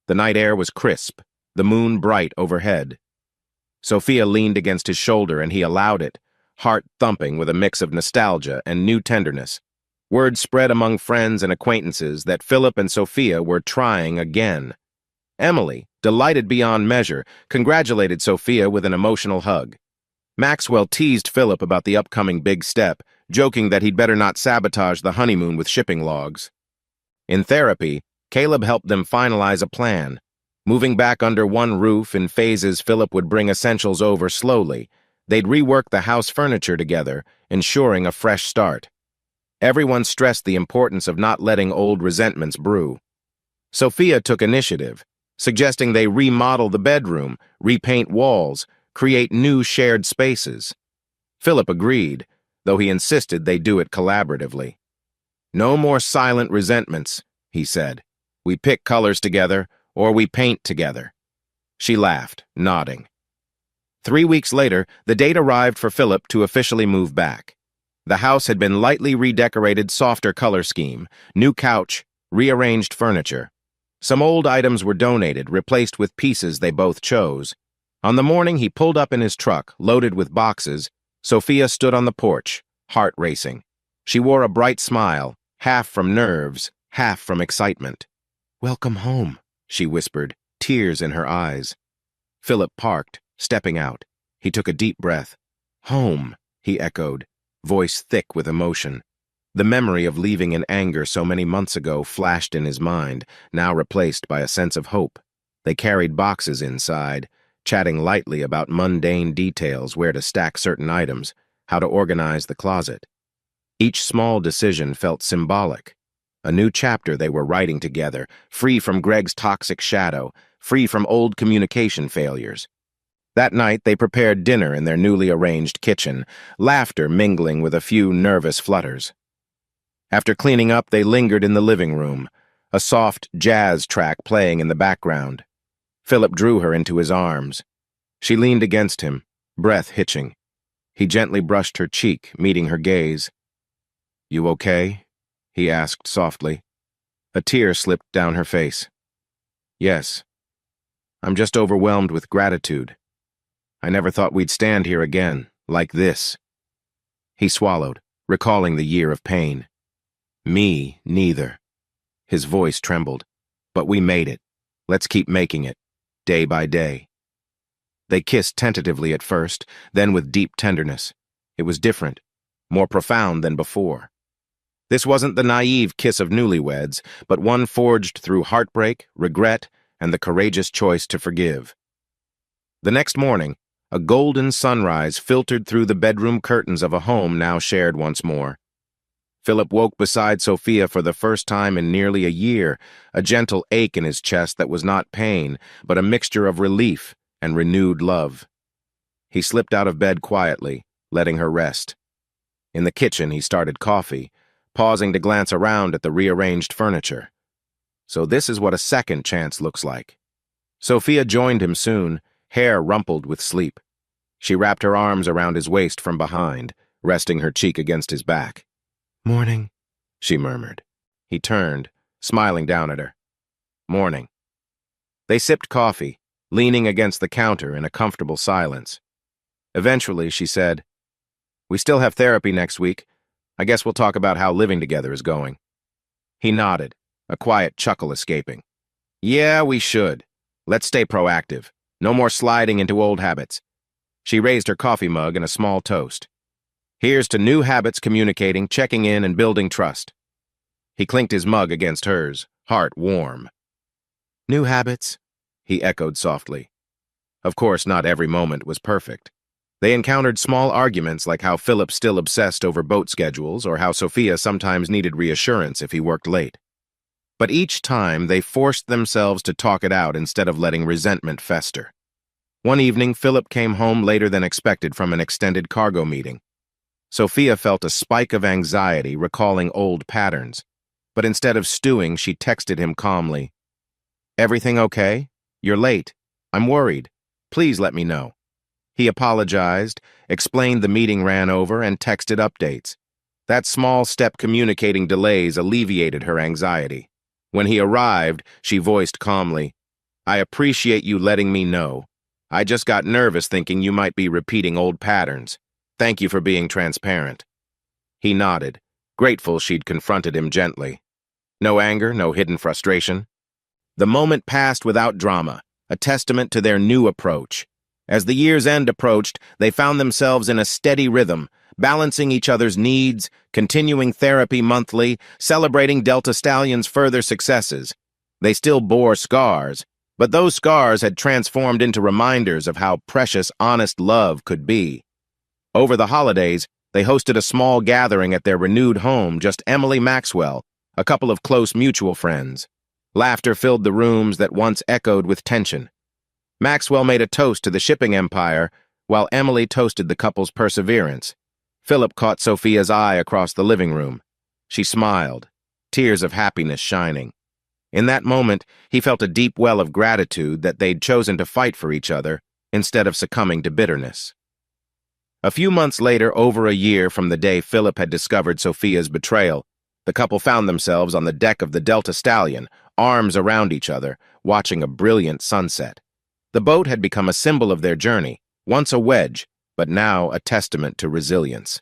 The night air was crisp, the moon bright overhead. Sophia leaned against his shoulder and he allowed it, heart thumping with a mix of nostalgia and new tenderness. Word spread among friends and acquaintances that Philip and Sophia were trying again. Emily, delighted beyond measure, congratulated Sophia with an emotional hug. Maxwell teased Philip about the upcoming big step, joking that he'd better not sabotage the honeymoon with shipping logs. In therapy, Caleb helped them finalize a plan. Moving back under one roof in phases, Philip would bring essentials over slowly. They'd rework the house furniture together, ensuring a fresh start. Everyone stressed the importance of not letting old resentments brew. Sophia took initiative, suggesting they remodel the bedroom, repaint walls, create new shared spaces. Philip agreed, though he insisted they do it collaboratively. "No more silent resentments," he said. "We pick colors together, or we paint together." She laughed, nodding. 3 weeks later, the date arrived for Philip to officially move back. The house had been lightly redecorated, softer color scheme, new couch, rearranged furniture. Some old items were donated, replaced with pieces they both chose. On the morning he pulled up in his truck, loaded with boxes, Sophia stood on the porch, heart racing. She wore a bright smile, half from nerves, half from excitement. "Welcome home," she whispered, tears in her eyes. Philip parked, stepping out. He took a deep breath. "Home," he echoed, voice thick with emotion. The memory of leaving in anger so many months ago flashed in his mind, now replaced by a sense of hope. They carried boxes inside, chatting lightly about mundane details, where to stack certain items, how to organize the closet. Each small decision felt symbolic. A new chapter they were writing together, free from Greg's toxic shadow, free from old communication failures. That night they prepared dinner in their newly arranged kitchen, laughter mingling with a few nervous flutters. After cleaning up, they lingered in the living room, a soft jazz track playing in the background. Philip drew her into his arms. She leaned against him, breath hitching. He gently brushed her cheek, meeting her gaze. "You okay?" he asked softly. A tear slipped down her face. "Yes. I'm just overwhelmed with gratitude. I never thought we'd stand here again, like this." He swallowed, recalling the year of pain. "Me, neither." His voice trembled. "But we made it. Let's keep making it, day by day." They kissed tentatively at first, then with deep tenderness. It was different, more profound than before. This wasn't the naive kiss of newlyweds, but one forged through heartbreak, regret, and the courageous choice to forgive. The next morning, A golden sunrise filtered through the bedroom curtains of a home now shared once more. Philip woke beside Sophia for the first time in nearly a year, a gentle ache in his chest that was not pain, but a mixture of relief and renewed love. He slipped out of bed quietly, letting her rest. In the kitchen, he started coffee, pausing to glance around at the rearranged furniture. So this is what a second chance looks like. Sophia joined him soon, hair rumpled with sleep. She wrapped her arms around his waist from behind, resting her cheek against his back. "Morning," she murmured. He turned, smiling down at her. "Morning." They sipped coffee, leaning against the counter in a comfortable silence. Eventually, she said, "We still have therapy next week. I guess we'll talk about how living together is going." He nodded, a quiet chuckle escaping. "Yeah, we should. Let's stay proactive. No more sliding into old habits." She raised her coffee mug and a small toast. "Here's to new habits, communicating, checking in, and building trust." He clinked his mug against hers, heart warm. "New habits?" he echoed softly. Of course, not every moment was perfect. They encountered small arguments like how Philip still obsessed over boat schedules or how Sophia sometimes needed reassurance if he worked late. But each time, they forced themselves to talk it out instead of letting resentment fester. One evening, Philip came home later than expected from an extended cargo meeting. Sophia felt a spike of anxiety recalling old patterns, but instead of stewing, she texted him calmly. "Everything okay? You're late. I'm worried. Please let me know." He apologized, explained the meeting ran over, and texted updates. That small step communicating delays alleviated her anxiety. When he arrived, she voiced calmly, "I appreciate you letting me know. I just got nervous thinking you might be repeating old patterns. Thank you for being transparent." He nodded, grateful she'd confronted him gently. No anger, no hidden frustration. The moment passed without drama, a testament to their new approach. As the year's end approached, they found themselves in a steady rhythm, balancing each other's needs, continuing therapy monthly, celebrating Delta Stallion's further successes. They still bore scars, but those scars had transformed into reminders of how precious honest love could be. Over the holidays, they hosted a small gathering at their renewed home, just Emily Maxwell, a couple of close mutual friends. Laughter filled the rooms that once echoed with tension. Maxwell made a toast to the shipping empire, while Emily toasted the couple's perseverance. Philip caught Sophia's eye across the living room. She smiled, tears of happiness shining. In that moment, he felt a deep well of gratitude that they'd chosen to fight for each other instead of succumbing to bitterness. A few months later, over a year from the day Philip had discovered Sophia's betrayal, the couple found themselves on the deck of the Delta Stallion, arms around each other, watching a brilliant sunset. The boat had become a symbol of their journey, once a wedge, but now a testament to resilience.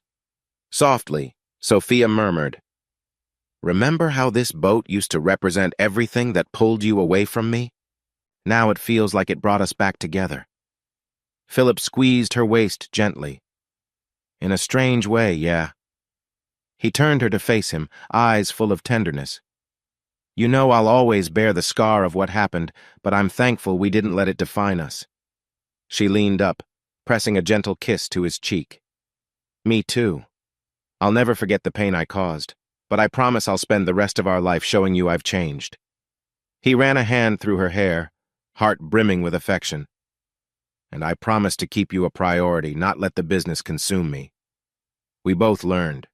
Softly, Sophia murmured, "Remember how this boat used to represent everything that pulled you away from me? Now it feels like it brought us back together." Philip squeezed her waist gently. "In a strange way, yeah." He turned her to face him, eyes full of tenderness. "You know I'll always bear the scar of what happened, but I'm thankful we didn't let it define us." She leaned up, pressing a gentle kiss to his cheek. "Me too. I'll never forget the pain I caused, but I promise I'll spend the rest of our life showing you I've changed." He ran a hand through her hair, heart brimming with affection. "And I promise to keep you a priority, not let the business consume me." We both learned.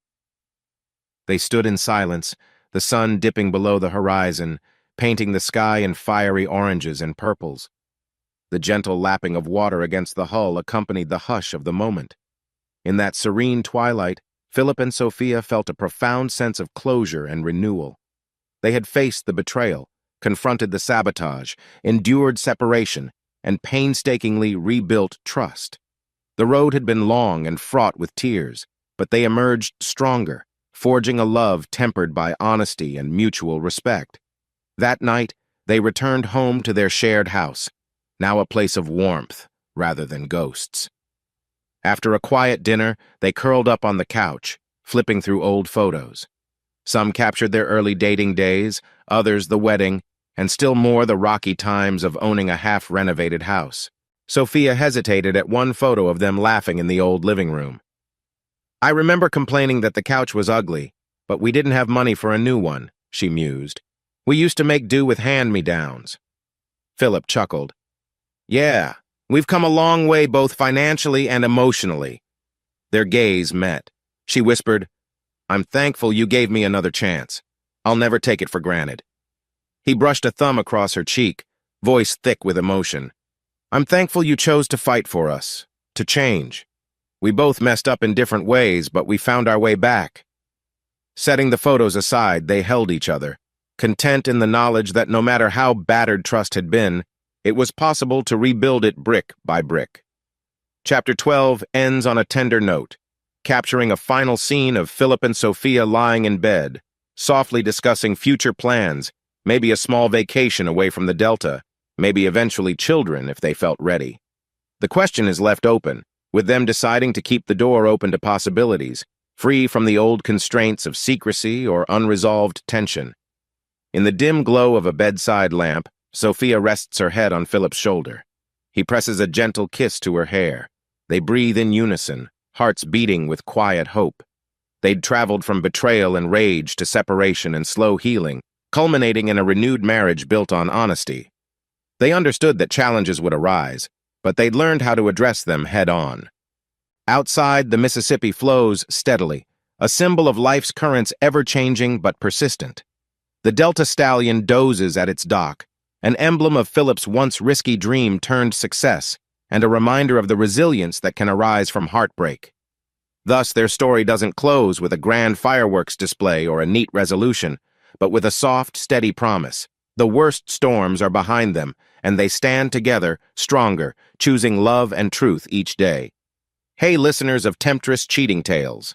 They stood in silence, the sun dipping below the horizon, painting the sky in fiery oranges and purples. The gentle lapping of water against the hull accompanied the hush of the moment. In that serene twilight, Philip and Sophia felt a profound sense of closure and renewal. They had faced the betrayal, confronted the sabotage, endured separation, and painstakingly rebuilt trust. The road had been long and fraught with tears, but they emerged stronger, forging a love tempered by honesty and mutual respect. That night, they returned home to their shared house, now a place of warmth rather than ghosts. After a quiet dinner, they curled up on the couch, flipping through old photos. Some captured their early dating days, others the wedding, and still more the rocky times of owning a half-renovated house. Sophia hesitated at one photo of them laughing in the old living room. I remember complaining that the couch was ugly, but we didn't have money for a new one, she mused. We used to make do with hand-me-downs. Philip chuckled. Yeah, we've come a long way both financially and emotionally. Their gaze met. She whispered, I'm thankful you gave me another chance. I'll never take it for granted. He brushed a thumb across her cheek, voice thick with emotion. I'm thankful you chose to fight for us, to change. We both messed up in different ways, but we found our way back. Setting the photos aside, they held each other, content in the knowledge that no matter how battered trust had been, it was possible to rebuild it brick by brick. Chapter 12 ends on a tender note, capturing a final scene of Philip and Sophia lying in bed, softly discussing future plans, maybe a small vacation away from the Delta, maybe eventually children if they felt ready. The question is left open, with them deciding to keep the door open to possibilities, free from the old constraints of secrecy or unresolved tension. In the dim glow of a bedside lamp, Sophia rests her head on Philip's shoulder. He presses a gentle kiss to her hair. They breathe in unison, hearts beating with quiet hope. They'd traveled from betrayal and rage to separation and slow healing, culminating in a renewed marriage built on honesty. They understood that challenges would arise, but they'd learned how to address them head-on. Outside, the Mississippi flows steadily, a symbol of life's currents ever-changing but persistent. The Delta Stallion dozes at its dock, an emblem of Philip's once risky dream turned success, and a reminder of the resilience that can arise from heartbreak. Thus, their story doesn't close with a grand fireworks display or a neat resolution, but with a soft, steady promise. The worst storms are behind them, and they stand together, stronger, choosing love and truth each day. Hey, listeners of Temptress Cheating Tales.